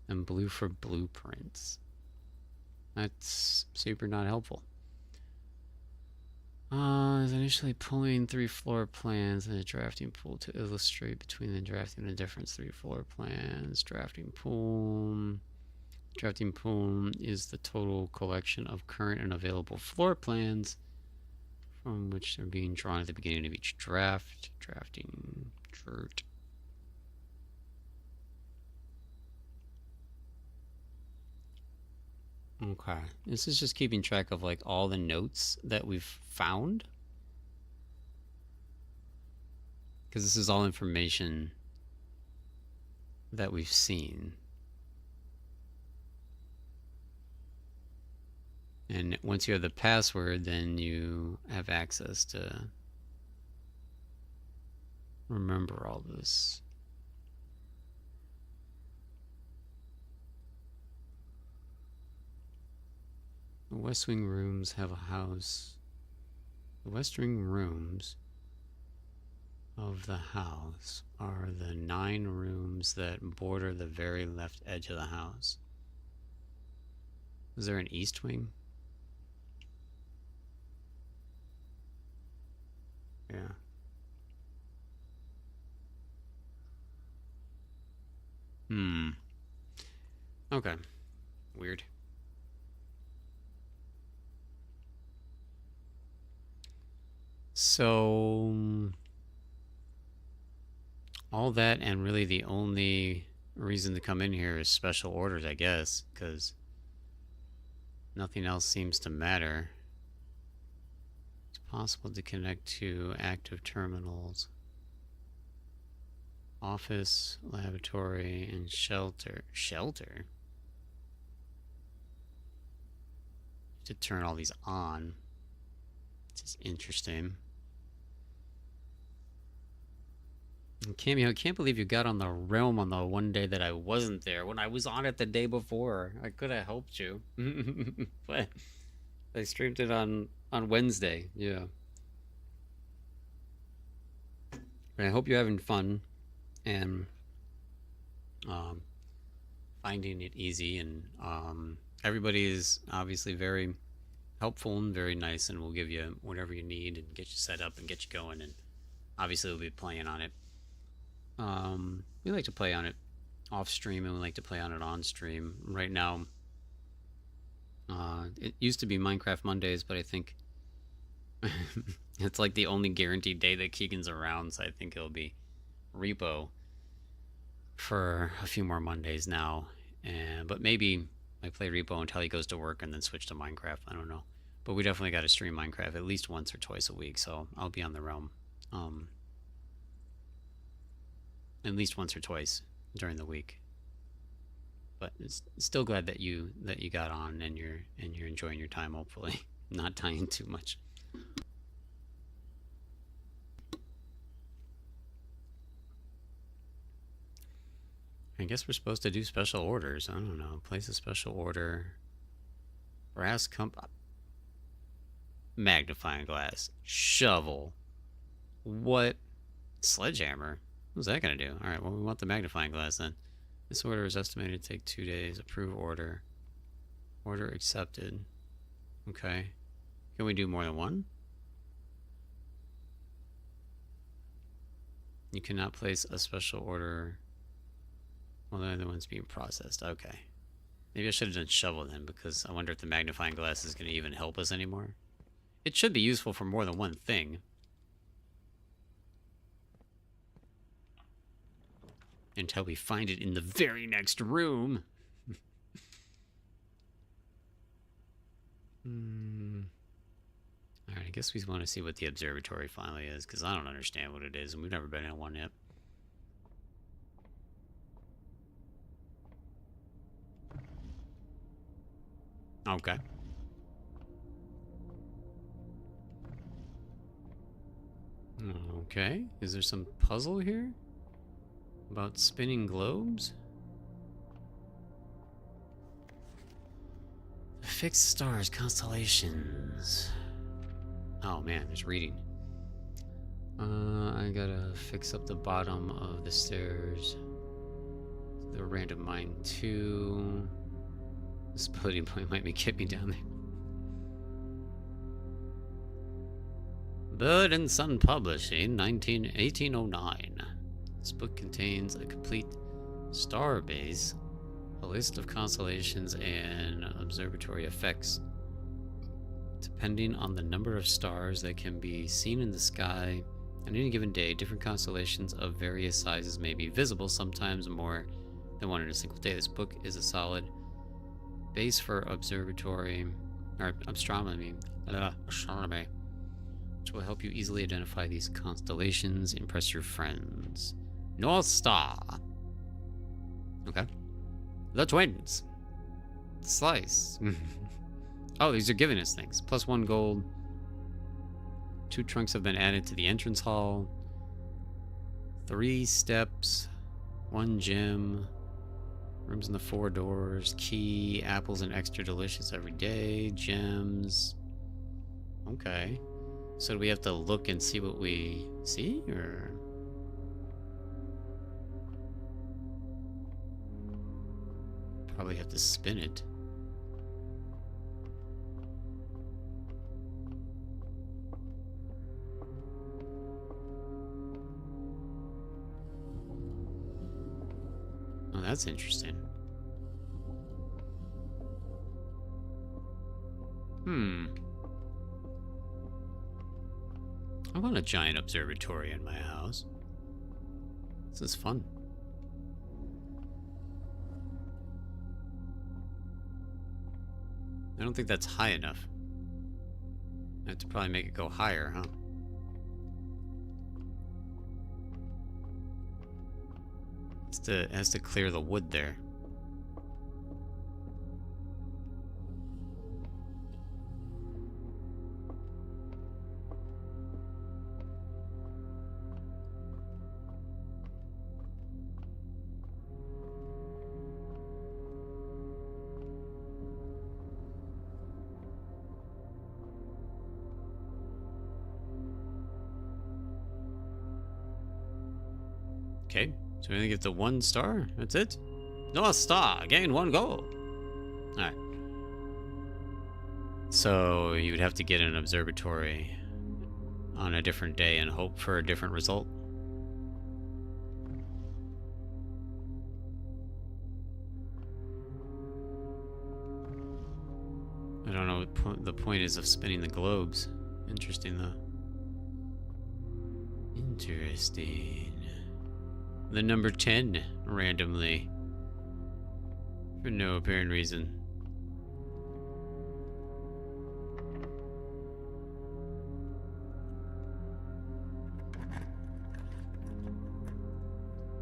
and blue for blueprints. That's super not helpful. Is initially pulling 3 floor plans and a drafting pool to illustrate between the drafting and the difference 3 floor plans. Drafting pool. Drafting pool is the total collection of current and available floor plans from which they're being drawn at the beginning of each draft. Drafting chart. Okay. This is just keeping track of like all the notes that we've found. Because this is all information that we've seen. And once you have the password, then you have access to remember all this. The West Wing rooms have a house. The West Wing rooms of the house are the 9 rooms that border the very left edge of the house. Is there an East Wing? Yeah. Okay. Weird. So all that, and really the only reason to come in here is special orders, I guess, because nothing else seems to matter. It's possible to connect to active terminals. Office, laboratory, and shelter. Shelter? To turn all these on. This is interesting. Cameo, I can't believe you got on the realm on the one day that I wasn't there. When I was on it the day before, I could have helped you. But I streamed it on Wednesday. Yeah. But I hope you're having fun and finding it easy. And everybody is obviously very helpful and very nice, and we'll give you whatever you need and get you set up and get you going. And obviously, we'll be playing on it. We like to play on it off stream, and we like to play on it on stream. Right now, it used to be Minecraft Mondays, but I think it's like the only guaranteed day that Keegan's around, so I think it'll be Repo for a few more Mondays now. But maybe I play Repo until he goes to work and then switch to Minecraft. I don't know. But we definitely got to stream Minecraft at least once or twice a week, so I'll be on the realm at least once or twice during the week. But it's still glad that you got on and you're enjoying your time. Hopefully, not dying too much. I guess we're supposed to do special orders. I don't know. Place a special order. Brass magnifying glass. Shovel. What? Sledgehammer? What's that going to do? Alright, well, we want the magnifying glass then. This order is estimated to take 2 days. Approve order. Order accepted. Okay. Can we do more than one? You cannot place a special order while the other one's being processed. Okay. Maybe I should have done shovel then, because I wonder if the magnifying glass is going to even help us anymore. It should be useful for more than one thing. Until we find it in the very next room. Alright, I guess we want to see what the observatory finally is, because I don't understand what it is, and we've never been in one yet. Okay. Okay, is there some puzzle here? About spinning globes? Fixed stars, constellations. Oh man, there's reading. I gotta fix up the bottom of the stairs. The random mine 2. This floating point might get me down there. Bird and Sun Publishing, 1809. This book contains a complete star base, a list of constellations and observatory effects. Depending on the number of stars that can be seen in the sky on any given day, different constellations of various sizes may be visible, sometimes more than one in a single day. This book is a solid base for observatory or astronomy, which will help you easily identify these constellations, impress your friends. North Star. Okay. The twins. Slice. Oh, these are giving us things. +1 gold. 2 trunks have been added to the entrance hall. 3 steps. 1 gem. Rooms in the 4 doors. Key. Apples and extra delicious every day. Gems. Okay. So do we have to look and see what we see, or? Probably have to spin it. Oh, that's interesting. I want a giant observatory in my house. This is fun. I don't think that's high enough. I have to probably make it go higher, huh? It has to clear the wood there. Okay, so we only get the 1 star. That's it. North Star, gain 1 gold. Alright. So you would have to get an observatory on a different day and hope for a different result. I don't know what the point is of spinning the globes. Interesting, though. Interesting. The number 10, randomly. For no apparent reason.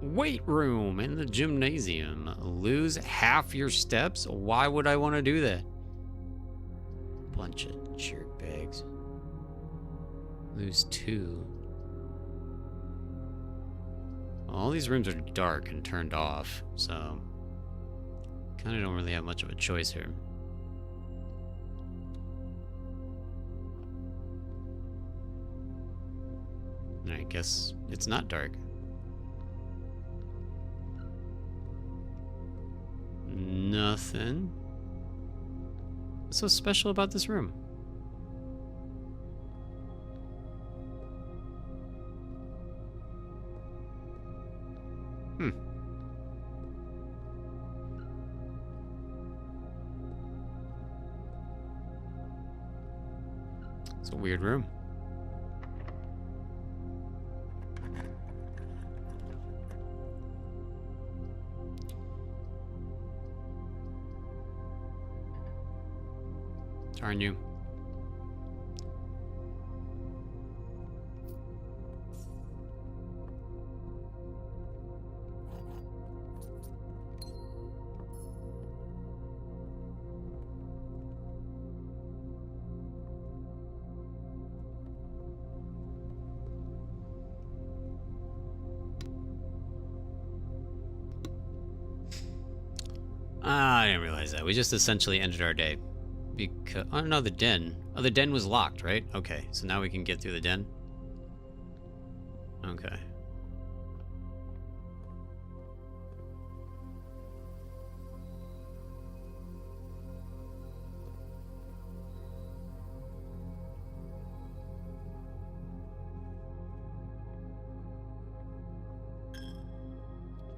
Weight room in the gymnasium. Lose half your steps? Why would I want to do that? Bunch of jerk bags. Lose 2. All these rooms are dark and turned off, so kind of don't really have much of a choice here. I guess it's not dark. Nothing. What's so special about this room? It's a weird room. Darn you. I didn't realize that. We just essentially ended our day. Because, oh no, the den. Oh, the den was locked, right? Okay, so now we can get through the den. Okay.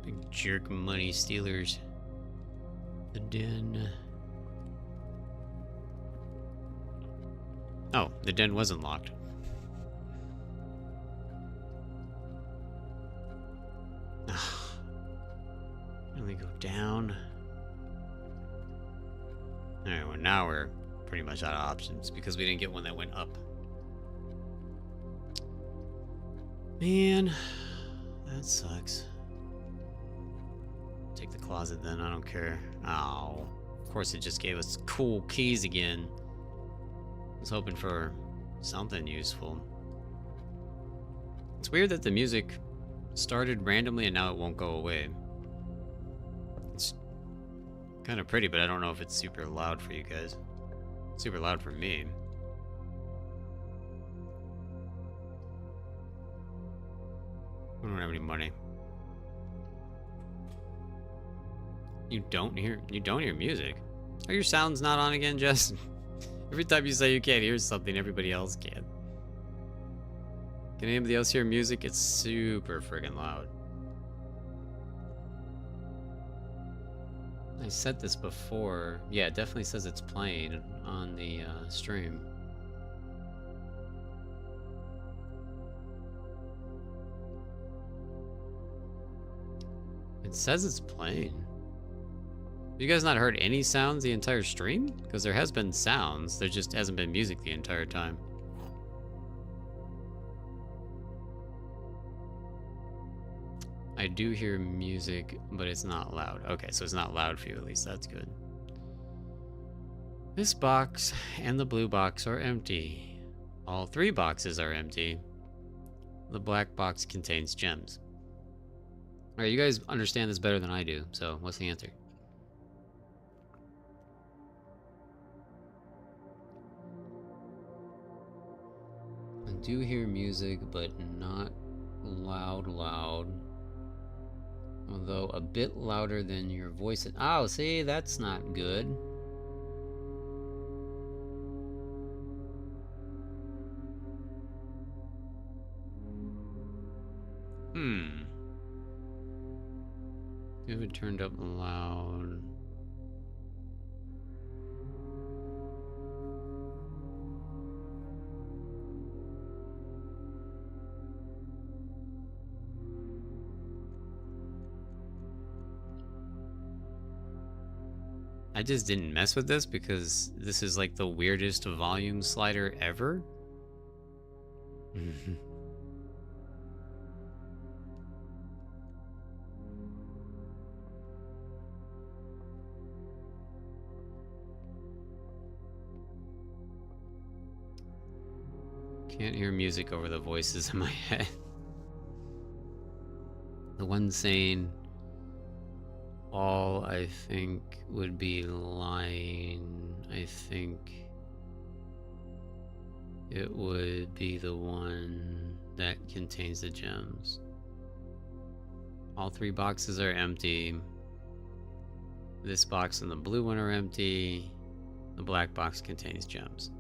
Big jerk money stealers. The den. Oh, the den wasn't locked. Can we go down? Alright, well now we're pretty much out of options because we didn't get one that went up. Man, that sucks. Take the closet then, I don't care. Oh, of course it just gave us cool keys again. I was hoping for something useful. It's weird that the music started randomly and now it won't go away. It's kind of pretty, but I don't know if it's super loud for you guys. It's super loud for me. I don't have any money. You don't hear music? Are your sounds not on again, Jess? Every time you say you can't hear something, everybody else can. Can anybody else hear music? It's super friggin' loud. I said this before. Yeah, it definitely says it's playing on the stream. It says it's playing. You guys not heard any sounds the entire stream? Because there has been sounds, there just hasn't been music the entire time. I do hear music, but it's not loud. Okay, so it's not loud for you at least, that's good. This box and the blue box are empty. All 3 boxes are empty. The black box contains gems. Alright, you guys understand this better than I do, so what's the answer? I do hear music, but not loud. Although a bit louder than your voice. Oh, see, that's not good. Hmm. You have it turned up loud. I just didn't mess with this because this is like the weirdest volume slider ever. Can't hear music over the voices in my head. The one saying all I think would be lying. I think it would be the one that contains the gems. All 3 boxes are empty. This box and the blue one are empty. The black box contains gems.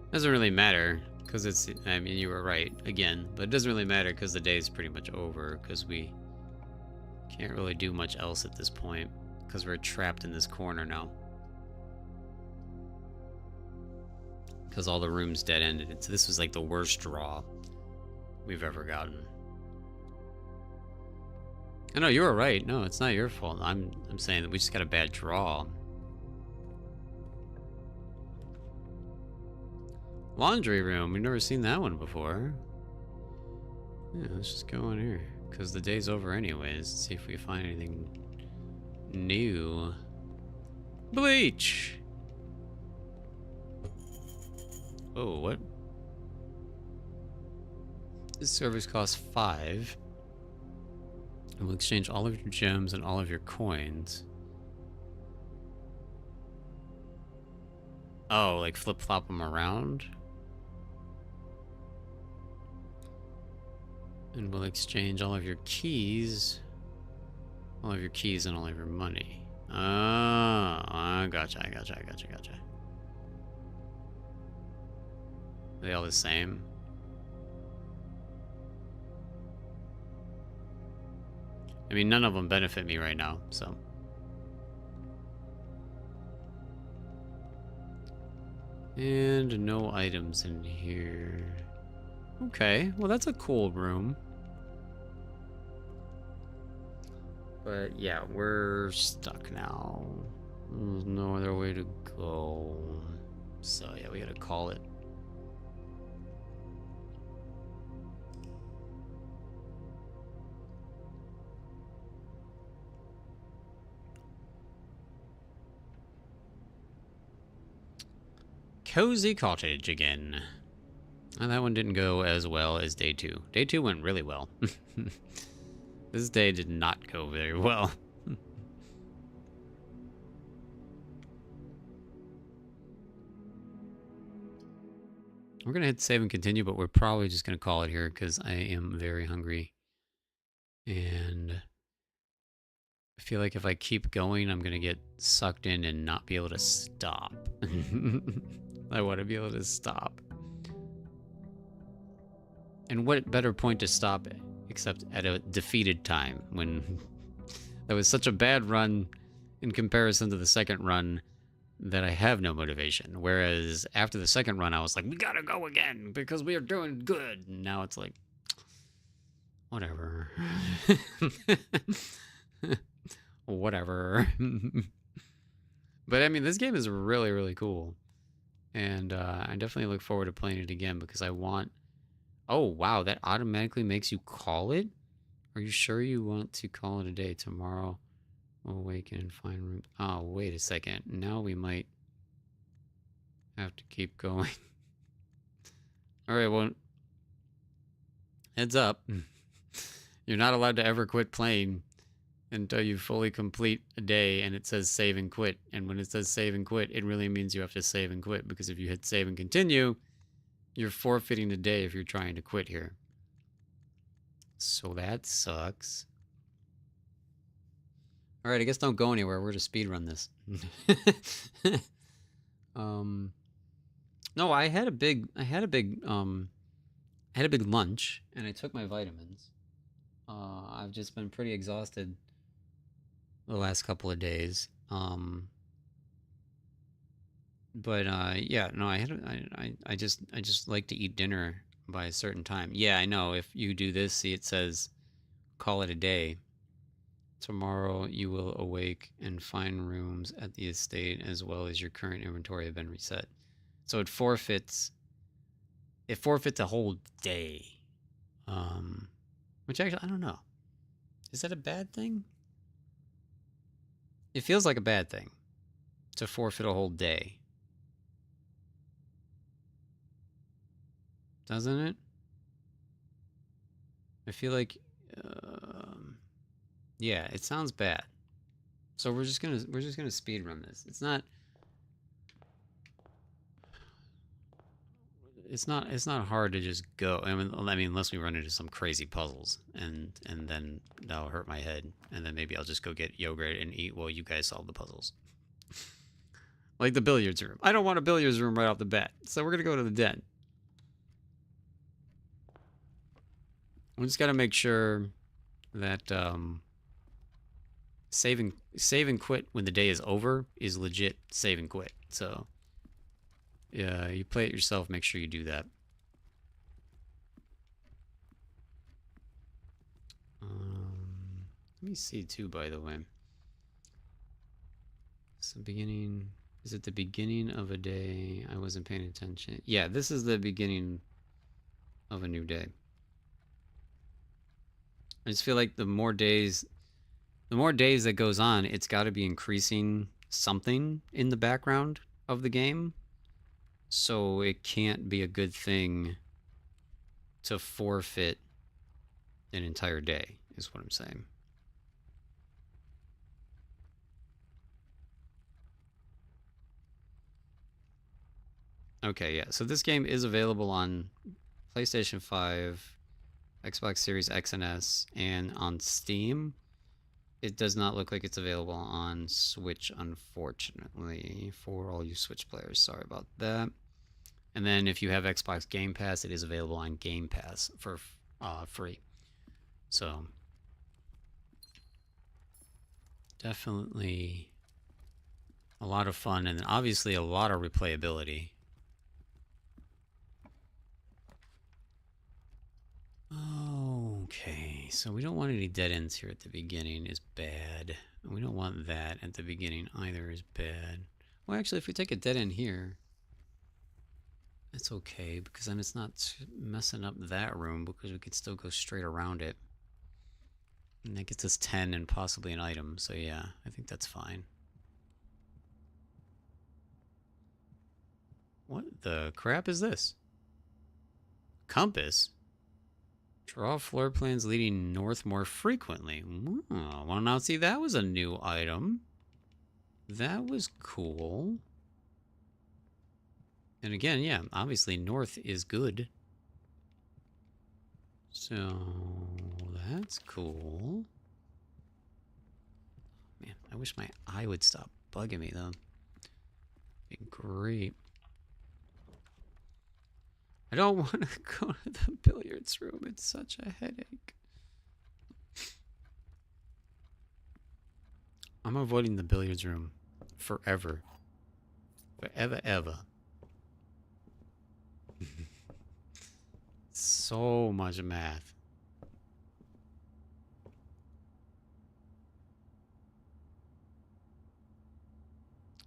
Doesn't really matter because it's, I mean, you were right again, but it doesn't really matter because the day is pretty much over because we can't really do much else at this point because we're trapped in this corner now. Because all the rooms dead ended. So this was like the worst draw we've ever gotten. Oh, no, you were right. No, it's not your fault. I'm saying that we just got a bad draw. Laundry room. We've never seen that one before. Yeah, let's just go in here. Because the day's over anyways. Let's see if we find anything new. Bleach! Oh, what? This service costs 5. And will exchange all of your gems and all of your coins. Oh, like flip-flop them around? And we'll exchange all of your keys. All of your keys and all of your money. Oh, I gotcha. Are they all the same? I mean, none of them benefit me right now, so. And no items in here. Okay, well that's a cool room. But yeah, we're stuck now. There's no other way to go. So yeah, we gotta call it. Cozy Cottage again. And that one didn't go as well as day 2. Day 2 went really well. This day did not go very well. We're gonna hit save and continue, but we're probably just gonna call it here because I am very hungry. And I feel like if I keep going, I'm gonna get sucked in and not be able to stop. I want to be able to stop. And what better point to stop except at a defeated time when that was such a bad run in comparison to the second run that I have no motivation. Whereas after the second run, I was like, we gotta go again because we are doing good. And now it's like, whatever. Whatever. But I mean, this game is really, really cool. And I definitely look forward to playing it again because I want. Oh, wow, that automatically makes you call it? Are you sure you want to call it a day? Tomorrow we'll awaken and find room. Oh, wait a second. Now we might have to keep going. All right, well, heads up. You're not allowed to ever quit playing until you fully complete a day and it says save and quit. And when it says save and quit, it really means you have to save and quit because if you hit save and continue, you're forfeiting the day if you're trying to quit here. So that sucks. All right, I guess don't go anywhere. We're going to speedrun this. Um, no, I had a big lunch, and I took my vitamins. I've just been pretty exhausted the last couple of days. But yeah, no, I just like to eat dinner by a certain time. Yeah, I know. If you do this, see, it says call it a day. Tomorrow you will awake and find rooms at the estate as well as your current inventory have been reset. So it forfeits a whole day. Um, which actually I don't know. Is that a bad thing? It feels like a bad thing to forfeit a whole day, doesn't it? I feel like, um, yeah, it sounds bad. So we're just gonna speed run this. It's not hard to just go. I mean, unless we run into some crazy puzzles, and then that'll hurt my head, and then maybe I'll just go get yogurt and eat while you guys solve the puzzles. Like the billiards room. I don't want a billiards room right off the bat, so we're gonna go to the den. We just gotta make sure that save and quit when the day is over is legit save and quit. So yeah, you play it yourself. Make sure you do that. Let me see too. By the way, it's the beginning. Is it the beginning of a day? I wasn't paying attention. Yeah, this is the beginning of a new day. I just feel like the more days that goes on, it's got to be increasing something in the background of the game. So it can't be a good thing to forfeit an entire day, is what I'm saying. Okay, yeah. So this game is available on PlayStation 5, Xbox Series X and S, and on Steam. It does not look like it's available on Switch, unfortunately, for all you Switch players. Sorry about that. And then if you have Xbox Game Pass, it is available on Game Pass for free. So definitely a lot of fun, and obviously a lot of replayability. Okay, so we don't want any dead ends here at the beginning is bad. We don't want that at the beginning either is bad. Well, actually, if we take a dead end here, it's okay because then it's not messing up that room because we could still go straight around it. And that gets us 10 and possibly an item, so yeah, I think that's fine. What the crap is this? Compass? Draw floor plans leading north more frequently. Oh, well, now see, that was a new item. That was cool. And again, yeah, obviously north is good. So that's cool. Man, I wish my eye would stop bugging me though. Be great. I don't want to go to the billiards room. It's such a headache. I'm avoiding the billiards room forever. Forever, ever. So much math.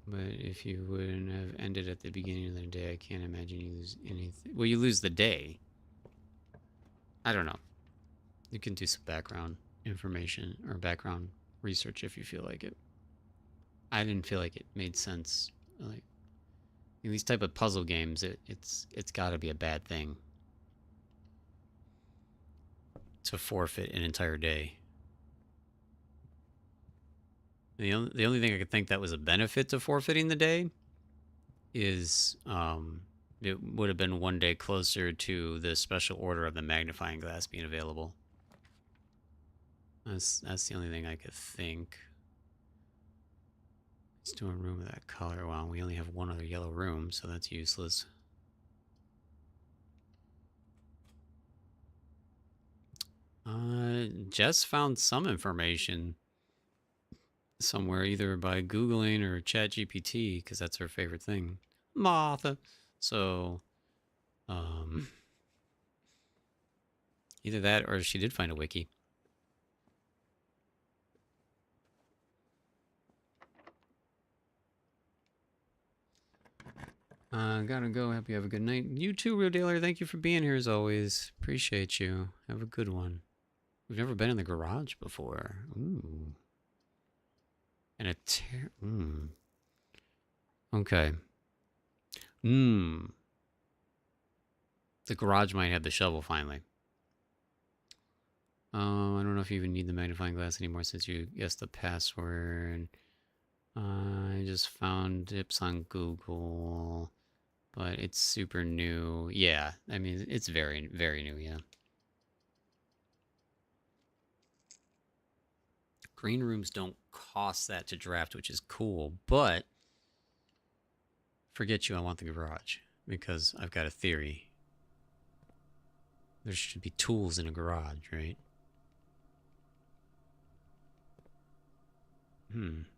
But if you wouldn't have ended at the beginning of the day, I can't imagine you lose anything. Well, you lose the day. I don't know. You can do some background information or background research if you feel like it. I didn't feel like it made sense. Like in these type of puzzle games, it's got to be a bad thing to forfeit an entire day. The only thing I could think that was a benefit to forfeiting the day is it would have been one day closer to the special order of the magnifying glass being available. That's the only thing I could think. Let's do a room of that color. Well, we only have one other yellow room, so that's useless. Jess found some information somewhere, either by Googling or ChatGPT, because that's her favorite thing. Martha. So, either that or she did find a wiki. Gotta go. Hope you have a good night. You too, Real Dealer. Thank you for being here as always. Appreciate you. Have a good one. We've never been in the garage before. Ooh. And a Okay. The garage might have the shovel finally. I don't know if you even need the magnifying glass anymore since you guessed the password. I just found tips on Google, but it's super new. Yeah, I mean, it's very, very new, yeah. Green rooms don't cost that to draft, which is cool, but forget you, I want the garage because I've got a theory. There should be tools in a garage, right?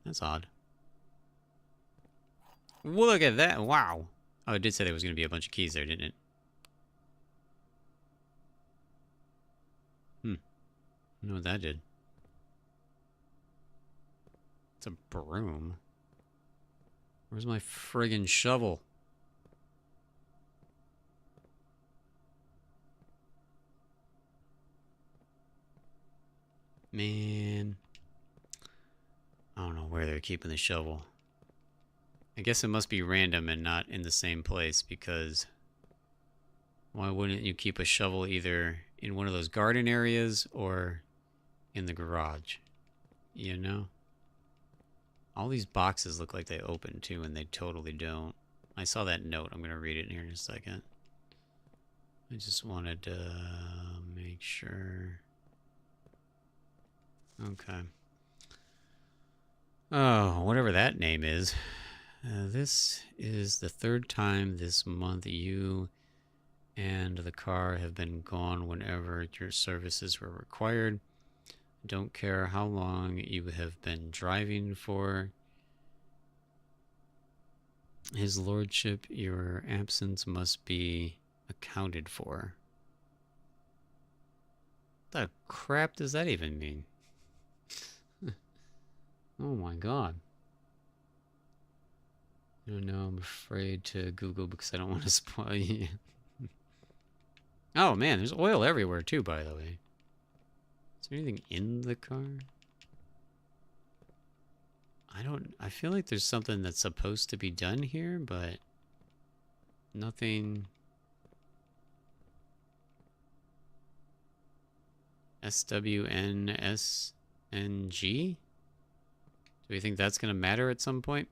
That's odd. Look at that. Wow. Oh, it did say there was going to be a bunch of keys there, didn't it? I don't know what that did. It's a broom. Where's my friggin' shovel? Man. I don't know where they're keeping the shovel. I guess it must be random and not in the same place because why wouldn't you keep a shovel either in one of those garden areas or in the garage? You know? All these boxes look like they open too, and they totally don't. I saw that note. I'm going to read it here in a second. I just wanted to make sure. Okay. Oh, whatever that name is. This is the third time this month you and the car have been gone whenever your services were required. Don't care how long you have been driving for. His lordship, your absence must be accounted for. What the crap does that even mean? Oh my god. I don't know, I'm afraid to Google because I don't want to spoil you. Oh man, there's oil everywhere too, by the way. Is there anything in the car? I feel like there's something that's supposed to be done here, but nothing. SWNSNG? Do we think that's going to matter at some point?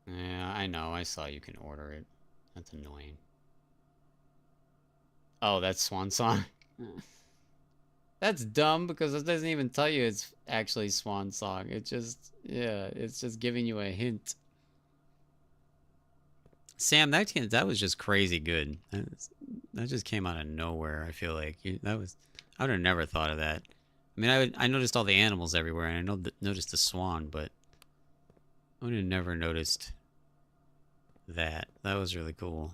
Yeah, I know. I saw you can order it. That's annoying. Oh, that's Swan Song. That's dumb because it doesn't even tell you it's actually Swan Song. It just, yeah, it's just giving you a hint. Sam, that was just crazy good. That just came out of nowhere. I feel like I would have never thought of that. I mean, I noticed all the animals everywhere, and I noticed the swan, but I would have never noticed that. That was really cool.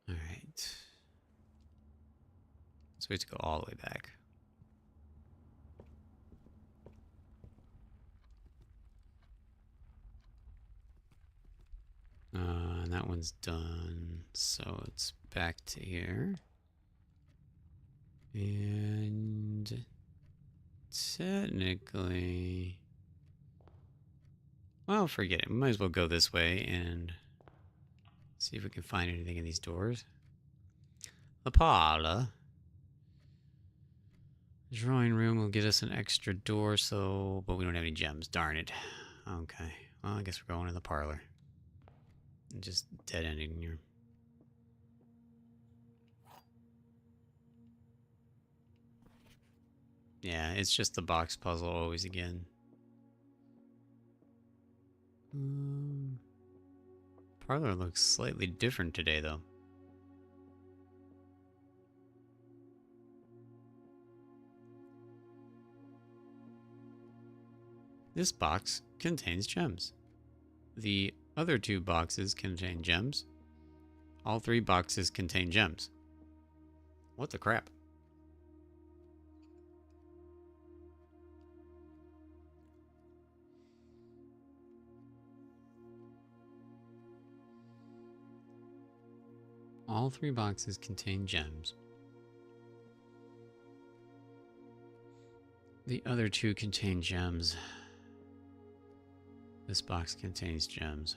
All right, so we have to go all the way back. And that one's done, so it's back to here. And technically, well, forget it. We might as well go this way and see if we can find anything in these doors. The parlor. Drawing room will get us an extra door, so... But we don't have any gems. Darn it. Okay. Well, I guess we're going to the parlor. Just dead ending here. Yeah, it's just the box puzzle always again. Parlor looks slightly different today, though. This box contains gems. The other two boxes contain gems. All three boxes contain gems. What the crap? All three boxes contain gems. The other two contain gems. This box contains gems.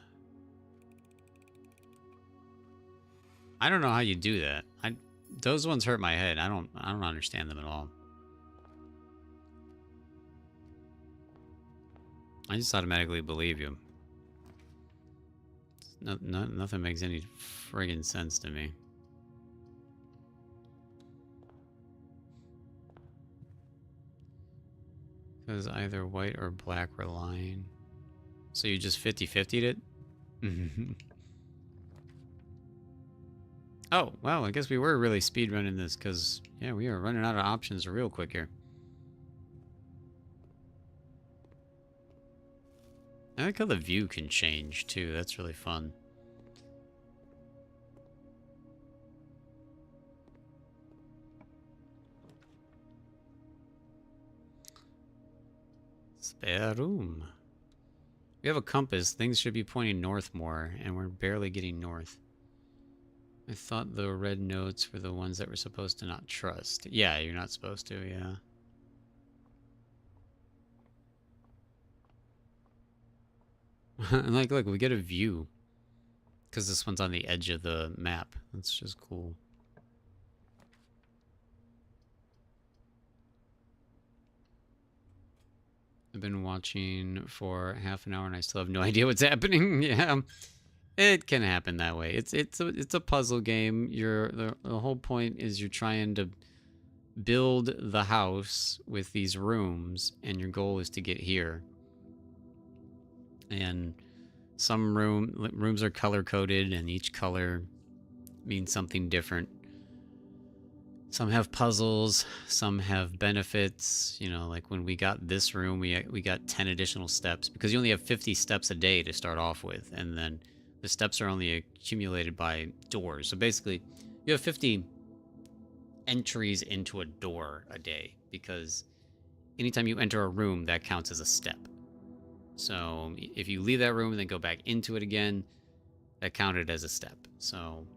I don't know how you do that. Those ones hurt my head. I don't understand them at all. I just automatically believe you. Nothing makes any friggin' sense to me. Because either white or black were lying. So you just 50-50'd it? Oh, well, I guess we were really speedrunning this because, yeah, we are running out of options real quick here. I like how the view can change, too. That's really fun. Spare room. We have a compass. Things should be pointing north more, and we're barely getting north. I thought the red notes were the ones that we're supposed to not trust. Yeah, you're not supposed to, yeah. And like, look, we get a view. Because this one's on the edge of the map. That's just cool. I've been watching for half an hour and I still have no idea what's happening. Yeah, it can happen that way. It's a puzzle game. The whole point is you're trying to build the house with these rooms, and your goal is to get here. And some rooms are color coded, and each color means something different. Some have puzzles, some have benefits. You know, like when we got this room, we got 10 additional steps because you only have 50 steps a day to start off with, and then the steps are only accumulated by doors. So basically, you have 50 entries into a door a day because anytime you enter a room, that counts as a step. So if you leave that room and then go back into it again, that counted as a step. So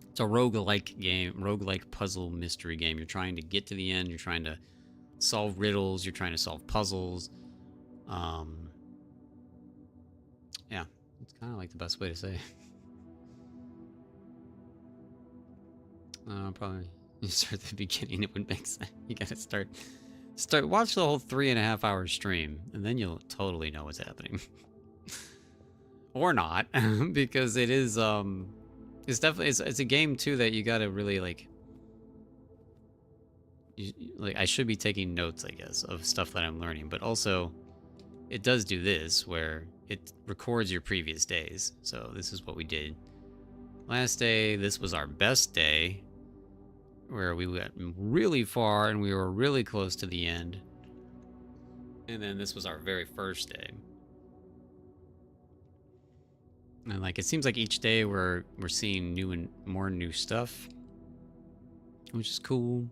it's a roguelike game, roguelike puzzle mystery game. You're trying to get to the end, you're trying to solve riddles, you're trying to solve puzzles. Yeah, it's kind of like the best way to say it. Probably you start at the beginning, it would make sense. You gotta start watch the whole 3.5 hour stream, and then you'll totally know what's happening. Or not, because it is it's definitely it's a game too that you gotta really like I should be taking notes, I guess, of stuff that I'm learning, but also it does do this where it records your previous days. So this is what we did last day. This was our best day where we went really far and we were really close to the end. And then this was our very first day. And like it seems like each day we're seeing new and more new stuff, which is cool.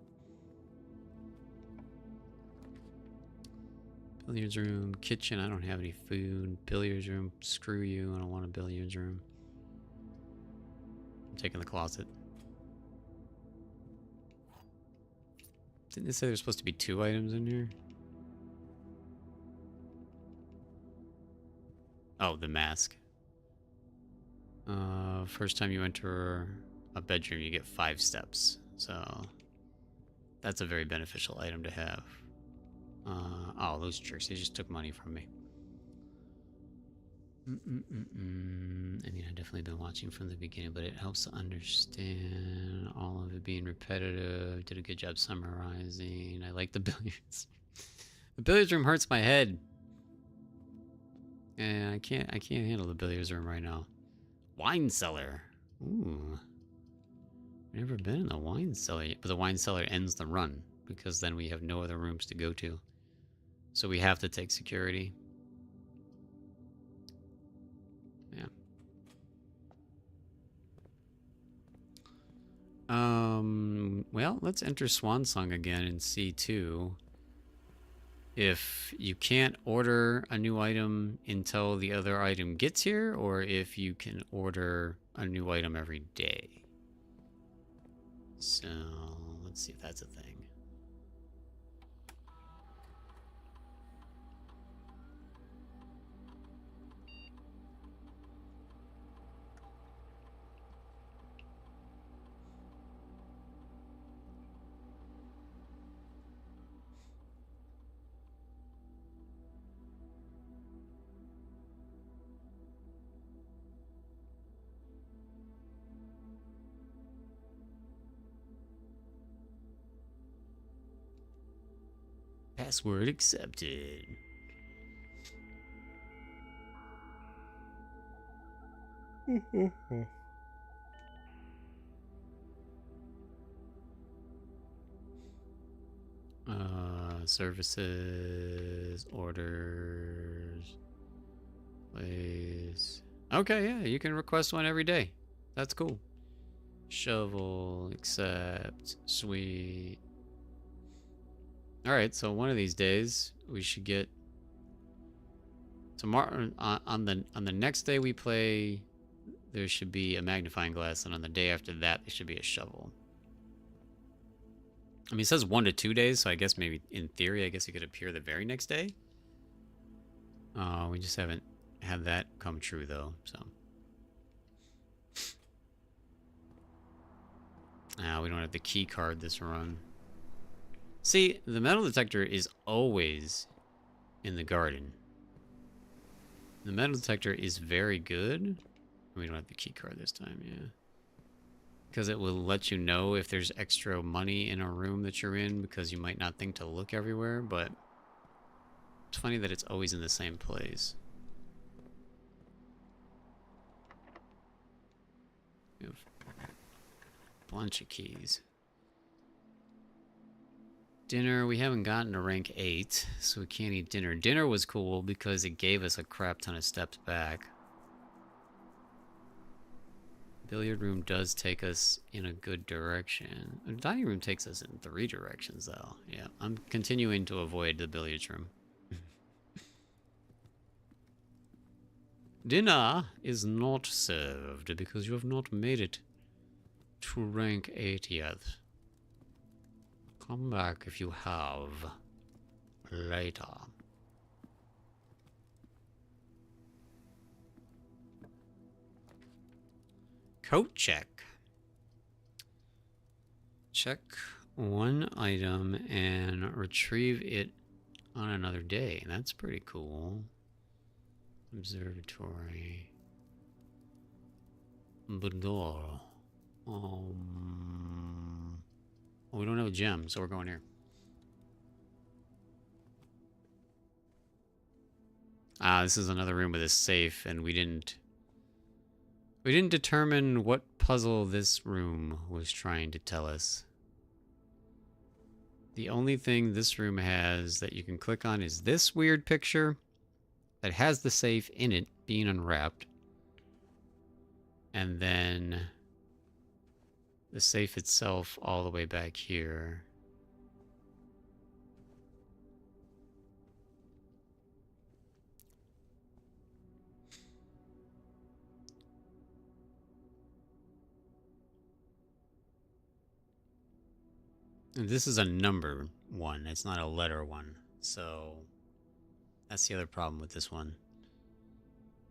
Billiards room, kitchen. I don't have any food. Billiards room. Screw you. I don't want a billiards room. I'm taking the closet. Didn't they say there's supposed to be 2 items in here? Oh, the mask. First time you enter a bedroom, you get 5 steps. So that's a very beneficial item to have. Oh, those jerks. They just took money from me. I mean, I've definitely been watching from the beginning, but it helps to understand all of it being repetitive. Did a good job summarizing. I like the billiards. The billiards room hurts my head. And I can't handle the billiards room right now. Wine cellar. Ooh. Never been in the wine cellar yet, but the wine cellar ends the run because then we have no other rooms to go to. So we have to take security. Yeah. Well, let's enter Swan Song again and see too if you can't order a new item until the other item gets here, or if you can order a new item every day. So let's see if that's a thing. Password accepted. Services, orders, place. Okay, yeah, you can request one every day. That's cool. Shovel, accept, sweet. All right, so one of these days we should get tomorrow on the next day we play. There should be a magnifying glass, and on the day after that, there should be a shovel. I mean, it says 1 to 2 days, so I guess maybe in theory, I guess it could appear the very next day. We just haven't had that come true though, so. We don't have the key card this run. See, the metal detector is always in the garden. The metal detector is very good. We don't have the key card this time, yeah. Because it will let you know if there's extra money in a room that you're in, because you might not think to look everywhere, but it's funny that it's always in the same place. We have a bunch of keys. Dinner, we haven't gotten to rank 8, so we can't eat dinner. Dinner was cool because it gave us a crap ton of steps back. Billiard room does take us in a good direction. The dining room takes us in 3 directions, though. Yeah, I'm continuing to avoid the billiards room. Dinner is not served because you have not made it to rank 8 yet. Come back if you have. Later. Coat check. Check one item and retrieve it on another day. That's pretty cool. Observatory. Boudoir. Well, we don't have a gem, so we're going here. This is another room with a safe, and we didn't determine what puzzle this room was trying to tell us. The only thing this room has that you can click on is this weird picture that has the safe in it being unwrapped. And then the safe itself all the way back here. And this is a number one. It's not a letter one. So that's the other problem with this one.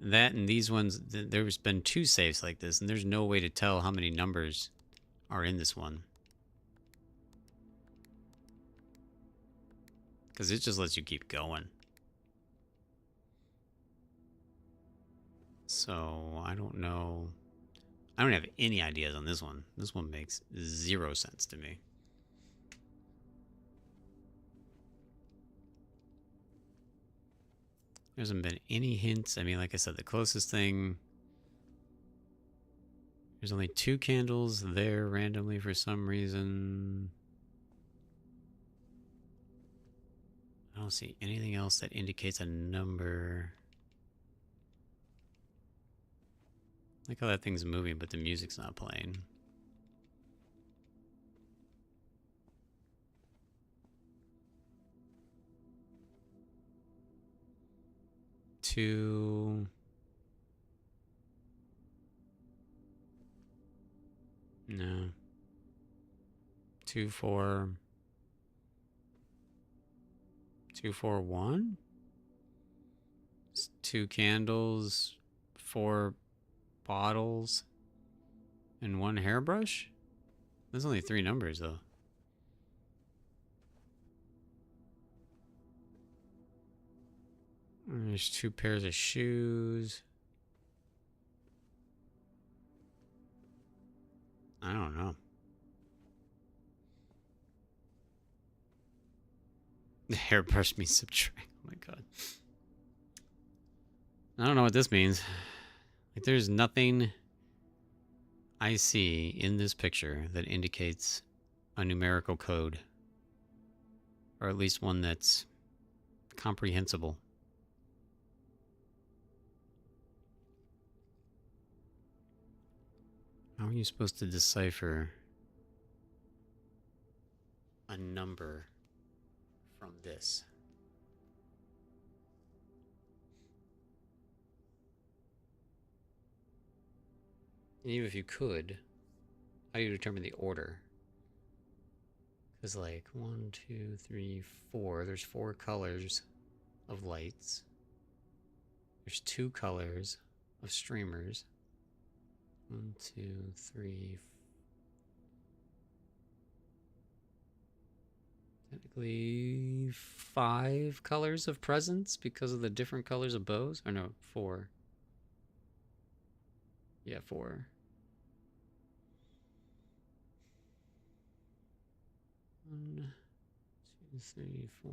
That and these ones, there's been 2 safes like this, and there's no way to tell how many numbers are in this one. Because it just lets you keep going. So, I don't know. I don't have any ideas on this one. This one makes 0 sense to me. There hasn't been any hints. I mean, like I said, the closest thing... There's only 2 candles there randomly for some reason. I don't see anything else that indicates a number. I like how that thing's moving, but the music's not playing. Two... No. 2, 4... 2, 4, 1? 2 candles, 4 bottles, and 1 hairbrush? There's only 3 numbers, though. There's 2 pairs of shoes. I don't know. The hairbrush means subtract. Oh my god. I don't know what this means. Like, there's nothing I see in this picture that indicates a numerical code. Or at least one that's comprehensible. How are you supposed to decipher a number from this? And even if you could, how do you determine the order? Because, like, 1, 2, 3, 4. There's 4 colors of lights. There's 2 colors of streamers. 1, 2, 3. Technically 5 colors of presents because of the different colors of bows. Or no, 4. Yeah, 4. 1, 2, 3, 4.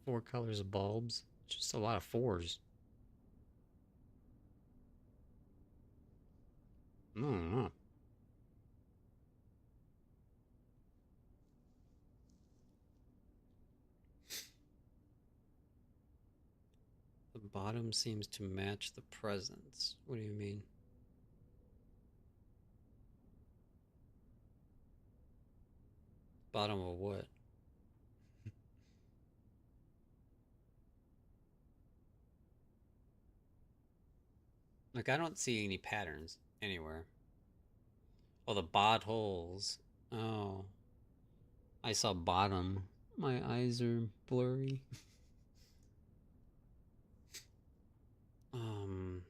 4 colors of bulbs. Just a lot of 4s. I don't know. The bottom seems to match the presents. What do you mean? Bottom of what? Like, I don't see any patterns anywhere. Oh, the bot holes. Oh. I saw bottom. My eyes are blurry. um.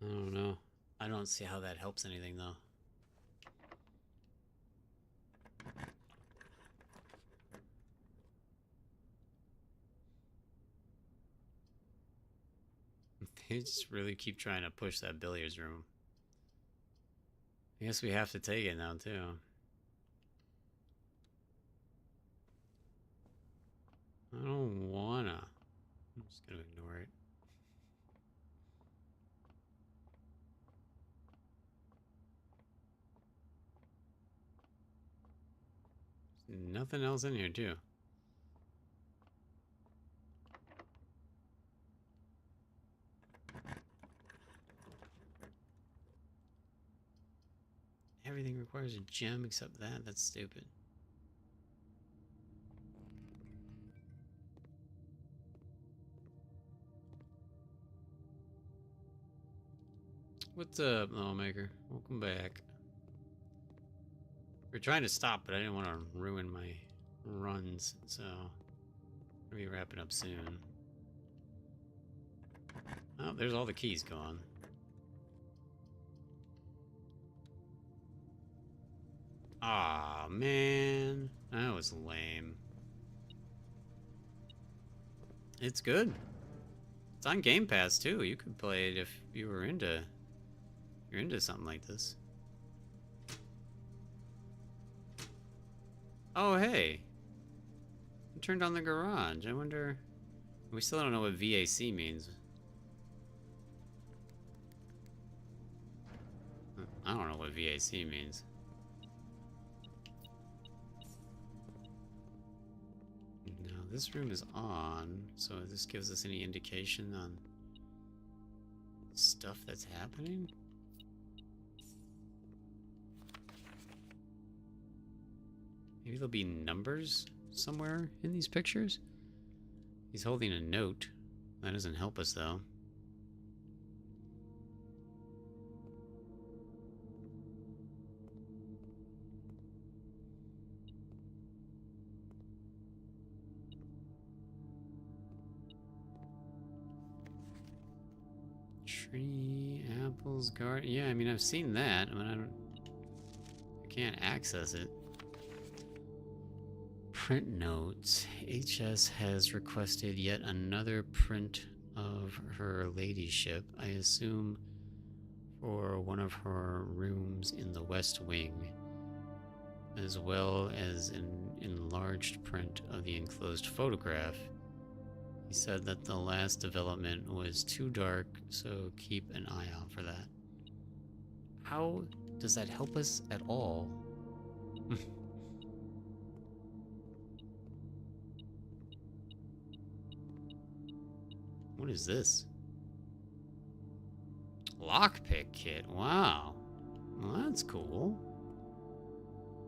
I don't know. I don't see how that helps anything, though. They just really keep trying to push that billiards room. I guess we have to take it now, too. I don't wanna. I'm just gonna ignore it. There's nothing else in here, too. Everything requires a gem except that. That's stupid. What's up, Lawmaker? Welcome back. We're trying to stop, but I didn't want to ruin my runs, so we'll be wrapping up soon. Oh, there's all the keys gone. Aw, man. That was lame. It's good. It's on Game Pass too. You could play it if you were you're into something like this. Oh hey, you turned on the garage. I wonder. We still don't know what VAC means. I don't know what VAC means. Now this room is on, so this gives us any indication on stuff that's happening. Maybe there'll be numbers somewhere in these pictures. He's holding a note. That doesn't help us though. Tree, apples, garden. Yeah, I mean, I've seen that. I mean, I can't access it. Print notes. HS has requested yet another print of her ladyship. I assume for one of her rooms in the West Wing, as well as an enlarged print of the enclosed photograph. He said that the last development was too dark, so keep an eye out for that. How does that help us at all? What is this? Lockpick kit. Wow. Well, that's cool.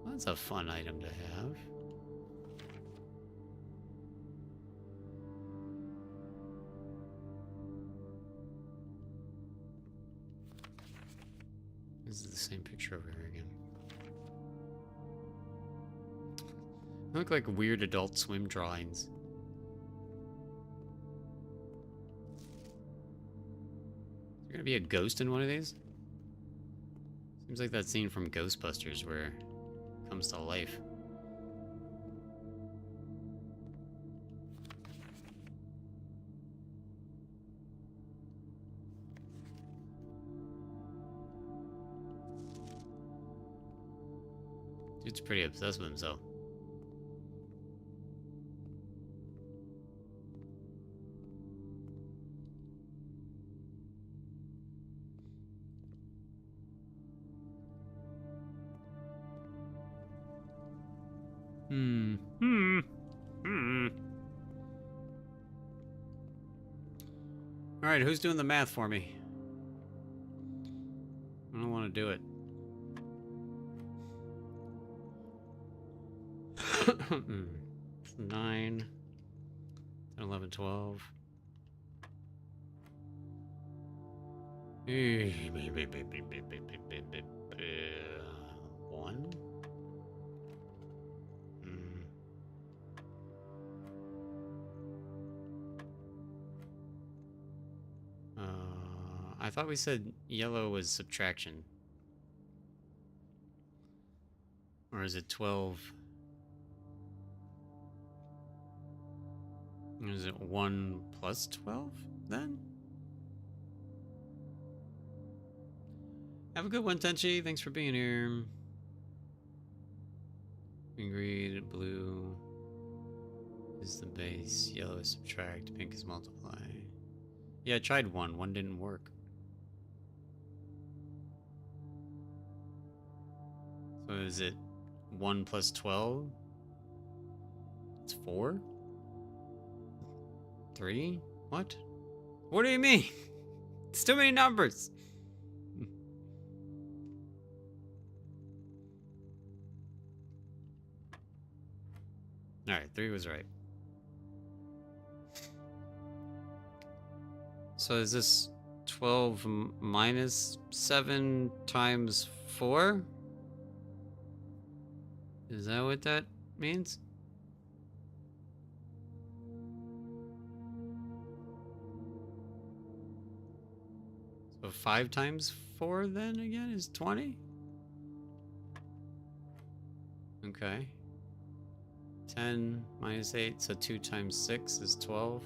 That's a fun item to have. This is the same picture over here again. They look like weird Adult Swim drawings. Is there gonna be a ghost in one of these? Seems like that scene from Ghostbusters where it comes to life. Dude's pretty obsessed with himself. Alright, who's doing the math for me? I don't want to do it. 9, 10, 11, 12. 1? I thought we said yellow was subtraction. Or is it 12? Is it 1 plus 12 then? Have a good one, Tenchi. Thanks for being here. Green, blue is the base. Yellow is subtract. Pink is multiply. Yeah, I tried one. One didn't work. So is it 1 plus 12? It's 4? 3? What? What do you mean? It's too many numbers. Alright, 3 was right. So is this 12 minus 7 times 4? Is that what that means? So 5 times 4 then again is 20? Okay. 10 minus 8, so 2 times 6 is 12.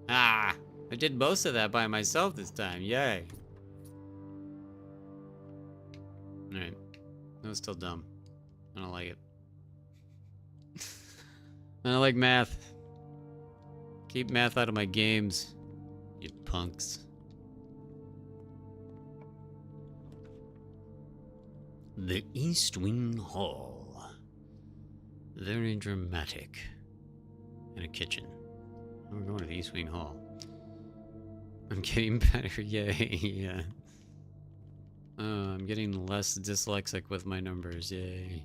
Ah! I did most of that by myself this time. Yay. Alright. That was still dumb. I don't like it. I don't like math. Keep math out of my games, you punks. The East Wing Hall. Very dramatic. And a kitchen. We're going to the East Wing Hall. I'm getting better, yay, yeah. I'm getting less dyslexic with my numbers, yay.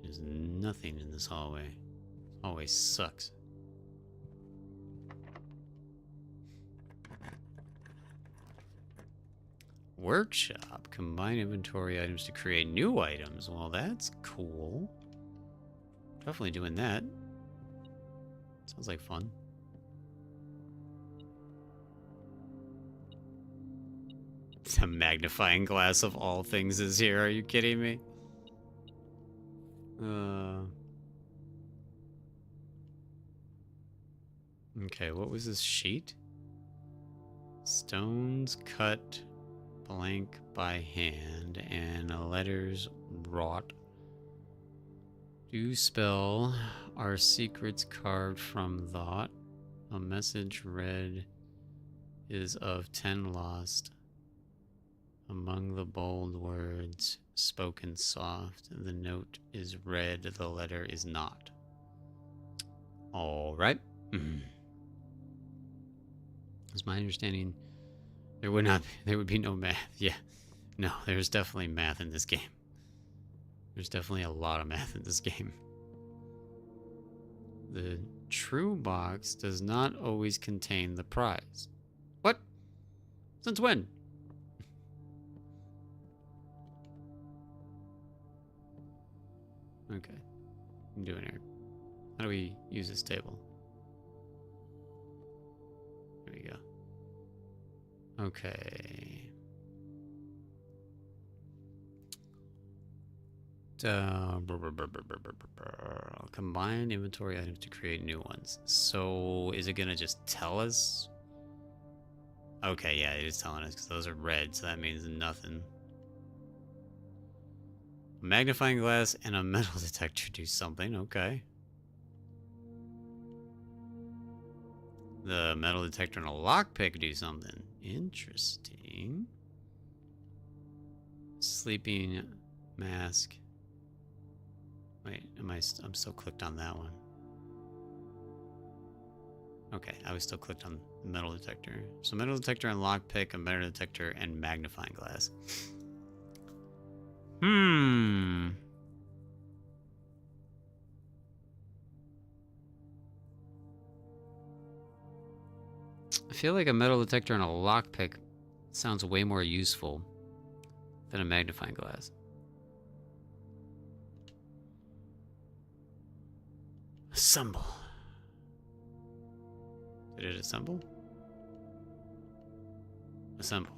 There's nothing in this hallway. Hallway sucks. Workshop. Combine inventory items to create new items. Well, that's cool. Definitely doing that. Sounds like fun. A magnifying glass of all things is here. Are you kidding me? Okay, what was this sheet? Stones cut blank by hand and letters wrought. Do spell our secrets carved from thought. A message read is of 10 lost. Among the bold words spoken soft, the note is read, the letter is not. All right. As my understanding, there would be no math. Yeah. No, there's definitely math in this game. There's definitely a lot of math in this game. The true box does not always contain the prize. What? Since when? Okay. I'm doing here. How do we use this table? There we go. Okay. Combine inventory items to create new ones. So is it gonna just tell us? Okay, yeah, it is telling us because those are red, so that means nothing. A magnifying glass and a metal detector do something. Okay. The metal detector and a lockpick do something. Interesting. Sleeping mask. Wait, I'm still clicked on that one. Okay, I was still clicked on the metal detector. So metal detector and lockpick, a metal detector, and magnifying glass. I feel like a metal detector and a lockpick sounds way more useful than a magnifying glass. Assemble. Did it assemble? Assemble.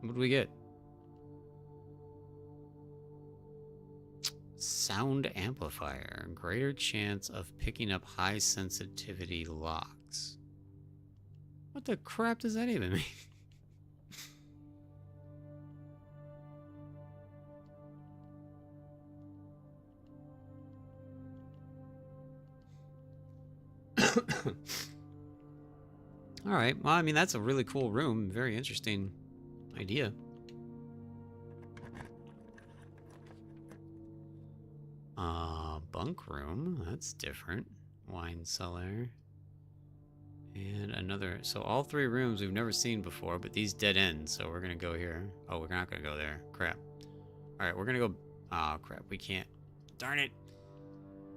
What do we get? Sound amplifier. Greater chance of picking up high sensitivity locks. What the crap does that even mean? All right. Well, I mean, that's a really cool room. Very interesting idea. Bunk room. That's different. Wine cellar. And another. So all three rooms we've never seen before, but these dead end. So we're going to go here. Oh, we're not going to go there. Crap. All right, we're going to go. Oh, crap. We can't. Darn it.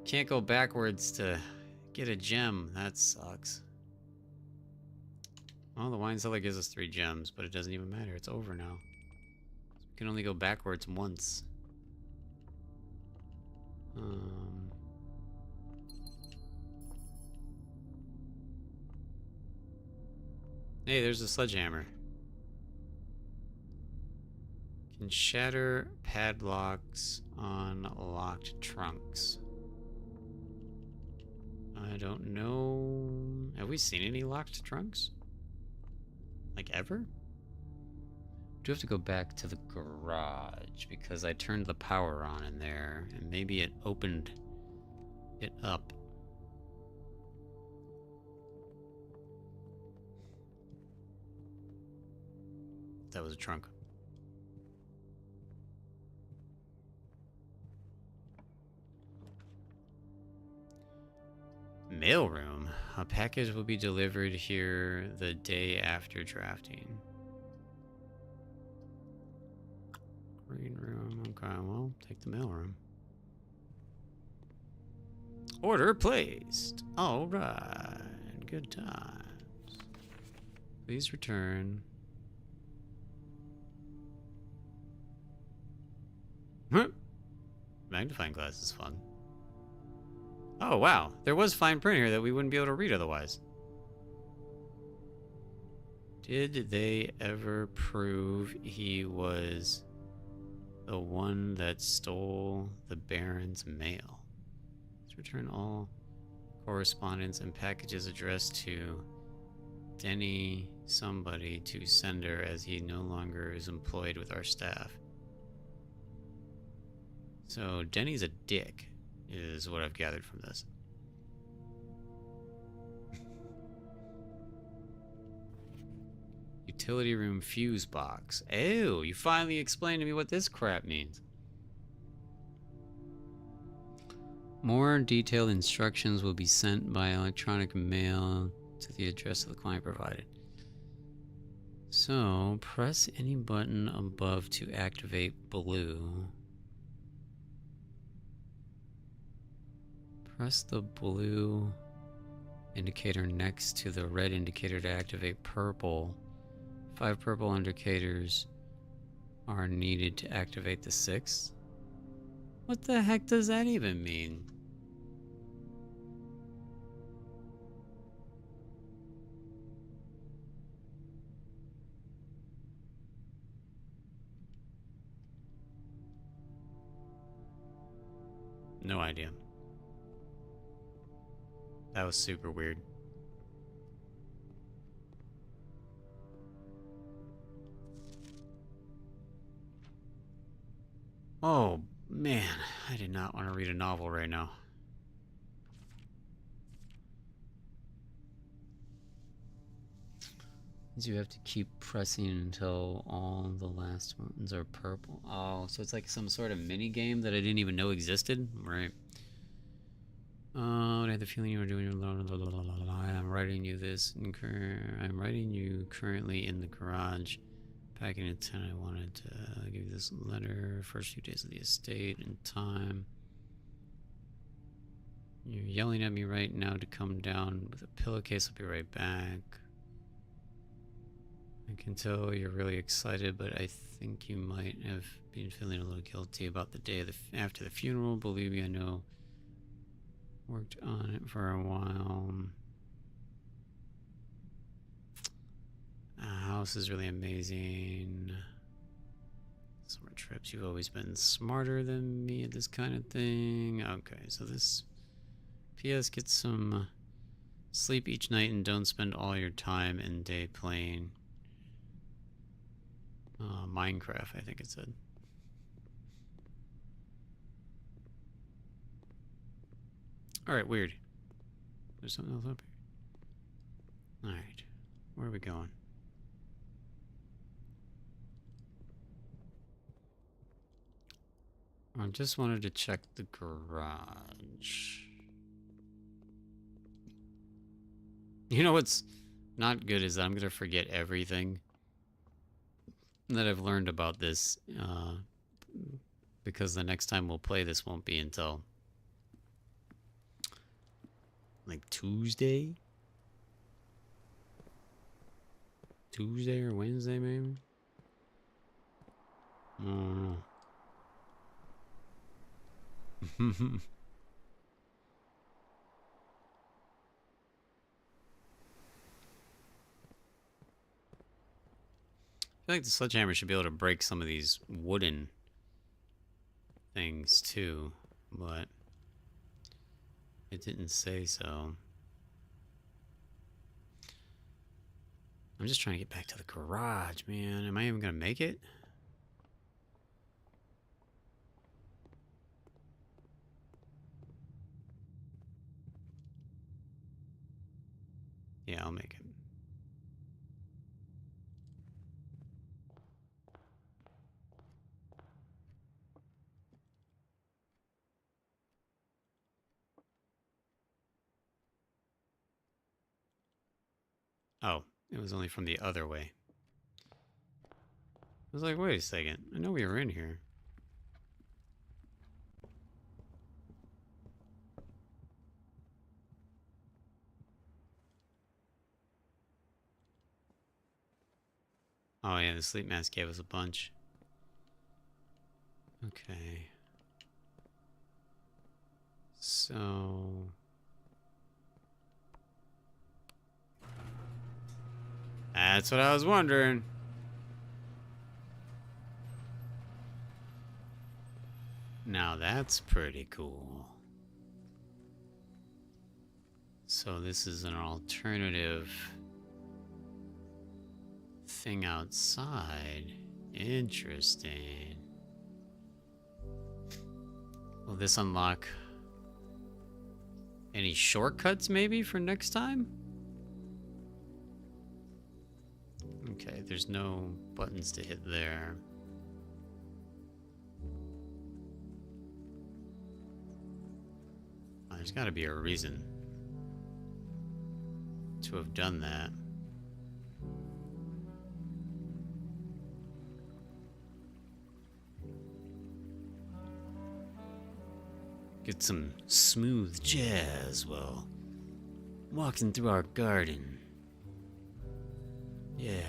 Can't go backwards to get a gem. That sucks. Well, the wine cellar gives us 3 gems, but it doesn't even matter. It's over now. We can only go backwards once. Hey, there's a sledgehammer. Can shatter padlocks on locked trunks. I don't know. Have we seen any locked trunks? Like ever? Do have to go back to the garage because I turned the power on in there and maybe it opened it up. That was a trunk. Mailroom. A package will be delivered here the day after drafting. Green room. Okay, well, take the mailroom. Order placed. All right. Good times. Please return. Magnifying glass is fun. Oh, wow. There was fine print here that we wouldn't be able to read otherwise. Did they ever prove he was the one that stole the Baron's mail? Let's return all correspondence and packages addressed to Denny somebody to sender as he no longer is employed with our staff. So Denny's a dick, is what I've gathered from this. Utility room fuse box. Oh, you finally explained to me what this crap means. More detailed instructions will be sent by electronic mail to the address of the client provided. So, press any button above to activate blue. Press the blue indicator next to the red indicator to activate purple. 5 purple indicators are needed to activate the 6th. What the heck does that even mean? No idea. That was super weird. Oh, man. I did not want to read a novel right now. You have to keep pressing until all the last buttons are purple. Oh, so it's like some sort of mini game that I didn't even know existed? Right. I had the feeling you were doing your I'm writing you this. I'm writing you currently in the garage. Packing at 10. I wanted to give you this letter. First few days of the estate and time. You're yelling at me right now to come down with a pillowcase. I'll be right back. I can tell you're really excited, but I think you might have been feeling a little guilty about the day after the funeral. Believe me, I know. Worked on it for a while. House is really amazing. Summer trips. You've always been smarter than me at this kind of thing. Okay, so this P.S. Get some sleep each night and don't spend all your time and day playing Minecraft, I think it said. Alright, weird. There's something else up here. Alright, where are we going? I just wanted to check the garage. You know what's not good is that I'm going to forget everything that I've learned about this, because the next time we'll play this won't be until like Tuesday or Wednesday, maybe. I don't know. feel like the sledgehammer should be able to break some of these wooden things too, but it didn't say so. I'm just trying to get back to the garage, man. Am I even gonna make it? Yeah, I'll make it. Oh, it was only from the other way. I was like, wait a second. I know we were in here. Oh, yeah, the sleep mask gave us a bunch. Okay. So... that's what I was wondering. Now that's pretty cool. So this is an alternative thing outside. Interesting. Will this unlock any shortcuts maybe for next time? Okay, there's no buttons to hit there. Oh, there's got to be a reason to have done that. Get some smooth jazz while walking through our garden. Yeah.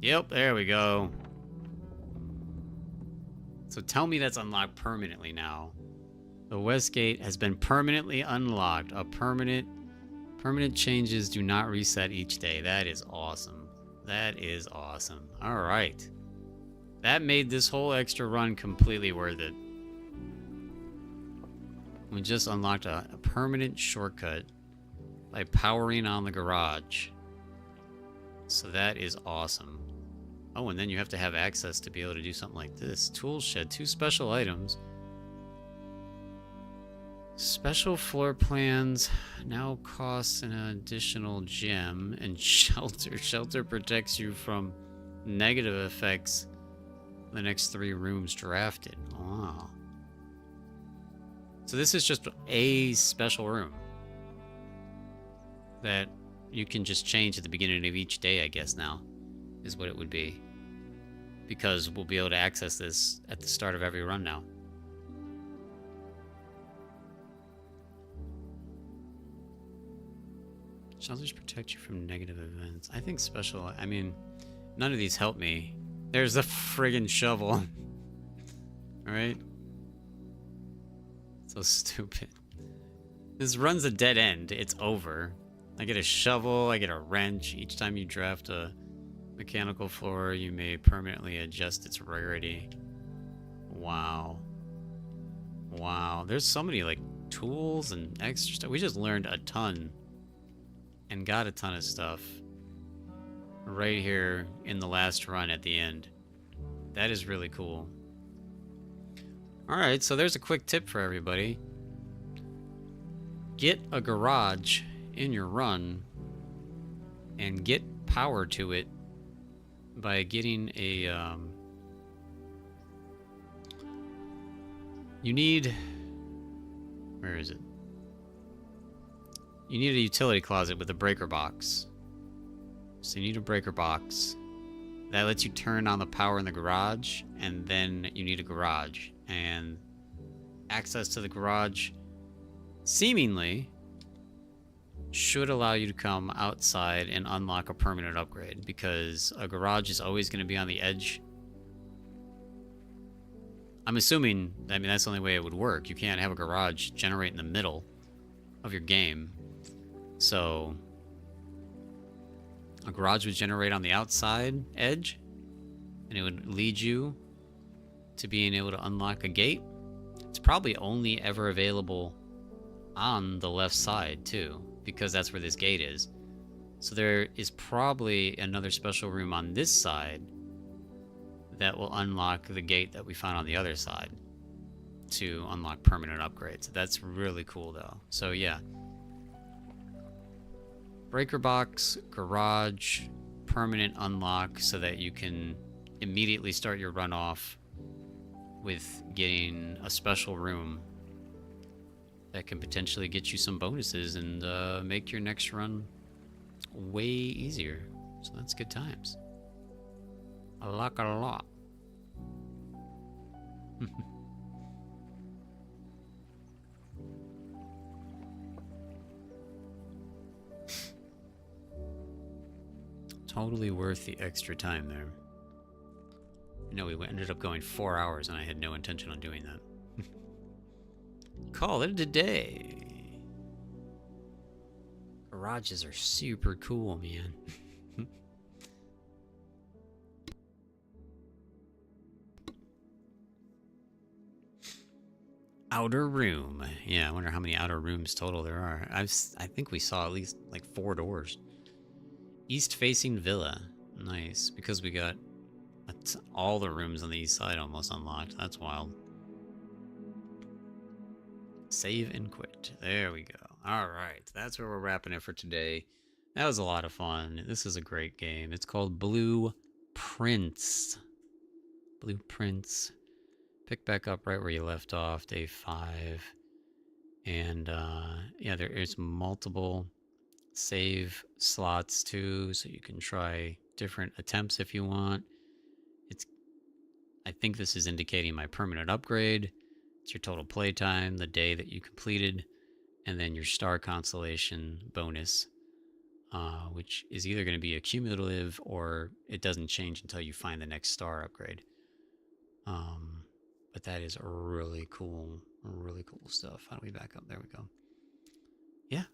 Yep, there we go. So tell me that's unlocked permanently now. The west gate has been permanently unlocked. Permanent changes do not reset each day. That is awesome. That is awesome. All right. That made this whole extra run completely worth it. We just unlocked a permanent shortcut by powering on the garage. So that is awesome. Oh, and then you have to have access to be able to do something like this. Tool shed, 2 special items. Special floor plans now costs an additional gem, and shelter. Shelter protects you from negative effects the next 3 rooms drafted. Wow. So this is just a special room that you can just change at the beginning of each day, I guess now, is what it would be. Because we'll be able to access this at the start of every run now. Shelters protect you from negative events. I think special... I mean, none of these help me. There's a friggin' shovel. Alright? So stupid. This run's a dead end. It's over. I get a shovel, I get a wrench. Each time you draft a mechanical floor, you may permanently adjust its rarity. Wow. Wow. There's so many, like, tools and extra stuff. We just learned a ton. And got a ton of stuff. Right here in the last run at the end. That is really cool. Alright, so there's a quick tip for everybody. Get a garage in your run and get power to it by getting a you need, where is it? You need a utility closet with a breaker box. So you need a breaker box that lets you turn on the power in the garage, and then you need a garage. And access to the garage seemingly should allow you to come outside and unlock a permanent upgrade, because a garage is always going to be on the edge. I'm assuming, I mean, that's the only way it would work. You can't have a garage generate in the middle of your game. So A garage would generate on the outside edge, and it would lead you to being able to unlock a gate. It's probably only ever available on the left side, too, because that's where this gate is. So there is probably another special room on this side that will unlock the gate that we found on the other side to unlock permanent upgrades. That's really cool, though. So, yeah. Breaker box, garage, permanent unlock so that you can immediately start your run off with getting a special room that can potentially get you some bonuses and make your next run way easier. So that's good times. I like it a lot. Totally worth the extra time there. You know, we ended up going 4 hours and I had no intention on doing that. Call it a day. Garages are super cool, man. Outer room. Yeah, I wonder how many outer rooms total there are. I think we saw at least like 4 doors. East facing villa. Nice, because we got all the rooms on the east side almost unlocked. That's wild. Save and quit. There we go. All right, that's where we're wrapping it for today. That was a lot of fun. This is a great game. It's called Blue Prince. Blue Prince. Pick back up right where you left off, day 5. And yeah, there is multiple save slots too, so you can try different attempts if you want. I think this is indicating my permanent upgrade. It's your total playtime, the day that you completed, and then your star constellation bonus, which is either going to be a cumulative or it doesn't change until you find the next star upgrade. But that is really cool stuff. How do we back up? There we go. Yeah.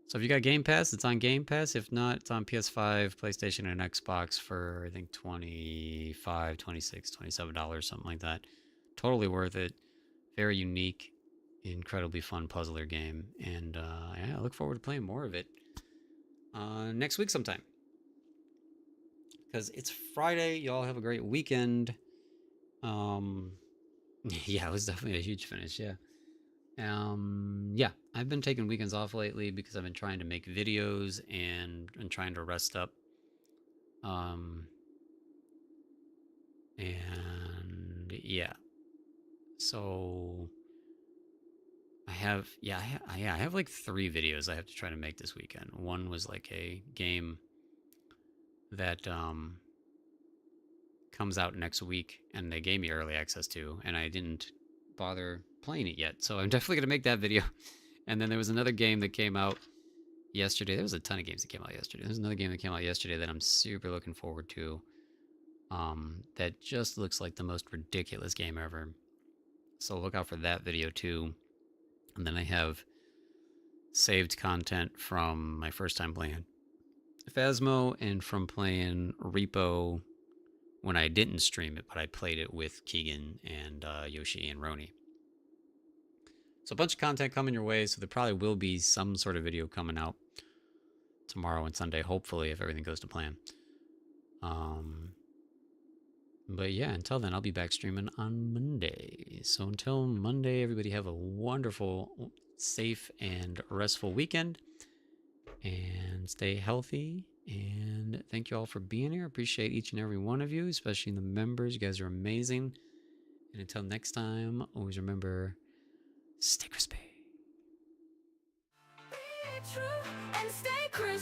So if you got Game Pass, it's on Game Pass. If not, it's on PS5, PlayStation, and Xbox for, I think, $25, $26, $27, something like that. Totally worth it. Very unique, incredibly fun puzzler game. And yeah, I look forward to playing more of it next week sometime. Because it's Friday. Y'all have a great weekend. Yeah, it was definitely a huge finish. Yeah. Yeah, I've been taking weekends off lately because I've been trying to make videos and trying to rest up. And yeah, so I have, yeah, I have like 3 videos I have to try to make this weekend. One was like a game that comes out next week, and they gave me early access to, and I didn't bother playing it yet. So I'm definitely gonna make that video. And then there was another game that came out yesterday. There was a ton of games that came out yesterday. There's another game that came out yesterday that I'm super looking forward to. That just looks like the most ridiculous game ever. So look out for that video too. And then I have saved content from my first time playing Phasmo and from playing Repo when I didn't stream it, but I played it with Keegan and Yoshi and Roni. So a bunch of content coming your way. So there probably will be some sort of video coming out tomorrow and Sunday, hopefully, if everything goes to plan. But yeah, until then, I'll be back streaming on Monday. So until Monday, everybody have a wonderful, safe, and restful weekend. And stay healthy. And thank you all for being here. Appreciate each and every one of you, especially the members. You guys are amazing. And until next time, always remember, stay crispy. Be true and stay crispy.